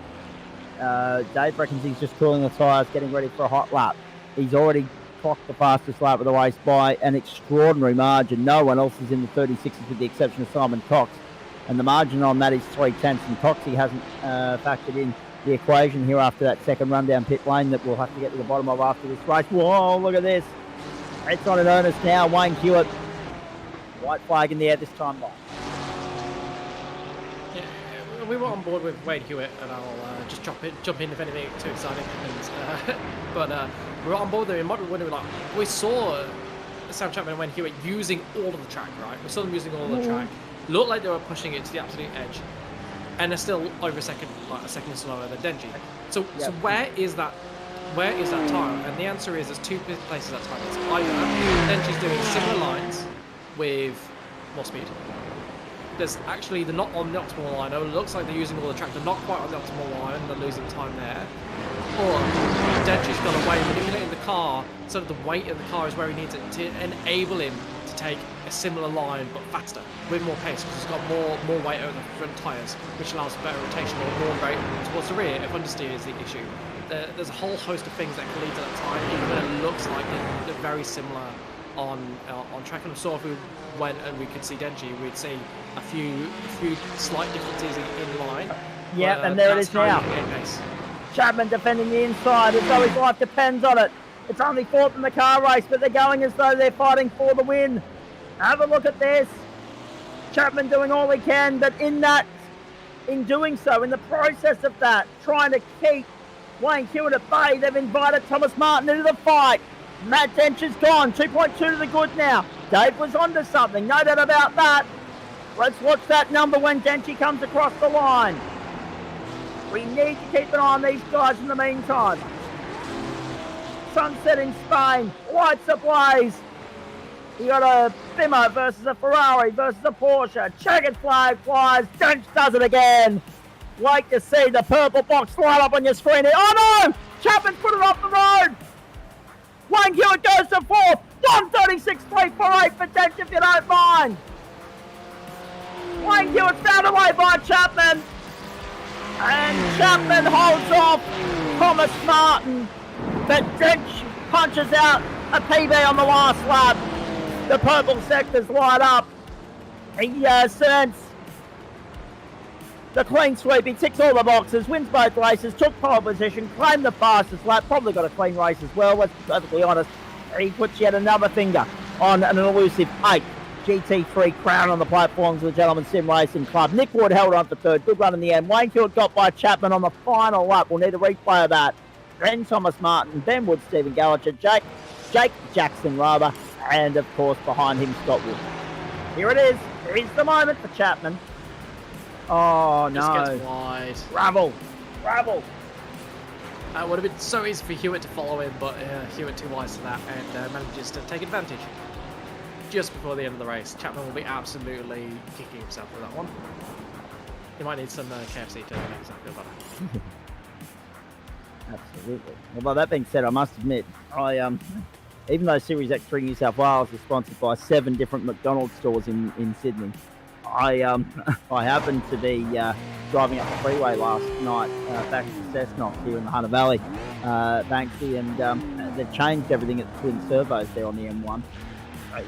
Dave reckons he's just cooling the tyres, getting ready for a hot lap. He's already clocked the fastest lap of the race by an extraordinary margin. No one else is in the 36s with the exception of Simon Cox, and the margin on that is 3/10, and Coxie hasn't factored in the equation here after that second run down pit lane that we'll have to get to the bottom of after this race. Whoa, look at this. It's on in earnest now. Wayne Hewitt. White flag in the air this time, Mike. Yeah, we were on board with Wayne Hewitt, and I'll just jump in if anything too exciting happens. But we're on board there. You might be wondering, like, we saw Sam Chapman and Wayne Hewitt using all of the track, right? We saw them using all of the track. Looked like they were pushing it to the absolute edge. And they're still over a second slower than Denji. So where is that time? And the answer is there's 2 places that time is. Either Denji's doing similar lines with more speed. They're not on the optimal line. It looks like they're using all the track. They're not quite on the optimal line. They're losing time there. Or Denji's gone away manipulating the car so that the weight of the car is where he needs it to enable him to take a similar line but faster with more pace, because he's got more weight over the front tyres, which allows for better rotation or more weight towards the rear if understeer is the issue. There's a whole host of things that can lead to that time, even when it looks like they're very similar on track. And so if we went and we could see Denji, we'd see a few slight differences in line. Yeah, and there it is now. Chapman defending the inside as though his life depends on it. It's only 4th in the car race, but they're going as though they're fighting for the win. Have a look at this. Chapman doing all he can, but in doing so, in the process of that, trying to keep Wayne Hewitt at bay, they've invited Thomas Martin into the fight. Matt Dench is gone. 2.2 to the good now. Dave was onto something, no doubt about that. Let's watch that number when Denchi comes across the line. We need to keep an eye on these guys in the meantime. Sunset in Spain, lights ablaze. You got a Bimmer versus a Ferrari versus a Porsche. Checkered flag flies. Dench does it again. Wait to see the purple box light up on your screen here. Oh no! Chapman's put it off the road. Wayne Hewitt goes to 4th. 1:36.348 for Dench, if you don't mind. Wayne Hewitt's found away by Chapman. And Chapman holds off Thomas Martin. But Dench punches out a PB on the last lap. The purple sectors light up. He sends the clean sweep. He ticks all the boxes, wins both races, took pole position, claimed the fastest lap, probably got a clean race as well, let's be perfectly honest. He puts yet another finger on an elusive 8th GT3 crown on the platforms of the Gentleman Sim Racing Club. Nick Wood held on for third, good run in the end. Wayne Hewitt got by Chapman on the final lap. We'll need a replay of that. Then Thomas Martin, Ben Wood, Stephen Gallagher, Jake Jackson rather, and of course behind him Scott Wood. Here it is. Here's the moment for Chapman. Oh no. Just gets wide. Gravel. Would have been so easy for Hewitt to follow him, but Hewitt too wise to that and manages to take advantage. Just before the end of the race, Chapman will be absolutely kicking himself for that one. He might need some KFC to make himself feel better. Absolutely. Although that being said, I must admit, even though Series X3 New South Wales is sponsored by 7 different McDonald's stores in Sydney, I happened to be driving up the freeway last night back to Cessnock here in the Hunter Valley, Banksy, and they've changed everything at the twin servos there on the M1.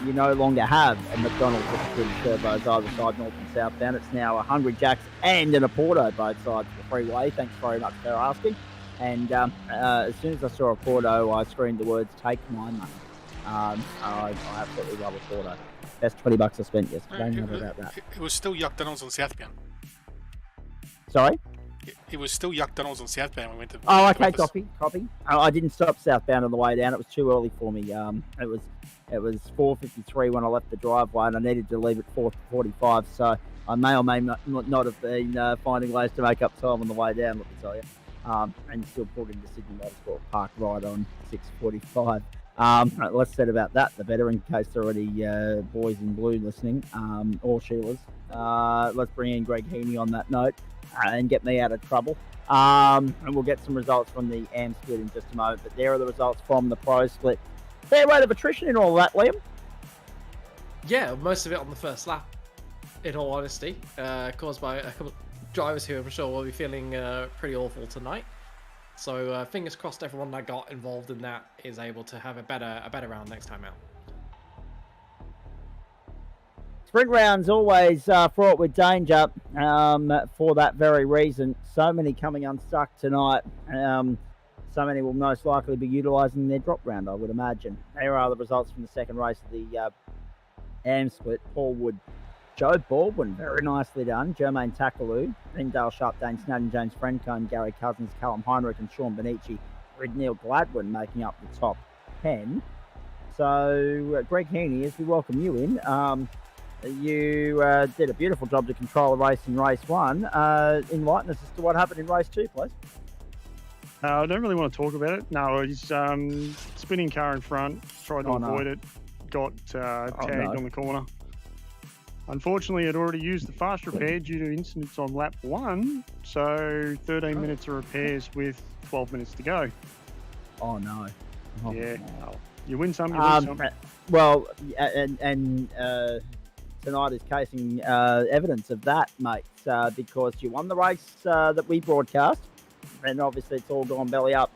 You no longer have a McDonald's with the twin servos either side, north and southbound. It's now a Hungry Jack's and an Aporto both sides of the freeway. Thanks very much for asking. And as soon as I saw Aporto, I screamed the words, "Take my money." I absolutely love Aporto. Best $20 I spent yesterday. No doubt about that. It was still Yuck Donald's on southbound. Sorry? It was still Yuck Donald's on southbound when we went to... Oh, okay, copy. I didn't stop southbound on the way down. It was too early for me. It was 4:53 when I left the driveway, and I needed to leave at 4:45, so I may or may not have been finding ways to make up time on the way down, let me tell you. And still pulled into Sydney Motorsport Park right on 6:45. Less said about that, the better, in case there are any boys in blue listening, or Sheila's. Let's bring in Greg Heaney on that note and get me out of trouble. And we'll get some results from the AM split in just a moment, but there are the results from the Pro split. Fair rate of attrition in all that, Liam. Yeah, most of it on the first lap, in all honesty, caused by a couple of drivers who I'm sure will be feeling pretty awful tonight. So fingers crossed everyone that got involved in that is able to have a better round next time out. Sprint rounds always fraught with danger for that very reason. So many coming unstuck tonight. So many will most likely be utilising their drop round, I would imagine. Here are the results from the second race of the AM split. Paul Wood, Joe Baldwin, very nicely done. Jermaine Takaloo, then Dale Sharp, Dane Snowden, James Frencombe, Gary Cousins, Callum Heinrich and Sean Benici. Red Neil Gladwin making up the top 10. So, Greg Heaney, as we welcome you in, you did a beautiful job to control the race in race 1. Enlighten us as to what happened in race 2, please. I don't really want to talk about it. No, he's spinning car in front, tried to avoid it, got tagged on the corner. Unfortunately, it already used the fast repair due to incidents on lap 1, so 13 minutes of repairs with 12 minutes to go. Oh no. Oh, yeah. No. You win some, you lose some. Well, and tonight is casing evidence of that, mate, because you won the race that we broadcast, and obviously it's all gone belly up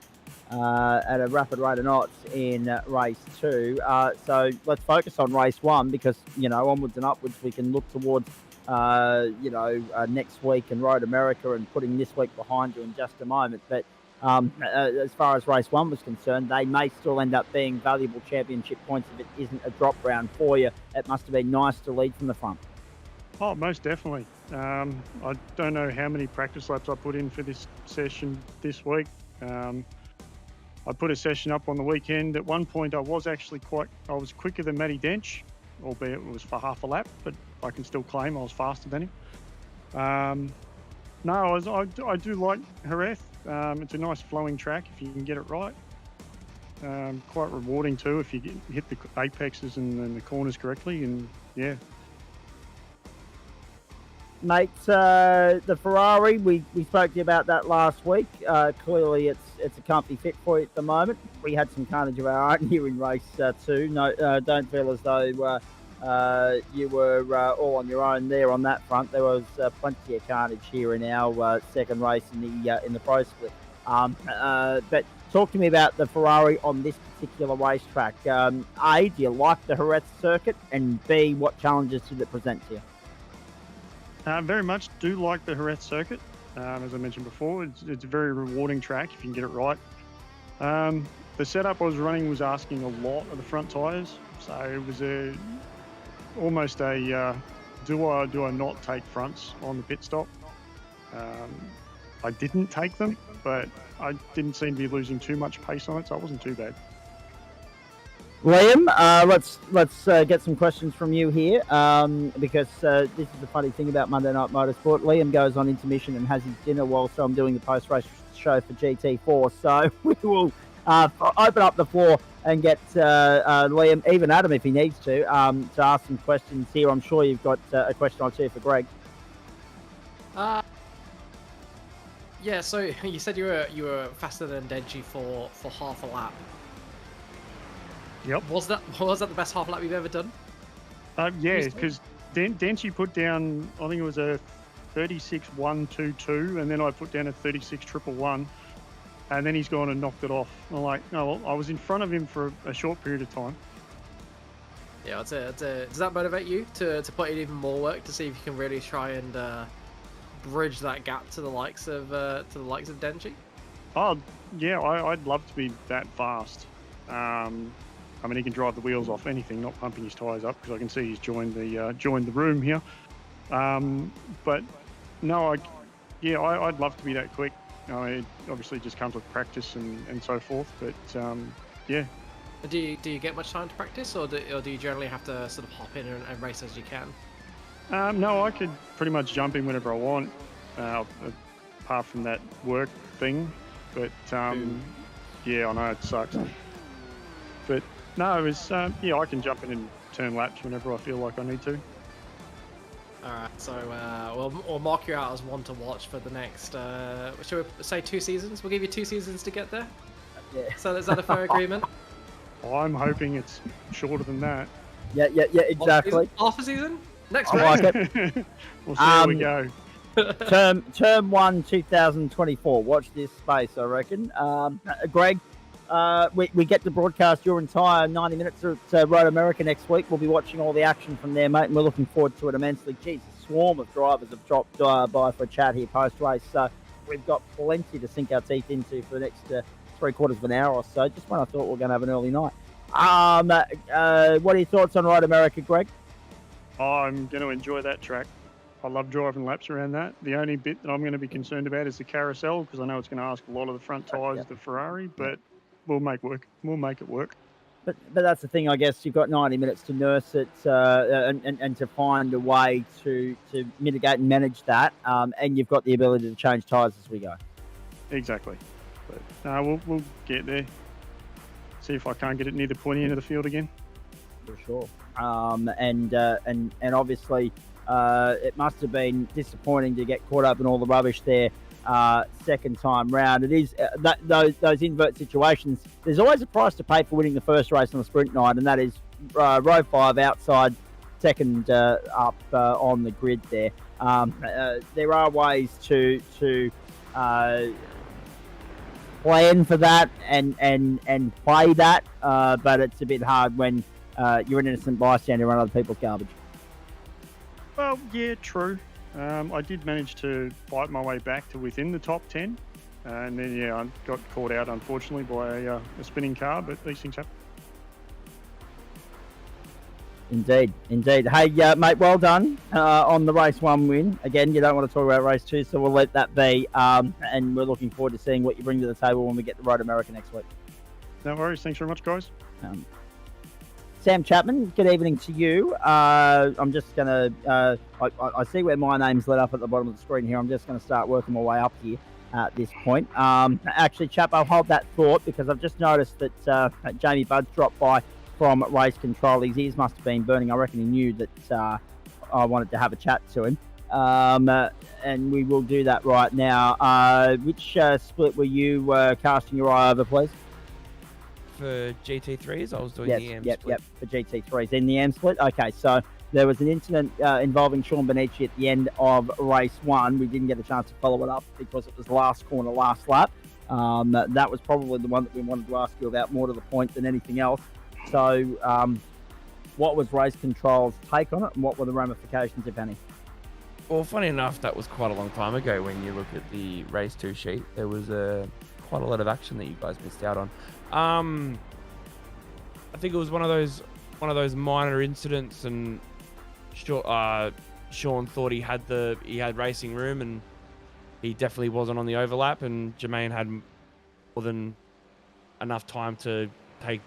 at a rapid rate of knots in race 2. So let's focus on race 1, because, you know, onwards and upwards we can look towards, next week and Road America and putting this week behind you in just a moment. But as far as race 1 was concerned, they may still end up being valuable championship points if it isn't a drop round for you. It must have been nice to lead from the front. Oh, most definitely. I don't know how many practice laps I put in for this session this week. I put a session up on the weekend. At one point, I was quicker than Matty Dench, albeit it was for half a lap, but I can still claim I was faster than him. I do like Jerez. It's a nice flowing track if you can get it right. Quite rewarding too if you hit the apexes and the corners correctly, and yeah. Mate, the Ferrari, we spoke to you about that last week. Clearly, it's a comfy fit for you at the moment. We had some carnage of our own here in race 2. No, don't feel as though you were all on your own there on that front. There was plenty of carnage here in our second race in the Pro split. But talk to me about the Ferrari on this particular racetrack? A, do you like the Jerez circuit? And B, what challenges did it present to you? Very much do like the Jerez circuit. As I mentioned before, it's a very rewarding track if you can get it right. The setup I was running was asking a lot of the front tyres, so it was almost a do I not take fronts on the pit stop. I didn't take them, but I didn't seem to be losing too much pace on it, so it wasn't too bad. Liam, let's get some questions from you here, because this is the funny thing about Monday Night Motorsport. Liam goes on intermission and has his dinner whilst I'm doing the post-race show for GT4, so we will open up the floor and get Liam, even Adam if he needs to ask some questions here. I'm sure you've got a question or two for Greg. Yeah, so you said you were faster than Denji for half a lap. Yep. Was that the best half lap you've ever done? Yeah, because Denji put down, I think it was a 36.122, and then I put down a 36.111, and then he's gone and knocked it off. I'm like, no, well, I was in front of him for a short period of time. Yeah, does that motivate you to put in even more work to see if you can really try and bridge that gap to the likes of Denji? Oh yeah, I'd love to be that fast. I mean, he can drive the wheels off anything, not pumping his tyres up, because I can see he's joined the room here. But no, I'd love to be that quick. It obviously just comes with practice and so forth. But yeah. Do you get much time to practice, or do you generally have to sort of hop in and race as you can? No, I could pretty much jump in whenever I want, apart from that work thing. But yeah, I know it sucks. But no, it was yeah, I can jump in and turn laps whenever I feel like I need to. All right, so we'll mark you out as one to watch for the next. Shall we say 2 seasons? We'll give you 2 seasons to get there. Yeah. So is that a fair agreement? I'm hoping it's shorter than that. Yeah, exactly. Half a season? Next I race? like it. We'll see how we go. Term 1, 2024. Watch this space, I reckon. Greg, we get to broadcast your entire 90 minutes at Road America next week. We'll be watching all the action from there, mate, and we're looking forward to it immensely. Jeez, a swarm of drivers have dropped by for a chat here post-race, so we've got plenty to sink our teeth into for the next 3/4 of an hour or so, just when I thought we were going to have an early night. What are your thoughts on Road America, Greg? I'm going to enjoy that track. I love driving laps around that. The only bit that I'm going to be concerned about is the carousel, because I know it's going to ask a lot of the front tyres of the Ferrari, but we'll make it work. But that's the thing, I guess. You've got 90 minutes to nurse it and to find a way to mitigate and manage that, and you've got the ability to change tyres as we go. Exactly. But we'll get there. See if I can't get it near the pointy end of the field again. For sure. And obviously, it must have been disappointing to get caught up in all the rubbish there second time round. It is those invert situations. There's always a price to pay for winning the first race on a sprint night, and that is row 5 outside, second up on the grid there. There are ways to plan for that and play that, but it's a bit hard when you're an innocent bystander on other people's garbage. Well, yeah, true. I did manage to fight my way back to within the top 10, and then I got caught out unfortunately by a spinning car, but these things happen. Indeed. Hey, mate, well done on the race 1 win. Again, you don't want to talk about race 2, so we'll let that be. And we're looking forward to seeing what you bring to the table when we get to Road America next week. No worries. Thanks very much, guys. Sam Chapman, good evening to you. I'm just going to... I see where my name's lit up at the bottom of the screen here. I'm just going to start working my way up here at this point. Actually, Chap, I'll hold that thought because I've just noticed that Jamie Budd's dropped by from race control. His ears must have been burning. I reckon he knew that I wanted to have a chat to him. And we will do that right now. Which split were you casting your eye over, please? For GT3s, I was doing the M split. Yep, for GT3s. In the M split? Okay, so there was an incident involving Sean Benici at the end of race 1. We didn't get a chance to follow it up because it was last corner, last lap. That was probably the one that we wanted to ask you about more to the point than anything else. So what was race control's take on it, and what were the ramifications, if any? Well, funny enough, that was quite a long time ago. When you look at the race 2 sheet, there was quite a lot of action that you guys missed out on. I think it was one of those minor incidents, and Sean thought he had racing room, and he definitely wasn't on the overlap, and Jermaine had more than enough time to take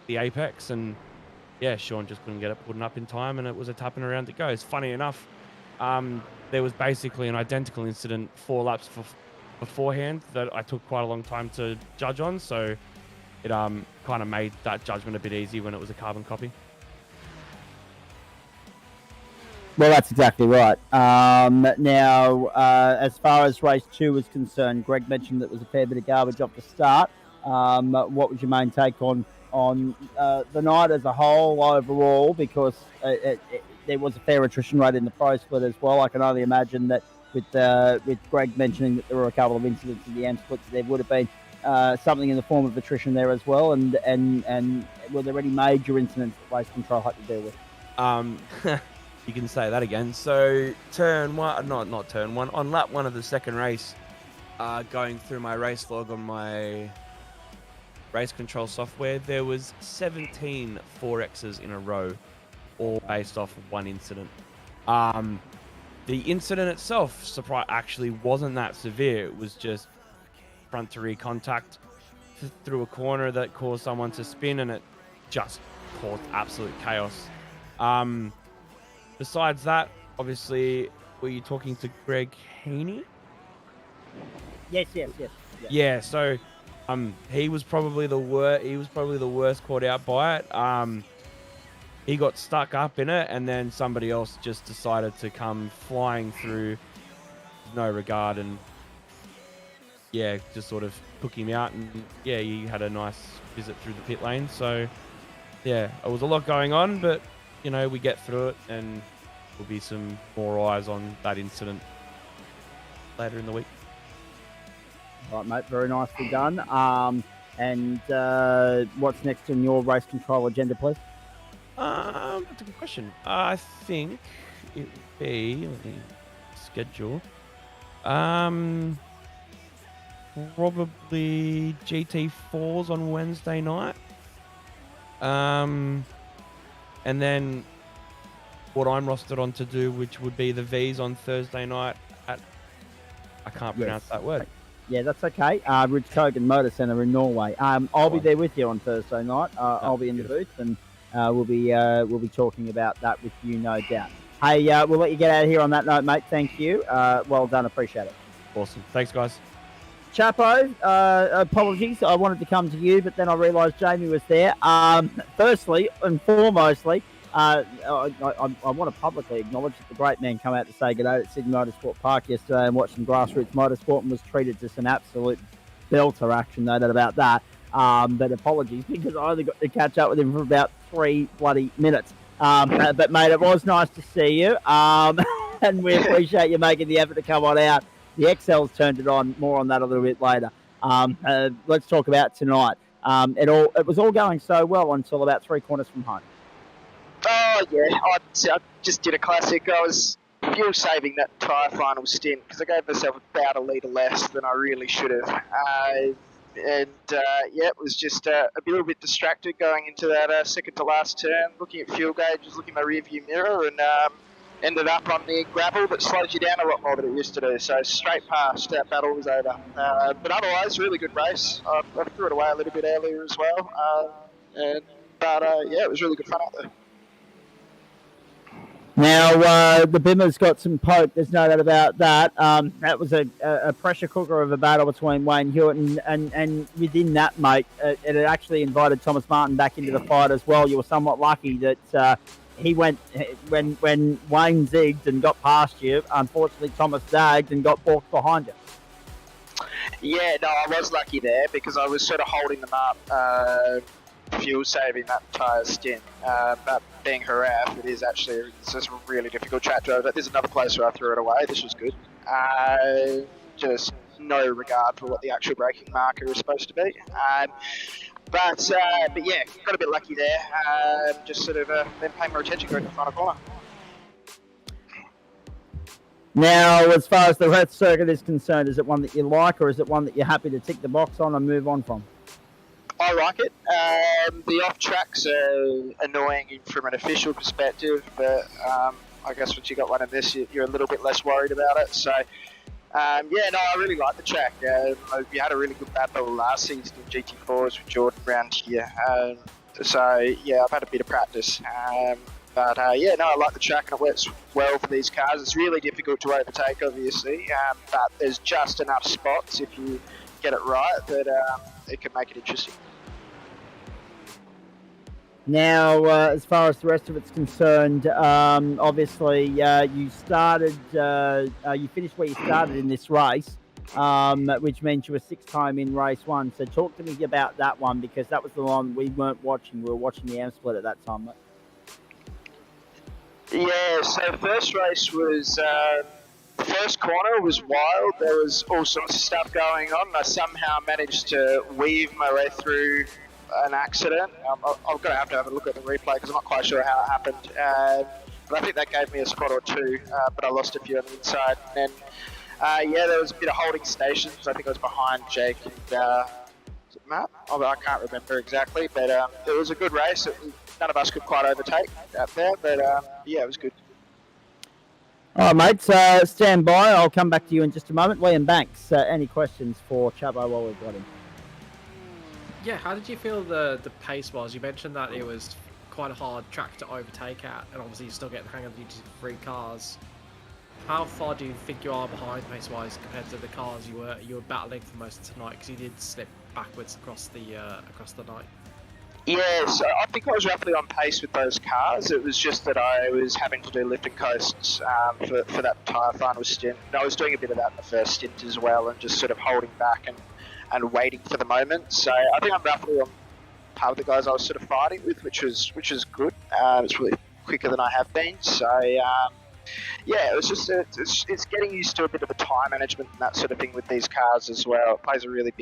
the apex, and yeah, Sean just couldn't get it put up in time, and it was a tap and around it goes. Funny enough, there was basically an identical incident 4 laps beforehand that I took quite a long time to judge on, so it kind of made that judgment a bit easy when it was a carbon copy. Well, that's exactly right. Now, as far as race 2 is concerned, Greg mentioned that there was a fair bit of garbage off the start. What was your main take on the night as a whole overall? Because there was a fair attrition rate in the pro split as well. I can only imagine that with Greg mentioning that there were a couple of incidents in the M splits, there would have been something in the form of attrition there as well. And were there any major incidents that race control had to deal with? You can say that again. So turn one, not turn one, on lap 1 of the second race, going through my race log on my race control software, there was 17 4Xs in a row, all based off of one incident. The incident itself actually wasn't that severe. It was just front to rear contact through a corner that caused someone to spin, and it just caused absolute chaos. Besides that, obviously, were you talking to Greg Haney? Yes. Yeah. So, he was probably the worst. He was probably the worst caught out by it. He got stuck up in it, and then somebody else just decided to come flying through, no regard, and yeah, just sort of took him out, and yeah, he had a nice visit through the pit lane. So, yeah, it was a lot going on, but you know, we get through it, and there'll be some more eyes on that incident later in the week. Right, mate, very nicely done. And what's next on your race control agenda, please? That's a good question. I think it would be, let me schedule, probably GT4s on Wednesday night. And then what I'm rostered on to do, which would be the Vs on Thursday night at, I can't pronounce that word. Yeah, that's okay. Ridge Kogan Motor Centre in Norway. I'll be there with you on Thursday night. I'll be in the booth, and we'll be talking about that with you, no doubt. Hey, we'll let you get out of here on that note, mate. Thank you. Well done. Appreciate it. Awesome. Thanks, guys. Chapo, apologies. I wanted to come to you, but then I realised Jamie was there. Firstly and foremostly, I want to publicly acknowledge that the great man came out to say good day at Sydney Motorsport Park yesterday and watched some grassroots motorsport and was treated to some absolute belter action, no doubt about that. But apologies, because I only got to catch up with him for about 3 bloody minutes. But mate, it was nice to see you, and we appreciate you making the effort to come on out. The XL's turned it on. More on that a little bit later. Let's talk about tonight. It was all going so well until about 3 corners from home. Oh yeah, I just did a classic. I was fuel saving that entire final stint because I gave myself about a litre less than I really should have. Yeah, it was just a little bit distracted going into that second to last turn, looking at fuel gauges, looking at my rear view mirror, and ended up on the gravel that slows you down a lot more than it used to do. So straight past, that battle was over. But otherwise, really good race. I threw it away a little bit earlier as well. But yeah, it was really good fun out there. Now, the Bimmer's got some poke, there's no doubt about that. That was a pressure cooker of a battle between Wayne Hewitt and within that, mate, it had actually invited Thomas Martin back into the fight as well. You were somewhat lucky that he went, when Wayne zigged and got past you, unfortunately Thomas zagged and got balked behind you. Yeah, no, I was lucky there because I was sort of holding them up, fuel saving that entire stint. But being Jerez, it's just a really difficult track to over. There's another place where I threw it away. This was good. Just no regard for what the actual braking marker is supposed to be. But yeah, got a bit lucky there. Just sort of then paying more attention going to the final corner. Now, as far as the red circuit is concerned, is it one that you like, or is it one that you're happy to tick the box on and move on from? I like it. The off tracks are annoying from an official perspective, but I guess once you got one of this, you're a little bit less worried about it. So, I really like the track. We had a really good battle last season in GT4s with Jordan around here. So, yeah, I've had a bit of practice. But I like the track and it works well for these cars. It's really difficult to overtake, obviously, but there's just enough spots if you get it right that it can make it interesting. Now, as far as the rest of it's concerned, obviously you started, you finished where you started in this race, which meant you were 6th time in race 1. So talk to me about that one, because that was the one we weren't watching. We were watching the AM split at that time. Mate. Yeah, so first race was, the first corner was wild. There was all sorts of stuff going on. I somehow managed to weave my way through an accident. I'm going to have a look at the replay because I'm not quite sure how it happened. But I think that gave me a spot or two, but I lost a few on the inside. And then, there was a bit of holding stations. I think I was behind Jake and was it Matt? I can't remember exactly, but it was a good race. None of us could quite overtake out there, but it was good. All right, mate, stand by. I'll come back to you in just a moment. Liam Banks, any questions for Chubbo while we've got him? Yeah, how did you feel the pace was? You mentioned that it was quite a hard track to overtake at, and obviously you're still getting the hang of the GT3 cars. How far do you think you are behind pace-wise compared to the cars you were battling for most of tonight? Because you did slip backwards across the night. Yeah, so I think I was roughly on pace with those cars. It was just that I was having to do lift and coasts for that tyre final stint. And I was doing a bit of that in the first stint as well, and just sort of holding back and waiting for the moment. So I think I'm roughly on par with the guys I was sort of fighting with, which is good. It's really quicker than I have been. So it was just it's getting used to a bit of the time management and that sort of thing with these cars as well. It plays a really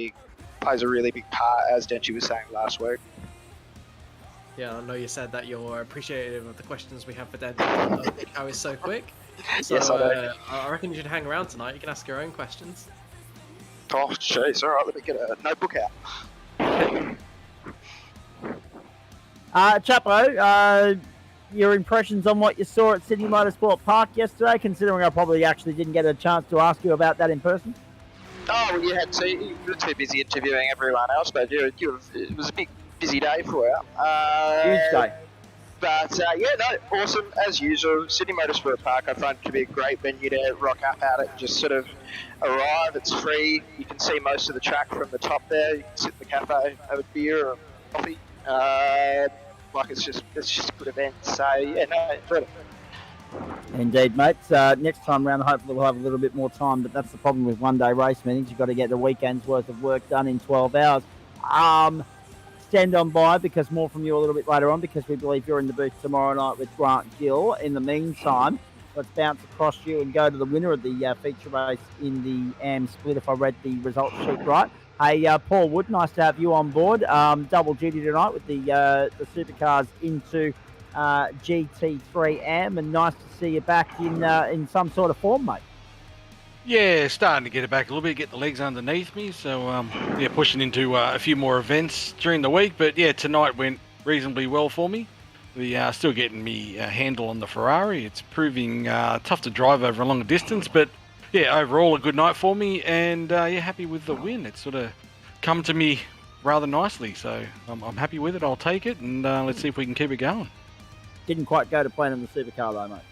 big part, as Denchi was saying last week. Yeah, I know you said that you're appreciative of the questions we have for Dan. I don't think how is so quick. So, yes, I do. I reckon you should hang around tonight. You can ask your own questions. Oh, jeez. All right, let me get a notebook out. Chapo, your impressions on what you saw at Sydney Motorsport Park yesterday, considering I probably actually didn't get a chance to ask you about that in person? Oh, well, you were too busy interviewing everyone else, but it was a big busy day for you. Huge day. But awesome as usual. Sydney Motorsport Park, I find it to be a great venue to rock up at it and just sort of arrive. It's free. You can see most of the track from the top there. You can sit in the cafe, have a beer or coffee. It's just a good event. So enjoyed it. Indeed, mate. Next time round, hopefully we'll have a little bit more time, but that's the problem with one-day race meetings. You've got to get the weekend's worth of work done in 12 hours. Stand on by, because more from you a little bit later on, because we believe you're in the booth tomorrow night with Grant Gill. In the meantime, let's bounce across you and go to the winner of the feature race in the AM split, if I read the results sheet right. Hey, Paul Wood, nice to have you on board. Double duty tonight with the supercars into GT3 AM, and nice to see you back in some sort of form, mate. Yeah, starting to get it back a little bit, get the legs underneath me. So, pushing into a few more events during the week. But, tonight went reasonably well for me. Still getting me a handle on the Ferrari. It's proving tough to drive over a longer distance. But, overall a good night for me. And, happy with the win. It's sort of come to me rather nicely. So, I'm happy with it. I'll take it. And let's see if we can keep it going. Didn't quite go to plan in the supercar, though, mate.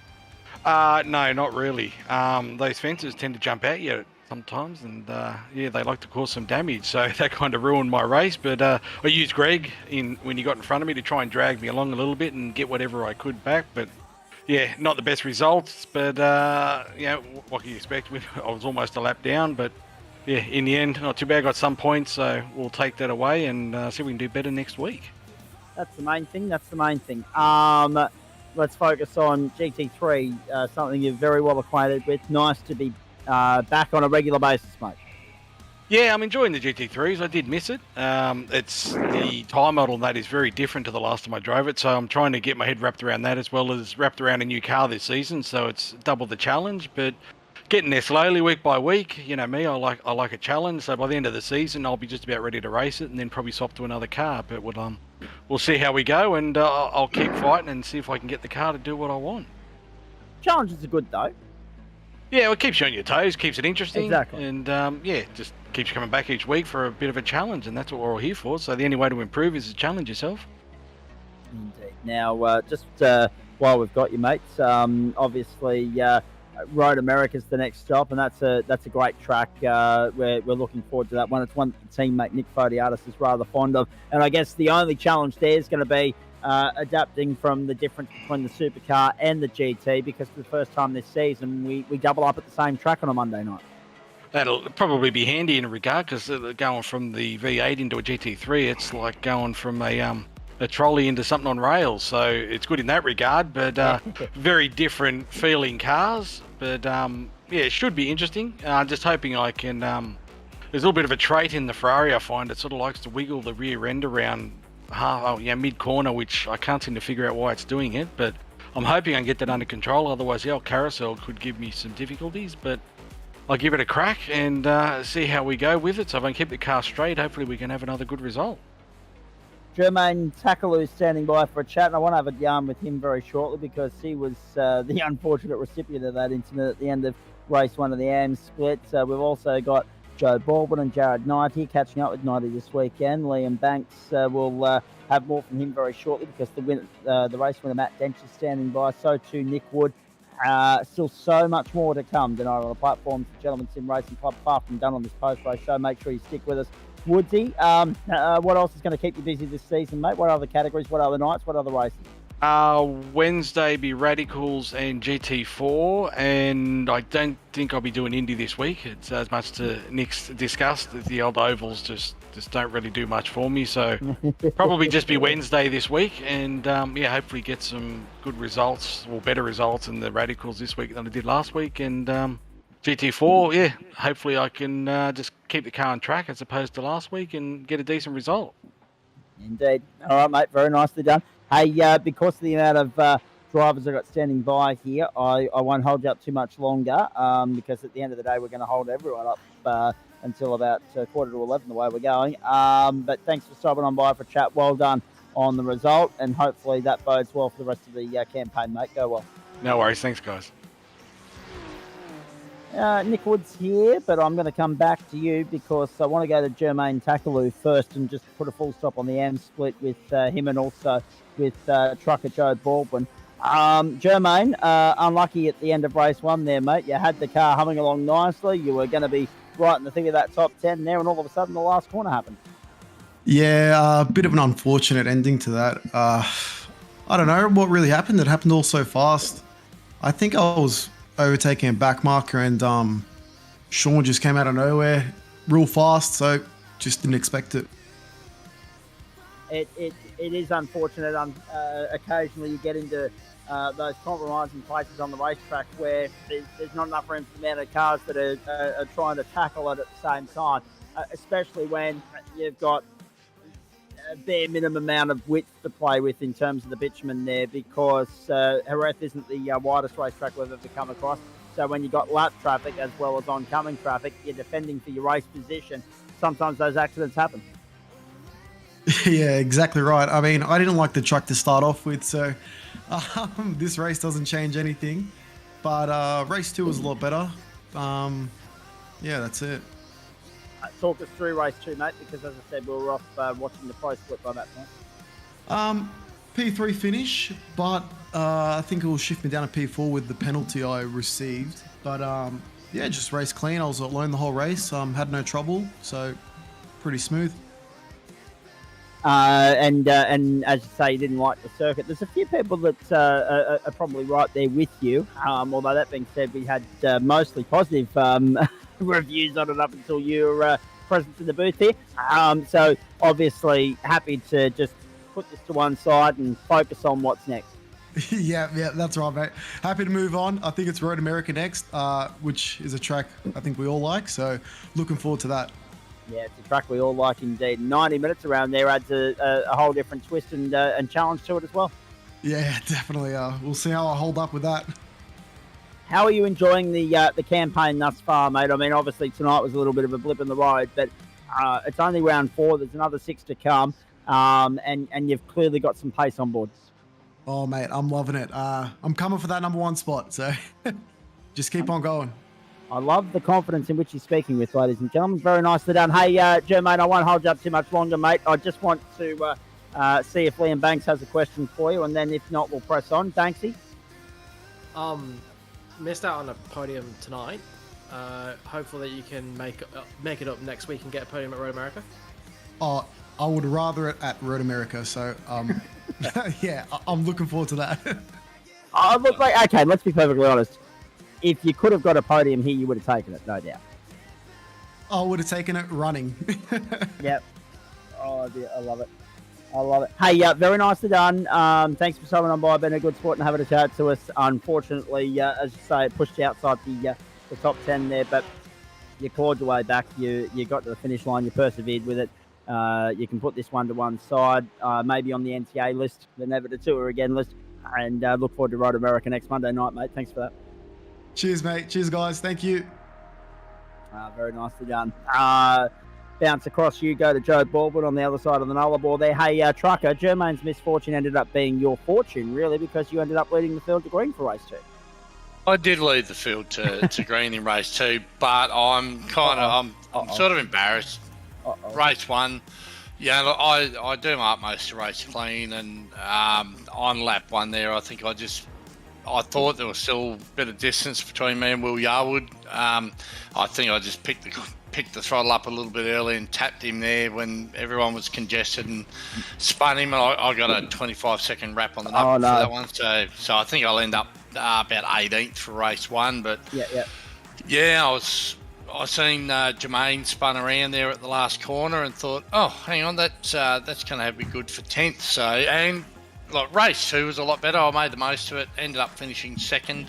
No, not really. Those fences tend to jump at you sometimes, and they like to cause some damage, so that kind of ruined my race. But I used Greg when he got in front of me to try and drag me along a little bit and get whatever I could back. But not the best results. But what can you expect? I was almost a lap down, but in the end, not too bad. Got some points, so we'll take that away and see if we can do better next week. That's the main thing. Let's focus on GT3, something you're very well acquainted with. Nice to be back on a regular basis, mate. Yeah, I'm enjoying the GT3s. I did miss it. It's the tyre model and that is very different to the last time I drove it, so I'm trying to get my head wrapped around that as well as wrapped around a new car this season. So it's double the challenge, but getting there slowly, week by week. You know me, I like a challenge. So by the end of the season, I'll be just about ready to race it, and then probably swap to another car. But we'll see how we go, and I'll keep fighting and see if I can get the car to do what I want. Challenges are good though. Yeah, well, it keeps you on your toes, keeps it interesting. Exactly. And just keeps you coming back each week for a bit of a challenge, and that's what we're all here for. So the only way to improve is to challenge yourself. Indeed. Now, just while we've got you, mates, obviously Road America's the next stop, and that's a great track. We're looking forward to that one. It's one that the teammate Nick Fodiatis is rather fond of, and I guess the only challenge there is going to be adapting from the difference between the supercar and the GT, because for the first time this season we double up at the same track on a Monday night. That'll probably be handy in a regard, because going from the V8 into a GT3, it's like going from a trolley into something on rails. So it's good in that regard, but very different feeling cars. But yeah, it should be interesting. Just hoping I can. There's a little bit of a trait in the Ferrari. I find it sort of likes to wiggle the rear end around mid corner, which I can't seem to figure out why it's doing it. But I'm hoping I can get that under control. Otherwise, the old carousel could give me some difficulties. But I'll give it a crack and see how we go with it. So if I can keep the car straight, hopefully we can have another good result. Jermaine Takalu is standing by for a chat, and I want to have a yarn with him very shortly, because he was the unfortunate recipient of that incident at the end of race 1 of the AM split. We've also got Joe Baldwin and Jared Knight here catching up with Knighty this weekend. Liam Banks will have more from him very shortly, because the race winner Matt Dench is standing by. So too Nick Wood. Still so much more to come tonight on the platforms of Gentleman Sim Racing Club, far from done on this post-race show. Make sure you stick with us. Woodsy, what else is going to keep you busy this season, mate? What other categories, what other nights, what other races? Wednesday be Radicals and GT4, and I don't think I'll be doing Indy this week. It's as much to Nick's discussed. The old ovals just don't really do much for me, so probably just be Wednesday this week, and hopefully get some good results, or better results in the Radicals this week than I did last week, and GT4, hopefully I can just keep the car on track as opposed to last week and get a decent result. Indeed. All right, mate, very nicely done. Hey, because of the amount of drivers I've got standing by here, I won't hold you up too much longer, because at the end of the day, we're going to hold everyone up until about 11:15 the way we're going. But thanks for stopping on by for a chat. Well done on the result, and hopefully that bodes well for the rest of the campaign, mate. Go well. No worries. Thanks, guys. Nick Wood's here, but I'm going to come back to you, because I want to go to Jermaine Takalu first and just put a full stop on the AM split with him, and also with trucker Joe Baldwin. Jermaine, unlucky at the end of race 1 there, mate. You had the car humming along nicely. You were going to be right in the thick of that top 10 there, and all of a sudden the last corner happened. Yeah, a bit of an unfortunate ending to that. I don't know what really happened. It happened all so fast. I think I was overtaking a back marker, and Sean just came out of nowhere real fast, so just didn't expect it. It is unfortunate. Occasionally you get into those compromising places on the racetrack where there's not enough room for the amount of cars that are trying to tackle it at the same time, especially when you've got a bare minimum amount of width to play with in terms of the bitumen there, because Jerez isn't the widest racetrack we've ever come across. So when you've got lap traffic as well as oncoming traffic, you're defending for your race position. Sometimes those accidents happen. Yeah, exactly right. I mean, I didn't like the truck to start off with, so this race doesn't change anything. But race 2 was a lot better. Yeah, that's it. Talk us through race 2, mate, because as I said, we were off watching the pro split by that point. P3 finish, but I think it will shift me down to P4 with the penalty I received. But yeah, just race clean. I was alone the whole race. Had no trouble, so pretty smooth. And as you say, you didn't like the circuit. There's a few people that are probably right there with you. Although that being said, we had mostly positive reviews on it up until your presence in the booth here. So obviously happy to just put this to one side and focus on what's next. yeah, that's right, mate. Happy to move on. I think it's Road America next, which is a track I think we all like. So looking forward to that. Yeah, it's a track we all like indeed. 90 minutes around there adds a whole different twist and challenge to it as well. Yeah, definitely. We'll see how I hold up with that. How are you enjoying the campaign thus far, mate? I mean, obviously tonight was a little bit of a blip in the road, but it's only round 4. There's another 6 to come, and you've clearly got some pace on board. Oh, mate, I'm loving it. I'm coming for that number 1 spot, so just keep on going. I love the confidence in which you're speaking with, ladies and gentlemen. Very nicely done. Hey, Jermaine, I won't hold you up too much longer, mate. I just want to see if Liam Banks has a question for you, and then if not, we'll press on. Banksy? Missed out on a podium tonight. Hopeful that you can make it up next week and get a podium at Road America. Oh, I would rather it at Road America, so yeah, I'm looking forward to that. Look, like, okay, let's be perfectly honest. If you could have got a podium here, you would have taken it, no doubt. I would have taken it running. Yep. Oh, dear, I love it. I love it. Hey, very nicely done. Thanks for coming on by, being a good sport and having a chat to us. Unfortunately, as you say, it pushed you outside the top 10 there, but you clawed your way back. You got to the finish line. You persevered with it. You can put this one to one side, maybe on the NTA list, the never to tour again list, and look forward to Road America next Monday night, mate. Thanks for that. Cheers, mate. Cheers, guys. Thank you. Very nicely done. Bounce across you, go to Joe Baldwin on the other side of the nullarbor there. Hey, Trucker, Jermaine's misfortune ended up being your fortune, really, because you ended up leading the field to green for race 2. I did lead the field to green in race 2, but I'm sort of embarrassed. Race 1, yeah, look, I do my utmost to race clean, and on lap 1 there, I think I thought there was still a bit of distance between me and Will Yarwood. I think I just picked the throttle up a little bit early and tapped him there when everyone was congested and spun him. And I got a 25-second wrap on the number for that one. So I think I'll end up about 18th for race 1. But yeah, I seen Jermaine spun around there at the last corner and thought, oh, hang on, that's going to have me good for 10th. So, and like race 2 was a lot better. I made the most of it. Ended up finishing 2nd.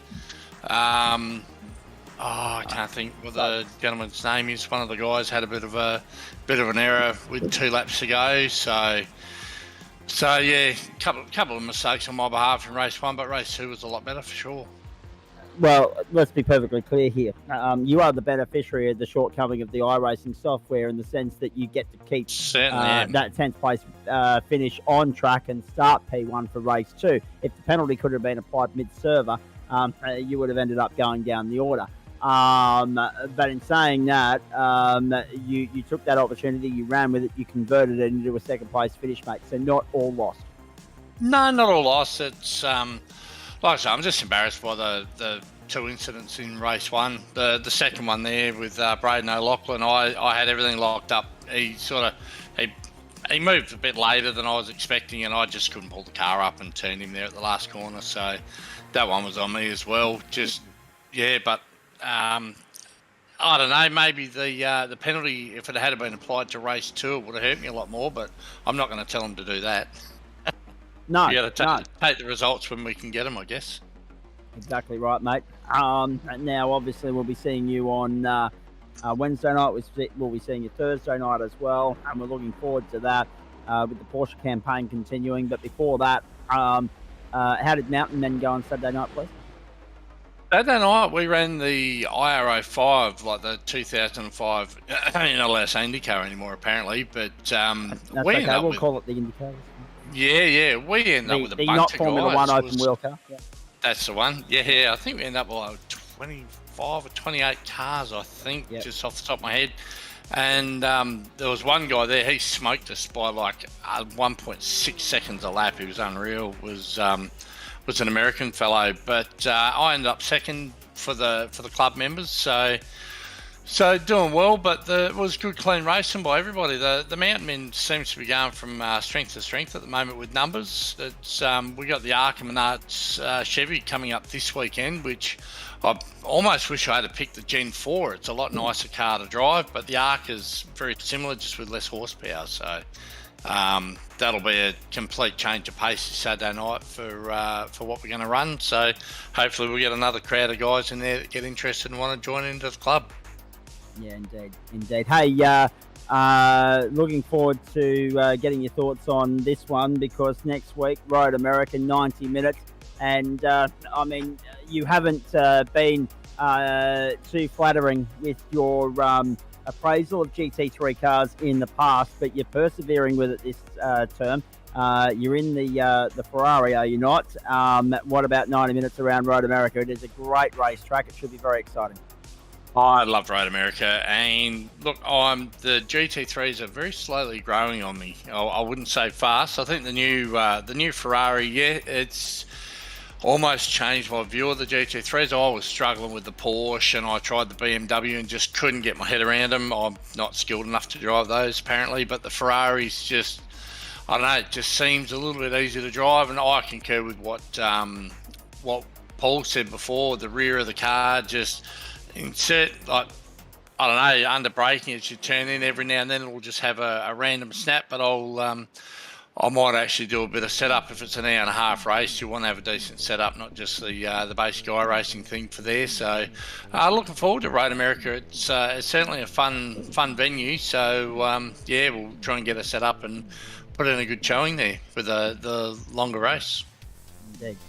I can't think what the gentleman's name is. One of the guys had a bit of an error with 2 laps to go. So yeah, couple of mistakes on my behalf in race 1, but race 2 was a lot better for sure. Well, let's be perfectly clear here. You are the beneficiary of the shortcoming of the iRacing software in the sense that you get to keep that 10th place finish on track and start P1 for race 2. If the penalty could have been applied mid-server, you would have ended up going down the order. But in saying that, you took that opportunity, you ran with it, you converted it into a 2nd place finish, mate. So not all lost. No, not all lost. It's like I say, I'm just embarrassed by the 2 incidents in race 1. The second one there with Braden O'Loughlin, I had everything locked up. He moved a bit later than I was expecting, and I just couldn't pull the car up and turn him there at the last corner. So that one was on me as well. But I don't know, maybe the penalty, if it had been applied to race 2, it would have hurt me a lot more, but I'm not going to tell them to do that. No, you got to take the results when we can get them, I guess. Exactly right, mate. Now, obviously, we'll be seeing you on Wednesday night. We'll be seeing you Thursday night as well, and we're looking forward to that with the Porsche campaign continuing. But before that, how did Mountain Men go on Saturday night, please? Saturday night, we ran the IRO5, like the 2005. You're not allowed to say IndyCar anymore, apparently, but we'll call it the IndyCar. Yeah, we end up with a bunch of guys. Not Formula 1 open wheel car. Yeah. That's the one. Yeah, I think we end up with like 25 or 28 cars, I think, just off the top of my head. And there was one guy there, he smoked us by like 1.6 seconds a lap. He was unreal. Was an American fellow, but I ended up 2nd for the club members. So doing well, but it was good, clean racing by everybody. The Mountain Men seems to be going from strength to strength at the moment with numbers. It's we got the Arca Menards Chevy coming up this weekend, which I almost wish I had picked the Gen 4. It's a lot nicer car to drive, but the Arca is very similar, just with less horsepower. So that'll be a complete change of pace this Saturday night for what we're going to run. So hopefully we'll get another crowd of guys in there that get interested and want to join into the club. Yeah, indeed. Hey, Looking forward to getting your thoughts on this one, because next week, Road America, 90 minutes. And, I mean, you haven't been too flattering with your appraisal of GT3 cars in the past, but you're persevering with it this term. You're in the Ferrari, are you not? What about 90 minutes around Road America? It is a great racetrack. It should be very exciting. I love Road America, and look, the GT3s are very slowly growing on me. I wouldn't say fast. I think the new Ferrari, it's almost changed my view of the GT3s. I was struggling with the Porsche, and I tried the BMW and just couldn't get my head around them. I'm not skilled enough to drive those apparently, but the Ferraris just, I don't know, it just seems a little bit easier to drive, and I concur with what Paul said before. The rear of the car just insert, like, I don't know, under braking it should turn in every now and then. It'll just have a random snap, but I might actually do a bit of setup. If it's an hour and a half race, you want to have a decent setup, not just the basic iRacing thing for there. So looking forward to Road America. It's certainly a fun venue. So yeah, we'll try and get a set up and put in a good showing there for the longer race.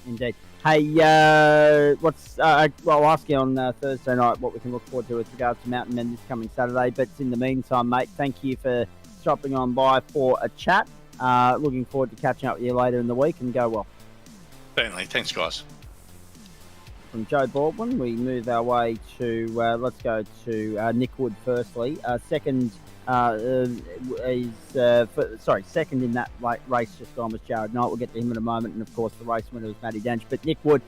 Indeed. Hey, I'll ask you on Thursday night what we can look forward to with regards to Mountain Men this coming Saturday. But in the meantime, mate, thank you for stopping on by for a chat. Looking forward to catching up with you later in the week, and go well. Certainly. Thanks, guys. From Joe Baldwin, we move our way to, let's go to Nick Wood firstly. Second second in that race just gone was Jared Knight. We'll get to him in a moment, and of course the race winner was Matty Dench. But Nick Wood,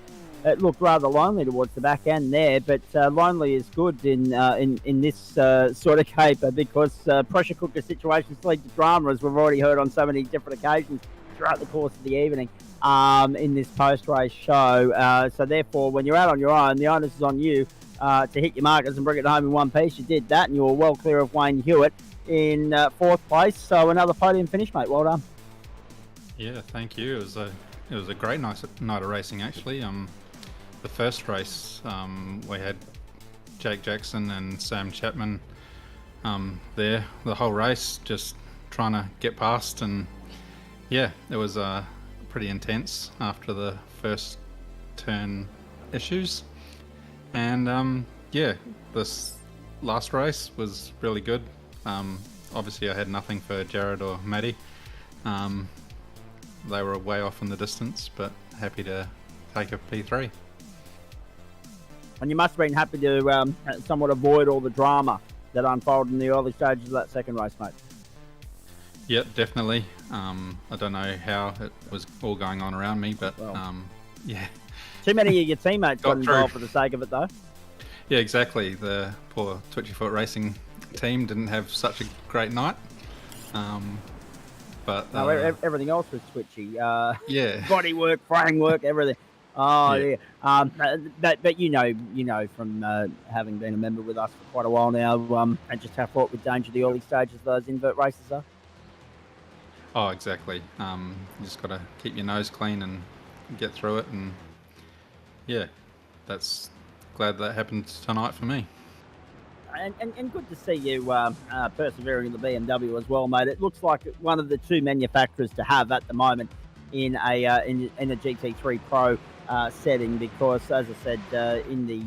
it looked rather lonely towards the back end there, but lonely is good in this sort of caper, because pressure cooker situations lead to drama, as we've already heard on so many different occasions throughout the course of the evening in this post-race show. So therefore, when you're out on your own, the onus is on you to hit your markers and bring it home in one piece. You did that, and you were well clear of Wayne Hewitt in fourth place. So another podium finish, mate. Well done. Yeah, thank you. It was a great night of racing, actually. The first race, we had Jake Jackson and Sam Chapman there the whole race, just trying to get past, and yeah, it was pretty intense after the first turn issues. And yeah, this last race was really good. Obviously I had nothing for Jared or Matty. They were way off in the distance, but happy to take a P3. And you must have been happy to somewhat avoid all the drama that unfolded in the early stages of that second race, mate. Yep, definitely. I don't know how it was all going on around me, but yeah. Too many of your teammates got involved for the sake of it, though. Yeah, exactly. The poor Twitchy Foot Racing team didn't have such a great night. But no, everything else was twitchy. Yeah. Body work, framework, everything. Oh yeah. But you know from having been a member with us for quite a while now, and just how fraught with danger the early stages of those invert races are. Oh, exactly. You just got to keep your nose clean and get through it, and yeah, that's glad that happened tonight for me. And good to see you persevering in the BMW as well, mate. It looks like one of the two manufacturers to have at the moment in a GT3 Pro setting, because, as I said, in the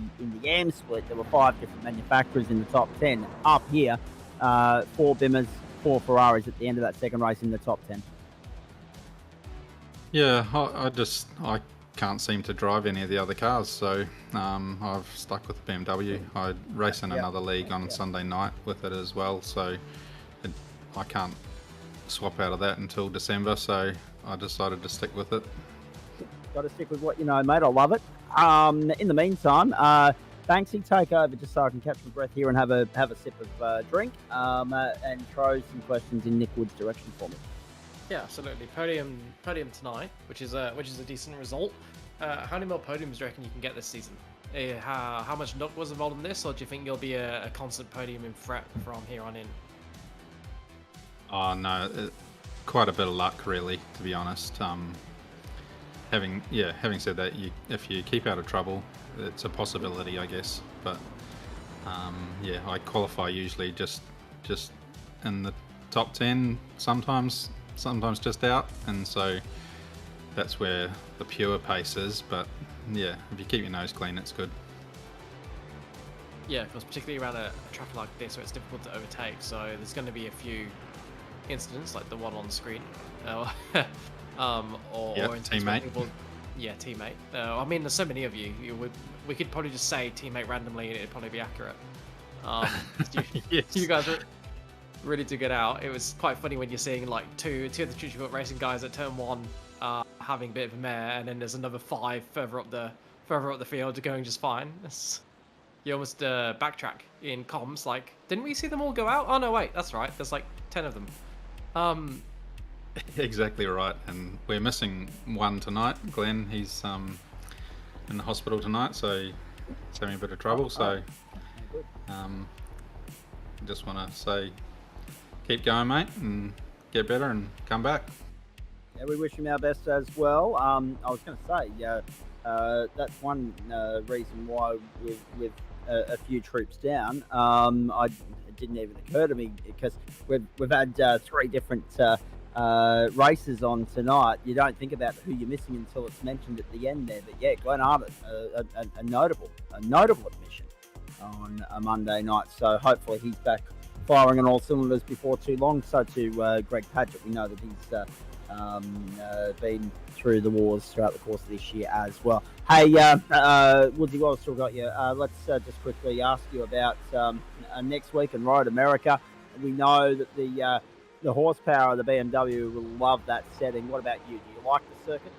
AM split, there were 5 different manufacturers in the top 10. Up here, 4 Bimmers, 4 Ferraris at the end of that second race in the top 10. Yeah, I can't seem to drive any of the other cars, so I've stuck with the BMW. I race in another league on Sunday night with it as well, so I can't swap out of that until December, so I decided to stick with it. Got to stick with what you know, mate. I love it. In the meantime, Banksy, take over just so I can catch my breath here and have a sip of drink, and throw some questions in Nick Wood's direction for me. Yeah, absolutely. Podium tonight, which is a decent result. How many more podiums do you reckon you can get this season? How much luck was involved in this, or do you think you'll be a constant podium in threat from here on in? Oh no, quite a bit of luck, really, to be honest. Having said that, if you keep out of trouble, it's a possibility, I guess. But yeah, I qualify usually just in the top 10, sometimes just out, and so that's where the pure pace is. But yeah, if you keep your nose clean, it's good. Yeah, because particularly around a track like this where it's difficult to overtake, so there's going to be a few incidents like the one on the screen, or or teammate. Yeah, teammate. I mean, there's so many of you. We could probably just say teammate randomly, and it'd probably be accurate. Yes. You guys are ready to get out. It was quite funny when you're seeing like two of the Super racing guys at turn 1 having a bit of a mare, and then there's another 5 further up the field going just fine. You almost backtrack in comms, like, didn't we see them all go out? Oh no, wait, that's right. There's like 10 of them. Exactly right, and we're missing one tonight. Glen, he's in the hospital tonight, so he's having a bit of trouble. So, just want to say, keep going, mate, and get better and come back. Yeah, we wish him our best as well. I was going to say, that's one reason why with a few troops down, it didn't even occur to me because we've had 3 different races on tonight. You don't think about who you're missing until it's mentioned at the end there. But yeah, Glen Arnott, a notable admission on a Monday night. So hopefully he's back firing on all cylinders before too long. So to Greg Padgett, we know that he's been through the wars throughout the course of this year as well. Hey, Woodsy, while I've still got you, let's just quickly ask you about next week in Road America. We know that the horsepower of the BMW will love that setting. What about you? Do you like the circuit?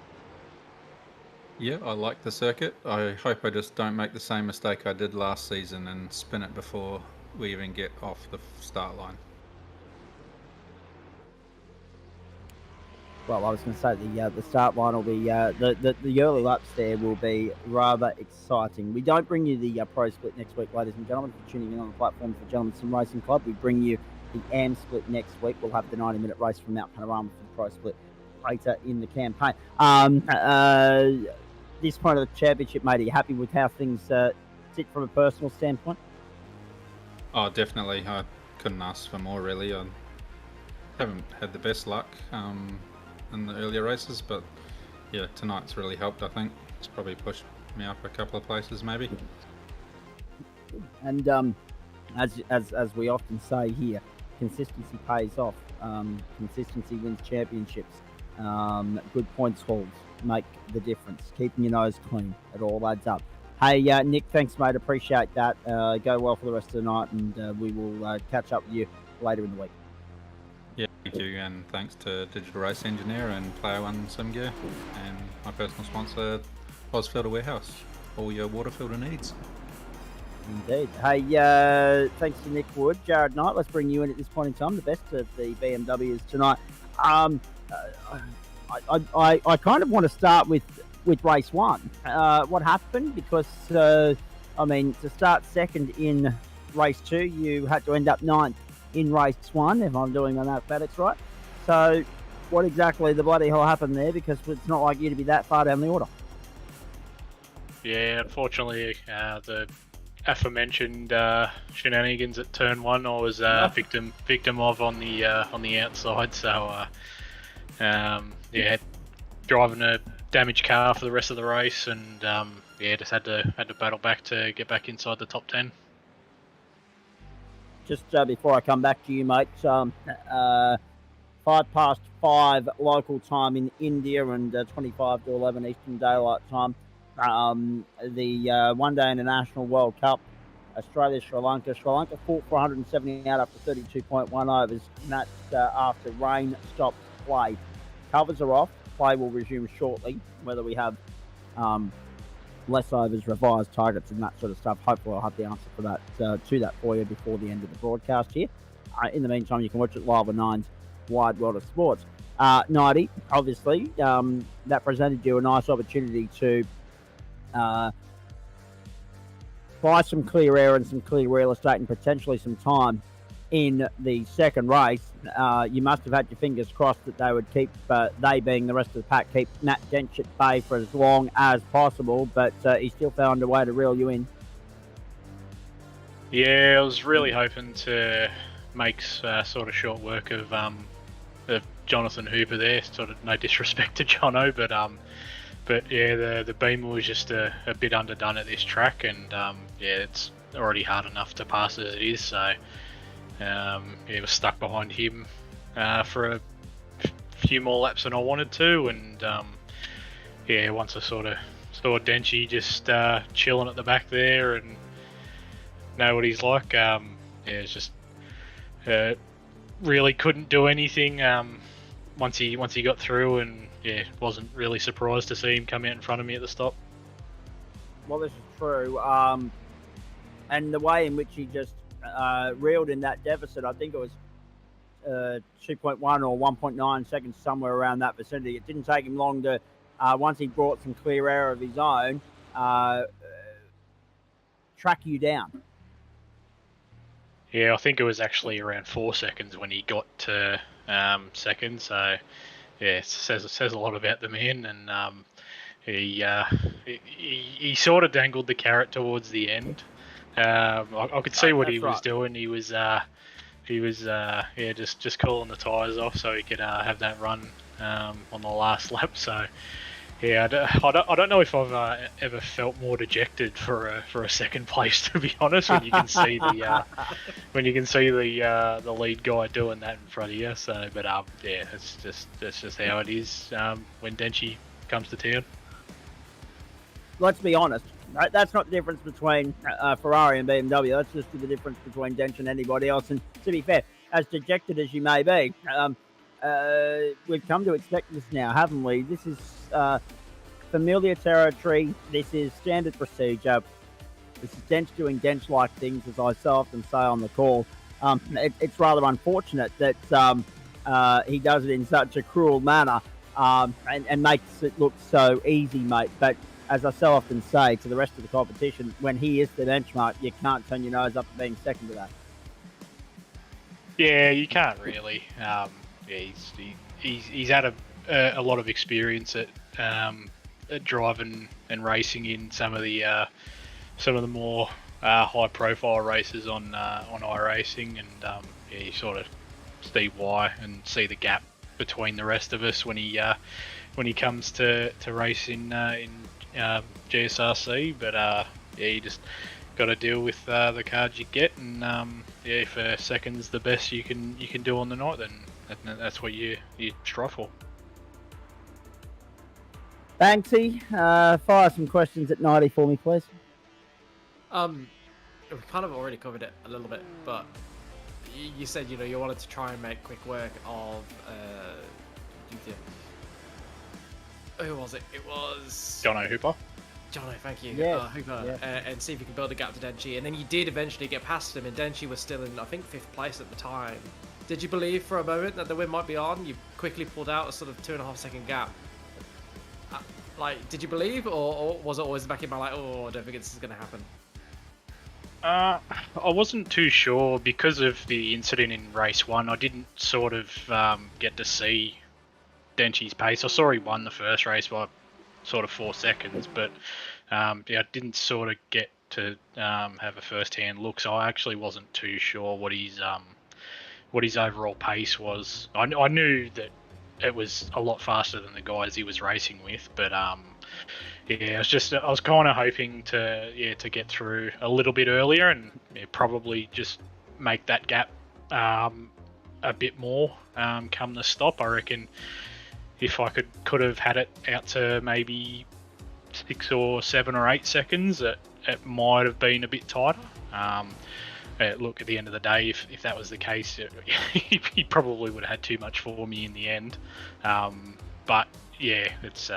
Yeah, I like the circuit. I hope I just don't make the same mistake I did last season and spin it before we even get off the start line. Well, I was going to say the start line will be the early laps there will be rather exciting. We don't bring you the pro split next week, ladies and gentlemen. If you're tuning in on the platform for Gentlemen Sim Racing Club, we bring you the AM split next week. We'll have the 90-minute race from Mount Panorama for the pro split later in the campaign. This point of the championship, mate, are you happy with how things sit from a personal standpoint? Oh, definitely. I couldn't ask for more, really. I haven't had the best luck in the earlier races, but yeah, tonight's really helped. I think it's probably pushed me up a couple of places, maybe. And as we often say here, consistency pays off. Consistency wins championships. Good points hauls make the difference. Keeping your nose clean, it all adds up. Hey, Nick, thanks, mate. Appreciate that. Go well for the rest of the night, and we will catch up with you later in the week. Yeah, thank you, and thanks to Digital Race Engineer and Player One Sim Gear, and my personal sponsor, Osfilter Warehouse. All your water filter needs. Indeed. Hey, thanks to Nick Wood, Jared Knight. Let's bring you in at this point in time. The best of the BMWs tonight. I kind of want to start with race 1. What happened? Because to start second in race 2, you had to end up 9th in race 1, if I'm doing my mathematics right. So, what exactly the bloody hell happened there? Because it's not like you to be that far down the order. Yeah, unfortunately, the aforementioned shenanigans at turn 1, I was victim of on the outside. So, driving a damaged car for the rest of the race, and just had to battle back to get back inside the top 10. Just before I come back to you, mate, 5 past 5 local time in India and 25 to 11 Eastern Daylight Time. The One Day International World Cup, Australia, Sri Lanka. Sri Lanka fought for 170 out after 32.1 overs, and that's after rain stopped play. Covers are off. Play will resume shortly. Whether we have less overs, revised targets, and that sort of stuff, hopefully I'll have the answer for that to that for you before the end of the broadcast here. In the meantime, you can watch it live on Nine's Wide World of Sports. 90, obviously, that presented you a nice opportunity to buy some clear air and some clear real estate and potentially some time in the second race. You must have had your fingers crossed that they would keep, they being the rest of the pack, keep Matt Dench at bay for as long as possible, but he still found a way to reel you in. Yeah, I was really hoping to makes sort of short work of Jonathan Hooper there. Sort of no disrespect to Jono, but yeah, the Beamer was just a bit underdone at this track, and yeah, it's already hard enough to pass as it is. So yeah, I was stuck behind him for a few more laps than I wanted to, and yeah, once I sort of saw Denchi just chilling at the back there and know what he's like, yeah, it's just really couldn't do anything once he got through, and yeah, wasn't really surprised to see him come out in front of me at the stop. Well, this is true, and the way in which he just reeled in that deficit, I think it was 2.1 or 1.9 seconds, somewhere around that vicinity. It didn't take him long to, once he brought some clear air of his own, track you down. Yeah, I think it was actually around 4 seconds when he got to second. So yeah, it says a lot about the man, and he sort of dangled the carrot towards the end. I could see what he was doing. He was yeah, just cooling the tyres off so he could have that run on the last lap. So yeah, I don't know if I've ever felt more dejected for a second place, to be honest. When you can see the the lead guy doing that in front of you. So, but yeah, that's just how it is when Denchi comes to town. Let's be honest. Right? That's not the difference between Ferrari and BMW. That's just the difference between Dench and anybody else. And to be fair, as dejected as you may be, we've come to expect this now, haven't we? This is familiar territory. This is standard procedure. This is Dench doing Dench-like things, as I so often say on the call. It's rather unfortunate that he does it in such a cruel manner and makes it look so easy, mate. But as I so often say to the rest of the competition, when he is the benchmark, you can't turn your nose up at being second to that. Yeah, you can't really. Yeah, he's had a lot of experience at driving and racing in some of the more high-profile races on iRacing, and yeah, you sort of see why and see the gap between the rest of us when he comes to race in GSRC. But yeah, you just got to deal with the cards you get, and yeah, if a second's the best you can do on the night, then that's what you strive for. Banksy, fire some questions at 90 for me, please. We kind of already covered it a little bit, but you said you wanted to try and make quick work of who was it? It was Jono Hooper. Jono, thank you. Yeah, Hooper, and see if you can build a gap to Denchi, and then you did eventually get past him, and Denchi was still in, I think, 5th place at the time. Did you believe for a moment that the win might be on? You quickly pulled out a sort of 2.5 second gap. Like, did you believe, or was it always in the back of your mind like, oh, I don't think this is going to happen? I wasn't too sure because of the incident in race 1. I didn't sort of get to see Denchi's pace. I saw he won the first race by sort of 4 seconds, but yeah, I didn't sort of get to have a first-hand look, so I actually wasn't too sure what his overall pace was. I knew that it was a lot faster than the guys he was racing with, but yeah, I was kind of hoping to get through a little bit earlier and probably just make that gap a bit more come the stop. I reckon if I could have had it out to maybe 6 or 7 or 8 seconds, it might have been a bit tighter. Look, at the end of the day, if that was the case, he probably would have had too much for me in the end. But yeah, it's.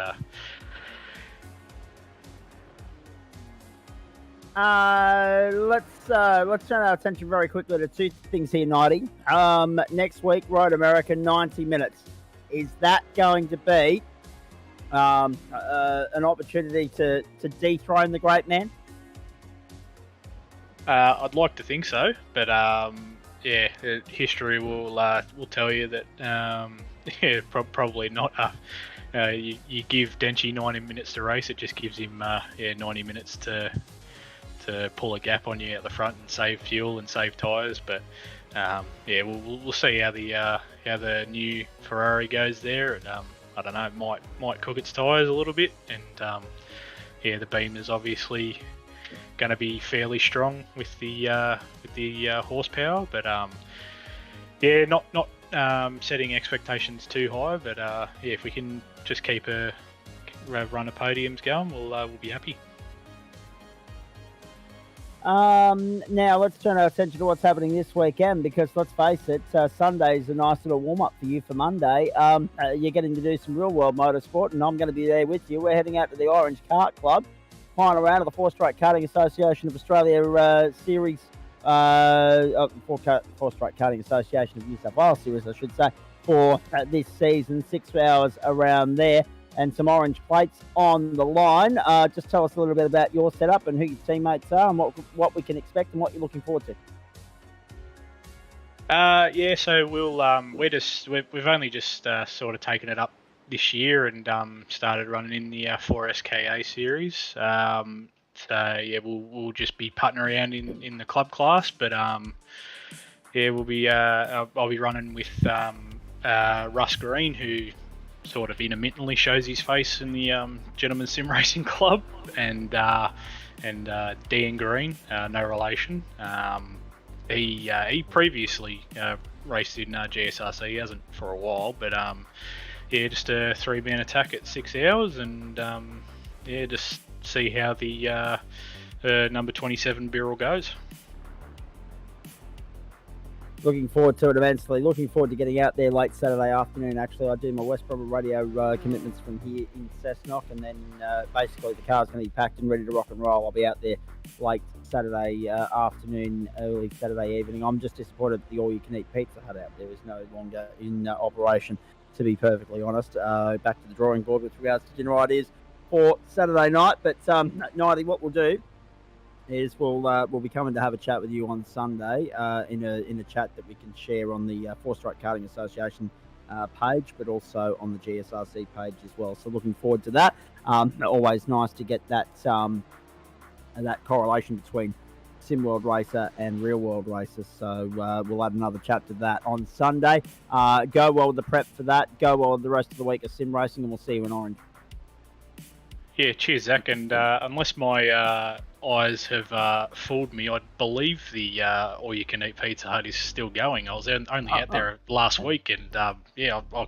Let's turn our attention very quickly to two things here, 90. Next week, Road America, 90 minutes. Is that going to be an opportunity to dethrone the great man? I'd like to think so, but yeah, history will tell you that yeah, probably not. You give Denchi 90 minutes to race, it just gives him 90 minutes to pull a gap on you at the front and save fuel and save tyres. But yeah, we'll see how the new Ferrari goes there. And, I don't know, it might cook its tyres a little bit, and yeah, the Beamer is obviously going to be fairly strong with the horsepower, but yeah, not setting expectations too high, but yeah, if we can just keep a run of podiums going, we'll be happy. Now let's turn our attention to what's happening this weekend, because let's face it, Sunday's a nice little warm-up for you for Monday. You're getting to do some real-world motorsport, and I'm going to be there with you. We're heading out to the Orange Kart Club, final round of the Four-Strike Karting Association of Australia Series, Four-Strike Karting Association of New South Wales Series, I should say, for this season. 6 hours around there, and some orange plates on the line. Just tell us a little bit about your setup and who your teammates are, and what we can expect and what you're looking forward to. Yeah, so we've only just sort of taken it up this year and started running in the 4SKA series. So yeah, we'll just be putting around in the club class, but yeah, we'll be I'll be running with Russ Green, who sort of intermittently shows his face in the Gentleman Sim Racing Club, and Dean Green, no relation. He previously raced in GSRC. He hasn't for a while, but yeah, just a 3-man attack at 6 hours, and yeah, just see how the number 27 barrel goes. Looking forward to it immensely. Looking forward to getting out there late Saturday afternoon. Actually, I do my West Bromwich radio commitments from here in Cessnock, and then basically the car's going to be packed and ready to rock and roll. I'll be out there late Saturday afternoon, early Saturday evening. I'm just disappointed that the all-you-can-eat Pizza Hut out there is no longer in operation, to be perfectly honest. Back to the drawing board with regards to dinner ideas for Saturday night. But Nighty, what we'll do is we'll be coming to have a chat with you on Sunday in a chat that we can share on the Four-Strike Karting Association page, but also on the GSRC page as well. So looking forward to that. Always nice to get that correlation between Sim World Racer and Real World Racer. So we'll add another chat to that on Sunday. Go well with the prep for that. Go well with the rest of the week of sim racing, and we'll see you in Orange. Yeah, cheers, Zach. And unless my eyes have fooled me, I believe the all-you-can-eat Pizza Hut is still going. I was only out there last week, and yeah, I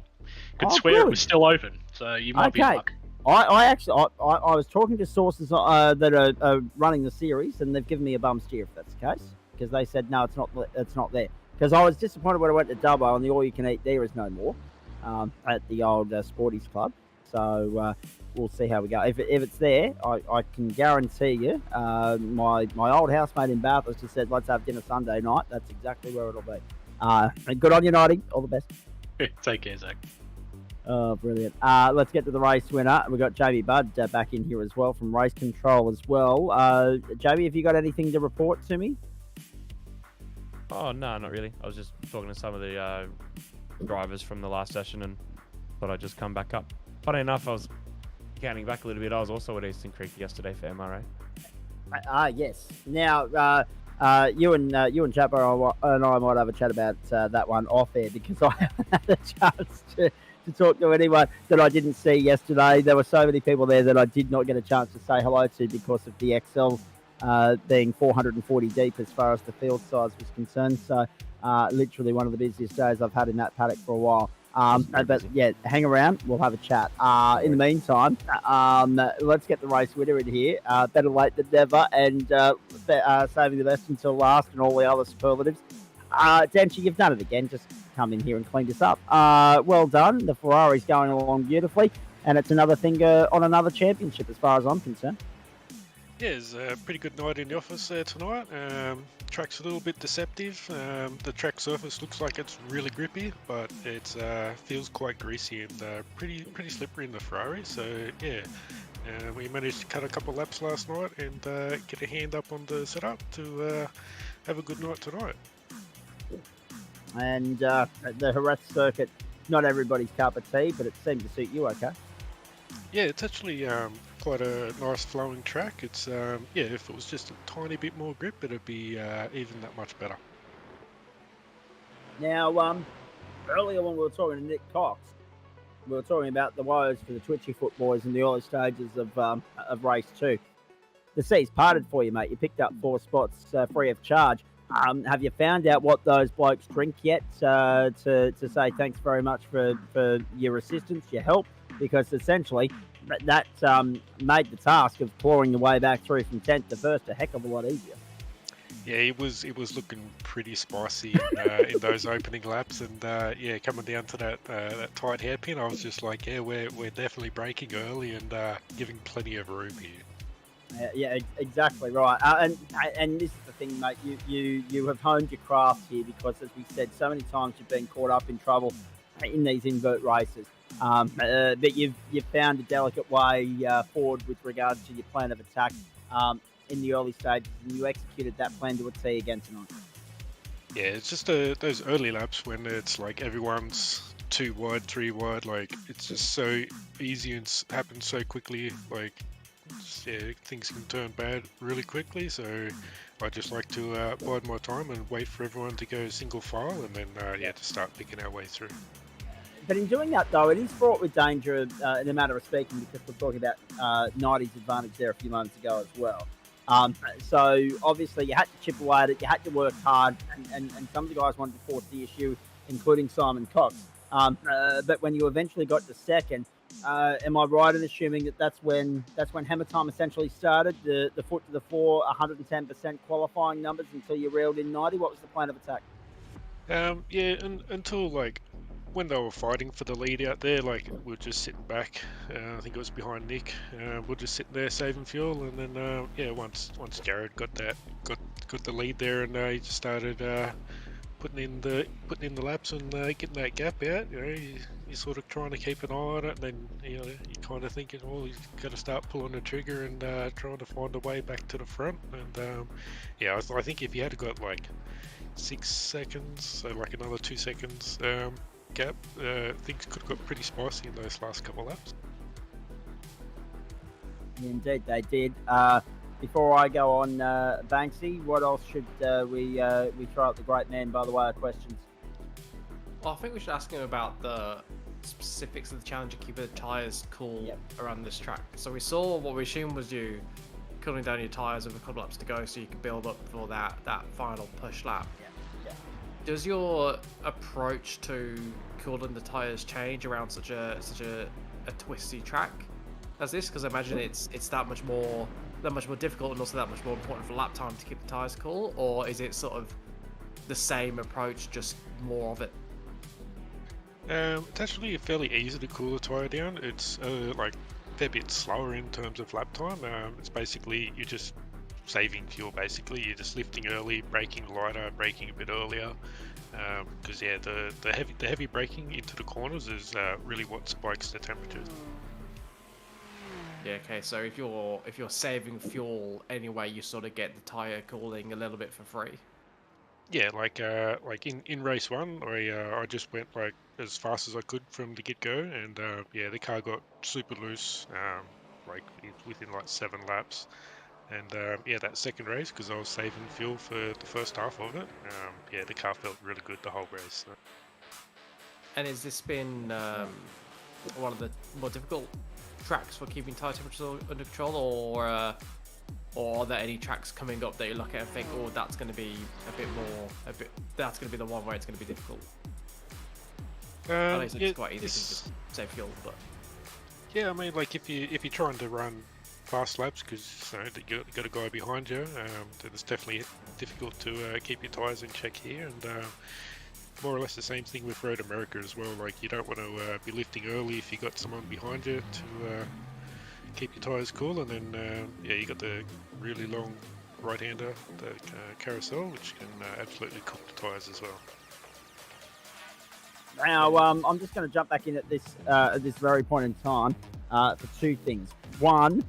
could swear it was still open. So you might be in luck. I actually was talking to sources that are running the series, and they've given me a bum steer if that's the case, because they said no, it's not there. Because I was disappointed when I went to Dubbo and the all-you-can-eat there is no more at the old Sporties Club. So we'll see how we go. If it's there, I can guarantee you, my old housemate in Bath has just said, let's have dinner Sunday night. That's exactly where it'll be. Good on you, Nighty. All the best. Take care, Zach. Oh, brilliant. Let's get to the race winner. We've got Jamie Budd back in here as well from Race Control as well. Jamie, have you got anything to report to me? Oh, no, not really. I was just talking to some of the drivers from the last session and thought I'd just come back up. Funny enough, I was counting back a little bit. I was also at Eastern Creek yesterday for MRA. Yes. Now, you and Chapo and I might have a chat about that one off air, because I haven't had a chance to talk to anyone that I didn't see yesterday. There were so many people there that I did not get a chance to say hello to because of the XL being 440 deep as far as the field size was concerned. So literally one of the busiest days I've had in that paddock for a while. But yeah, hang around. We'll have a chat. In the meantime, let's get the race winner in here. Better late than never, and saving the best until last, and all the other superlatives. Denchi, you've done it again. Just come in here and clean this up. Well done. The Ferrari's going along beautifully, and it's another finger on another championship as far as I'm concerned. Yeah, it's a pretty good night in the office there tonight. Track's a little bit deceptive. The track surface looks like it's really grippy, but it feels quite greasy and pretty slippery in the Ferrari. So yeah, we managed to cut a couple laps last night and get a hand up on the setup to have a good night tonight. And the Jerez circuit, not everybody's cup of tea, but it seemed to suit you okay. Yeah, it's actually quite a nice flowing track. It's yeah, if it was just a tiny bit more grip, it'd be even that much better. Now, earlier when we were talking to Nick Cox, we were talking about the woes for the Twitchy Foot boys in the early stages of race 2. The sea's parted for you, mate. You picked up 4 spots free of charge. Have you found out what those blokes drink yet to say thanks very much for your assistance, your help? Because essentially that made the task of clawing your way back through from 10th to 1st a heck of a lot easier. Yeah, it was looking pretty spicy in those opening laps, and yeah, coming down to that tight hairpin, I was just like, yeah, we're definitely braking early and giving plenty of room here. Yeah, exactly right. And this is the thing, mate. You have honed your craft here because, as we said, so many times you've been caught up in trouble in these invert races. That you've found a delicate way forward with regards to your plan of attack in the early stages, and you executed that plan to a T again tonight. Yeah, it's just those early laps when it's like everyone's 2 wide, 3 wide. Like it's just so easy and happens so quickly. Like yeah, things can turn bad really quickly. So I just like to bide my time and wait for everyone to go single file, and then yeah, to start picking our way through. But in doing that, though, it is fraught with danger in a matter of speaking, because we're talking about 90's advantage there a few moments ago as well. So obviously you had to chip away at it, you had to work hard, and some of the guys wanted to force the issue, including Simon Cox. But when you eventually got to second, am I right in assuming that that's when hammer time essentially started? The foot to the floor, 110% qualifying numbers until you reeled in 90. What was the plan of attack? Yeah, until like when they were fighting for the lead out there, like we were just sitting back. I think it was behind Nick. We're just sitting there saving fuel, and then yeah, once Jared got the lead there, and he just started putting in the laps and getting that gap out. You know, you're sort of trying to keep an eye on it, and then you know you're kind of thinking, well, you've got to start pulling the trigger and trying to find a way back to the front. And yeah, I think if you had got like 6 seconds, so like another 2 seconds gap, things could have got pretty spicy in those last couple of laps. Indeed, they did. Before I go on, Banksy, what else should we throw at the great man by the way of questions? Well, I think we should ask him about the specifics of the challenge of keeping the tyres cool around this track. So we saw what we assumed was you cooling down your tyres with a couple laps to go so you could build up for that final push lap. Does your approach to cooling the tyres change around such a twisty track as this? Because I imagine it's that much more difficult, and also that much more important for lap time to keep the tyres cool, or is it sort of the same approach, just more of it? It's actually fairly easy to cool the tyre down. It's like a fair bit slower in terms of lap time. It's basically you're just saving fuel. Basically, you're just lifting early, braking lighter, braking a bit earlier. Because yeah, the heavy braking into the corners is really what spikes the temperatures. Yeah, okay, so if you're saving fuel anyway, you sort of get the tyre cooling a little bit for free. Yeah, like in race 1, I just went like as fast as I could from the get go, and yeah, the car got super loose, like within like 7 laps. And yeah, that second race, because I was saving fuel for the first half of it, yeah, the car felt really good the whole race. So. And has this been one of the more difficult tracks for keeping tyre temperatures under control, or are there any tracks coming up that you look at and think, oh, that's going to be that's going to be the one where it's going to be difficult? I know it's quite easy to just save fuel, but yeah, I mean, like if you're trying to run fast laps, because you got a guy behind you, then it's definitely difficult to keep your tyres in check here. And more or less the same thing with Road America as well. Like you don't want to be lifting early if you got someone behind you to keep your tyres cool. And then yeah, you got the really long right-hander, the carousel, which can absolutely cook the tyres as well. Now, I'm just going to jump back in at this very point in time for 2 things. One,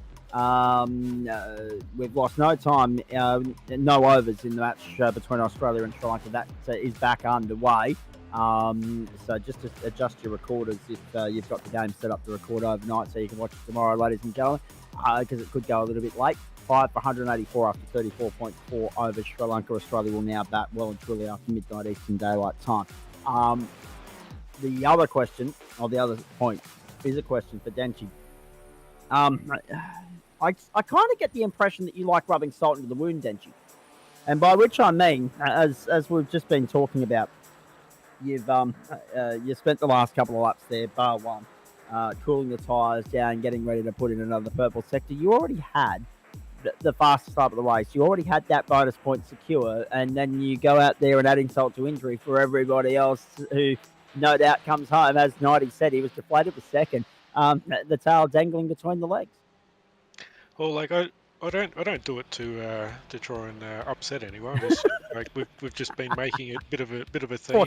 we've lost no time, no overs in the match between Australia and Sri Lanka. That is back underway. So just to adjust your recorders if you've got the game set up to record overnight so you can watch it tomorrow, ladies and gentlemen. because it could go a little bit late. 5 for 184 after 34.4 over Sri Lanka. Australia will now bat well and truly after midnight Eastern Daylight Time. The other question, or the other point, is a question for Denchi. I kind of get the impression that you like rubbing salt into the wound, Denchi. And by which I mean, as we've just been talking about, you've you spent the last couple of laps there, bar one, cooling the tyres down, getting ready to put in another purple sector. You already had the fastest lap of the race. You already had that bonus point secure, and then you go out there and add insult to injury for everybody else who no doubt comes home. As Nighty said, he was deflated with second, the tail dangling between the legs. Well, like I don't do it to try and upset anyone. Just, like we've just been making it a bit of a theme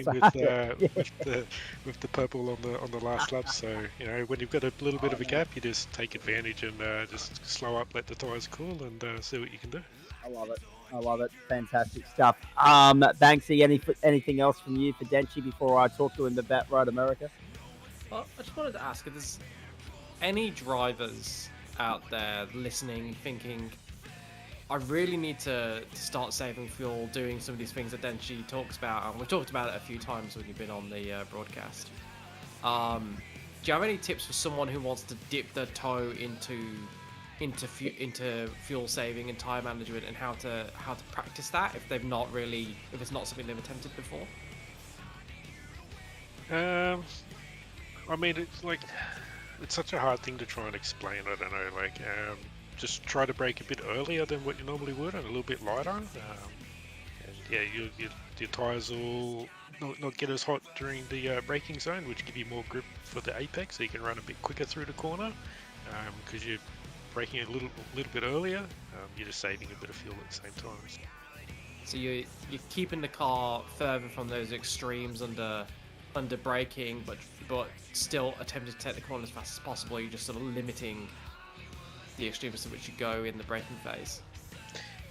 with the purple on the last lap. So you know, when you've got a little bit of a gap, you just take advantage and just slow up, let the tyres cool, and see what you can do. I love it. Fantastic stuff. Banksy, anything else from you for Denchi before I talk to him about Road America? Well, I just wanted to ask if there's any drivers out there listening, thinking, I really need to start saving fuel, doing some of these things that Denchi talks about, and we've talked about it a few times when you've been on the broadcast. Do you have any tips for someone who wants to dip their toe into fuel saving and tire management, and how to practice that if it's not something they've attempted before? I mean, it's such a hard thing to try and explain. I don't know, just try to brake a bit earlier than what you normally would, and a little bit lighter. And yeah, your tyres will not get as hot during the braking zone, which give you more grip for the apex, so you can run a bit quicker through the corner. Because you're braking a little bit earlier, you're just saving a bit of fuel at the same time. So you're keeping the car further from those extremes under braking, but still attempting to take the corner as fast as possible. You're just sort of limiting the extremes to which you go in the braking phase.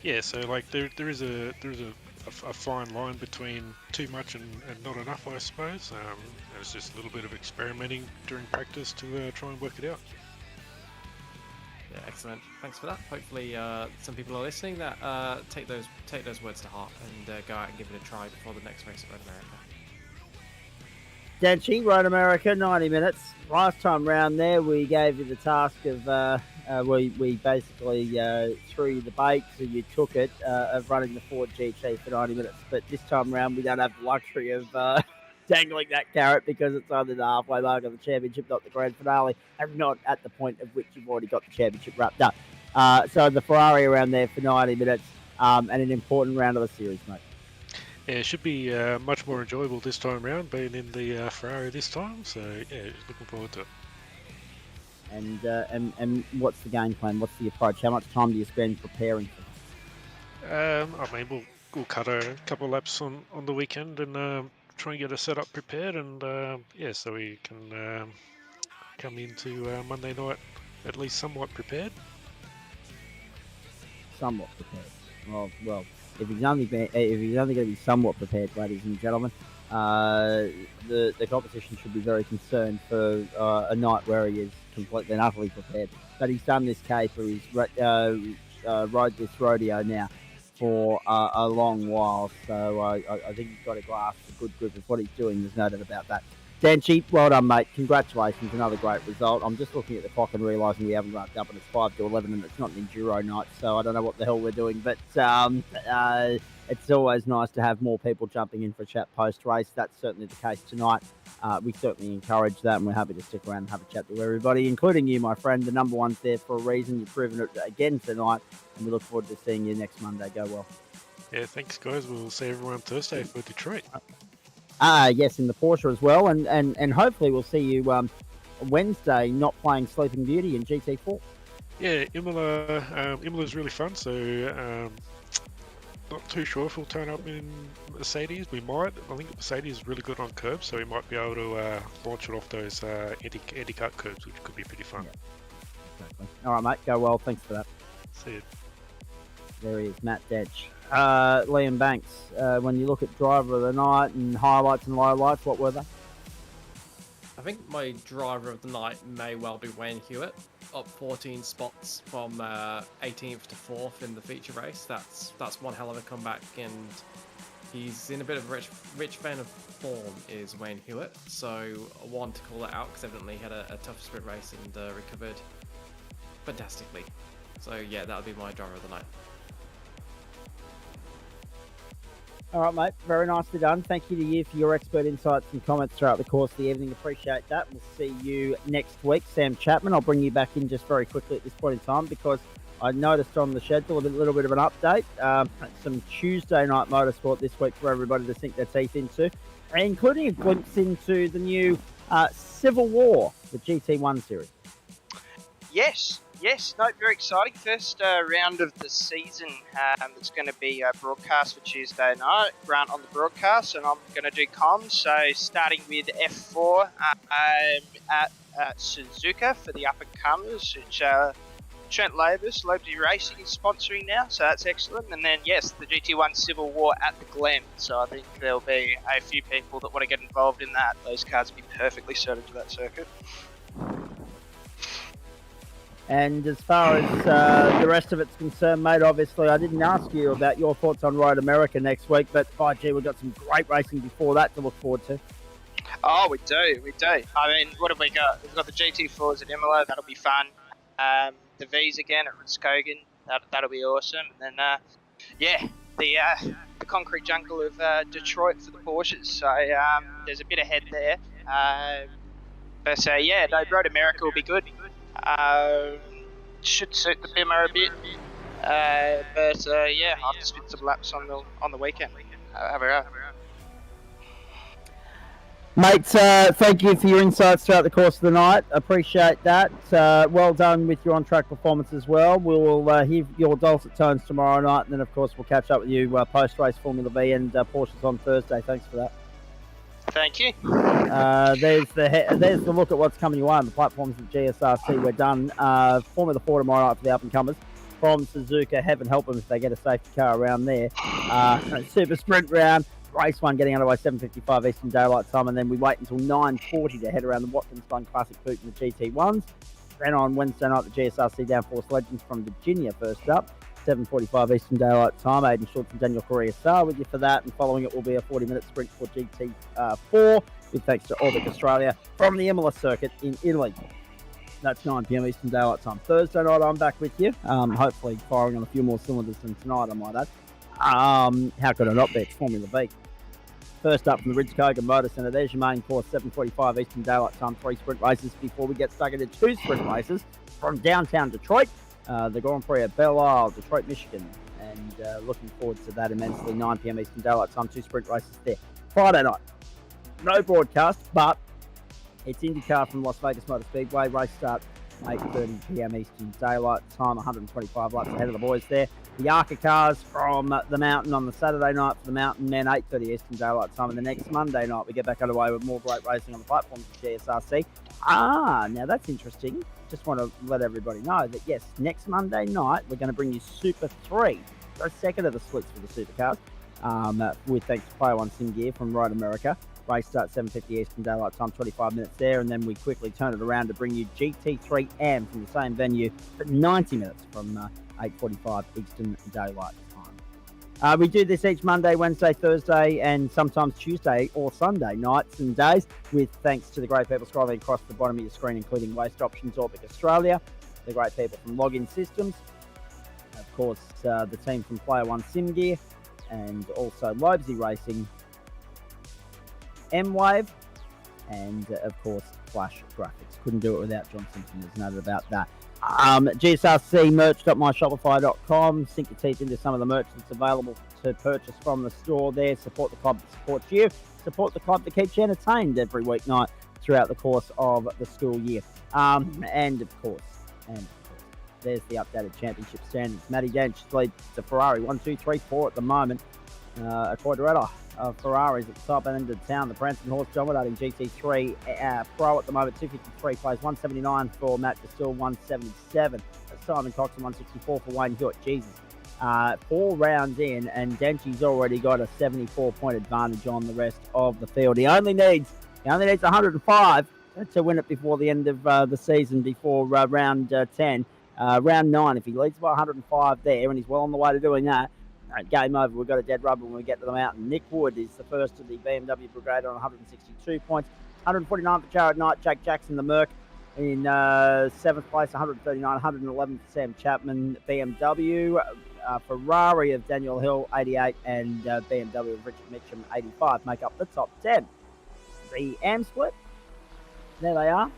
Yeah, so like there is a fine line between too much and not enough, I suppose. It's just a little bit of experimenting during practice to try and work it out. Yeah, excellent. Thanks for that. Hopefully, some people are listening that take those words to heart and go out and give it a try before the next race at Road America. Denchi, Road America, 90 minutes. Last time round there, we gave you the task of, we basically threw you the bait, so you took it, of running the Ford GT for 90 minutes. But this time round, we don't have the luxury of dangling that carrot, because it's only the halfway mark of the championship, not the grand finale, and not at the point at which you've already got the championship wrapped up. So the Ferrari around there for 90 minutes, and an important round of the series, mate. Yeah, it should be much more enjoyable this time around, being in the Ferrari this time. So yeah, looking forward to it. And what's the game plan? What's the approach? How much time do you spend preparing for this? I mean, we'll cut a couple of laps on the weekend and try and get a setup prepared, and so we can come into Monday night at least somewhat prepared. Somewhat prepared. Well. If he's only going to be somewhat prepared, ladies and gentlemen, the competition should be very concerned for a night where he is completely and utterly prepared. But he's done this caper, he's rode this rodeo now for a long while, so I think he's got a grasp, a good grip of what he's doing. There's no doubt about that. Denchi, well done, mate. Congratulations, another great result. I'm just looking at the clock and realising we haven't wrapped up, and it's 5 to 11, and it's not an enduro night, so I don't know what the hell we're doing. But it's always nice to have more people jumping in for a chat post-race. That's certainly the case tonight. We certainly encourage that, and we're happy to stick around and have a chat with everybody, including you, my friend. The number one's there for a reason. You've proven it again tonight, and we look forward to seeing you next Monday. Go well. Yeah, thanks, guys. We'll see everyone Thursday for Detroit. Yes, in the Porsche as well, and hopefully we'll see you Wednesday not playing Sleeping Beauty in GT4. Yeah, Imola's really fun, so not too sure if we'll turn up in Mercedes. We might. I think Mercedes is really good on curbs, so we might be able to launch it off those anti-cut curbs, which could be pretty fun. Yeah, exactly. All right, mate. Go well. Thanks for that. See you. There he is, Matt Detch. Liam Banks, when you look at driver of the night and highlights and lowlights, what were they? I think my driver of the night may well be Wayne Hewitt. up 14 spots from 18th to 4th in the feature race. That's one hell of a comeback, and he's in a bit of a rich vein of form is Wayne Hewitt. So I want to call that out because evidently he had a tough sprint race and recovered fantastically. So yeah, that would be my driver of the night. All right, mate. Very nicely done. Thank you to you for your expert insights and comments throughout the course of the evening. Appreciate that. We'll see you next week. Sam Chapman, I'll bring you back in just very quickly at this point in time because I noticed on the schedule a little bit of an update. Some Tuesday night motorsport this week for everybody to sink their teeth into, including a glimpse into the new Civil War, the GT1 series. Yes, no, very exciting. First round of the season that's going to be broadcast for Tuesday night. Grant on the broadcast, and I'm going to do comms. So starting with F4 at Suzuka for the up-and-comers, which Trent Labors, Liberty Racing is sponsoring now, so that's excellent. And then, yes, the GT1 Civil War at the Glen. So I think there'll be a few people that want to get involved in that. Those cars will be perfectly suited to that circuit. And as far as the rest of it's concerned, mate, obviously I didn't ask you about your thoughts on Road America next week, but by gee, we've got some great racing before that to look forward to. Oh, we do. I mean, what have we got? We've got the GT4s at Imola, that'll be fun. The V's again at Roscogan, that'll be awesome. And then, the concrete jungle of Detroit for the Porsches. So there's a bit ahead there. Road America will be good. Should suit the Bimmer a bit, I'll just spin some laps on the weekend. Have a go. Mate, thank you for your insights throughout the course of the night. Appreciate that. Well done with your on-track performance as well. We will hear your dulcet tones tomorrow night, and then of course we'll catch up with you post-race Formula V and Porsches on Thursday. Thanks for that. Thank you. There's the look at what's coming your way on the platforms of GSRC. We're done. Formula 4 tomorrow night for the up-and-comers. From Suzuka, heaven help them if they get a safety car around there. Super sprint round. Race 1 getting underway 7:55 Eastern Daylight Time, and then we wait until 9:40 to head around the Watkins Classic Coupe and the GT1s. Then on Wednesday night, the GSRC Downforce Legends from Virginia first up. 7:45 Eastern Daylight Time. Aidan Schultz and Daniel Correa-Sar with you for that, and following it will be a 40-minute sprint for GT4 with thanks to Orbit Australia from the Imola circuit in Italy. That's 9 p.m. Eastern Daylight Time. Thursday night, I'm back with you. Hopefully firing on a few more cylinders than tonight, I might add. How could I not be? It's Formula V. First up from the Ridge-Kogan Motor Centre, there's your main course, 7:45 Eastern Daylight Time, 3 sprint races before we get stuck into 2 sprint races from downtown Detroit. The Grand Prix at Belle Isle, Detroit, Michigan, and looking forward to that immensely. 9 p.m. Eastern Daylight Time, 2 sprint races there. Friday night, no broadcast, but it's IndyCar from Las Vegas Motor Speedway. Race start 8:30 p.m. Eastern Daylight Time, 125 laps ahead of the boys there. The ARCA cars from the Mountain on the Saturday night for the Mountain men, 8:30 Eastern Daylight Time. And the next Monday night, we get back underway with more great racing on the platforms of GSRC. Now that's interesting. Just want to let everybody know that, yes, next Monday night, we're going to bring you Super 3, the second of the splits for the supercars, with thanks to Player One Sim Gear from Road America. Race start 7:50 Eastern Daylight Time, 25 minutes there, and then we quickly turn it around to bring you GT3 AM from the same venue for 90 minutes from 8:45 Eastern Daylight Time. We do this each Monday, Wednesday, Thursday, and sometimes Tuesday or Sunday nights and days, with thanks to the great people scrolling across the bottom of your screen, including Waste Options, Orbit Australia, the great people from Login Systems, of course, the team from Player One Sim Gear, and also Lobesy Racing, M-Wave, and of course Flash Graphics. Couldn't do it without John Simpson, there's no doubt about that. GSRC merch.myshopify.com. Sink your teeth into some of the merch that's available to purchase from the store there. Support the club that supports you. Support the club that keeps you entertained every weeknight throughout the course of the school year. And of course, there's the updated championship standings. Matty Dench leads the Ferrari 1, 2, 3, 4 at the moment. A Quadrata of Ferraris at the top end of town. The Prancing Horse dominating GT3 Pro at the moment. 253 plays 179 for Matt Distill, 177. Simon Cox and 164 for Wayne Hewitt. Jesus. 4 rounds in, and Denchi's already got a 74-point advantage on the rest of the field. He only needs 105 to win it before the end of the season, before round 10. Round 9, if he leads by 105 there, and he's well on the way to doing that, game over. We've got a dead rubber when we get to the mountain. Nick Wood is the first of the BMW Brigade on 162 points. 149 for Jared Knight. Jack Jackson, the Merc, in 7th place. 139, 111 for Sam Chapman. BMW, Ferrari of Daniel Hill, 88, and BMW of Richard Mitchum, 85, make up the top 10. The AM split, there they are.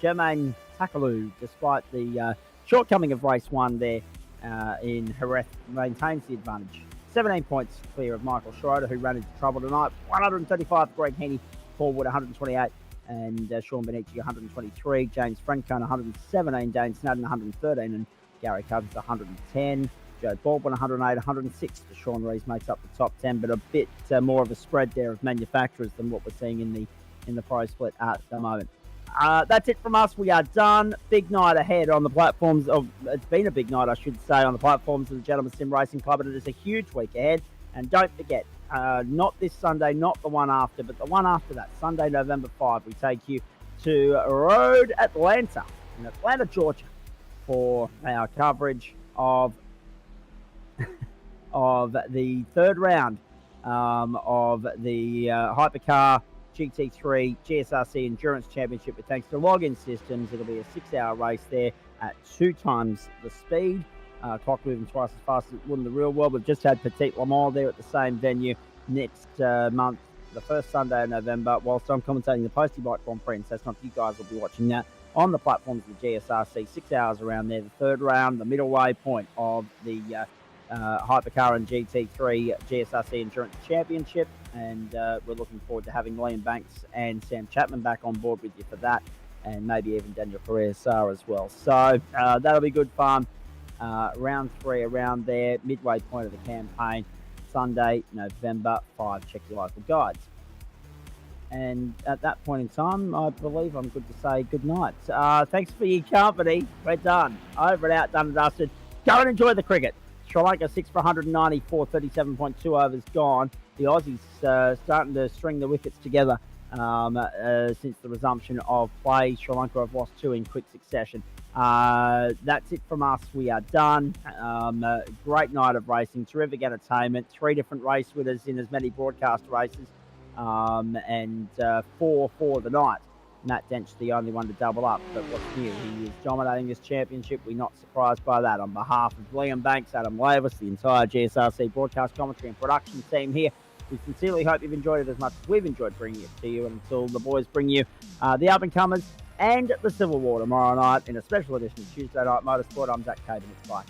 Jermaine Takalu, despite the shortcoming of race 1 there in Jerez, maintains the advantage. 17 points clear of Michael Schroeder, who ran into trouble tonight. 135 Greg Henny, Paul Wood 128, and Sean Benicci 123. James Francone 117, Dane Snadden 113, and Gary Covers 110. Joe Baldwin 108, 106 for Sean Rees makes up the top 10, but a bit more of a spread there of manufacturers than what we're seeing in the pro split at the moment. That's it from us. We are done. Big night ahead on the platforms of. It's been a big night, I should say, on the platforms of the Gentleman Sim Racing Club, and it is a huge week ahead. And don't forget, not this Sunday, not the one after, but the one after that, Sunday, November 5, we take you to Road Atlanta in Atlanta, Georgia, for our coverage of the third round of the Hypercar GT3 GSRC Endurance Championship with thanks to Login Systems. It'll be a 6-hour race there at 2 times the speed. Clock moving twice as fast as it would in the real world. We've just had Petit Le Mans there at the same venue next month, the first Sunday of November, whilst I'm commentating the Postie Bike Grand Prix. So it's not you guys will be watching that on the platforms of the GSRC. 6 hours around there. The third round, the middle-way point of the Hypercar and GT3 GSRC Endurance Championship, and we're looking forward to having Liam Banks and Sam Chapman back on board with you for that, and maybe even Daniel Correa-Sar as well. So that'll be good fun. Round 3 around there, midway point of the campaign, Sunday, November 5. Check your local guides. And at that point in time, I believe I'm good to say good night. Thanks for your company. We're done. Over and out, done and dusted. Go and enjoy the cricket. Sri Lanka 6 for 194, 37.2 overs gone. The Aussies starting to string the wickets together since the resumption of play. Sri Lanka have lost 2 in quick succession. That's it from us. We are done. Great night of racing, terrific entertainment. 3 different race winners in as many broadcast races, and 4 for the night. Matt Dench, the only one to double up, but what's new? He is dominating this championship. We're not surprised by that. On behalf of Liam Banks, Adam Lavis, the entire GSRC broadcast commentary and production team here, we sincerely hope you've enjoyed it as much as we've enjoyed bringing it to you. And until the boys bring you the up-and-comers and the Civil War tomorrow night in a special edition of Tuesday Night Motorsport, I'm Zach Caden. It's bye.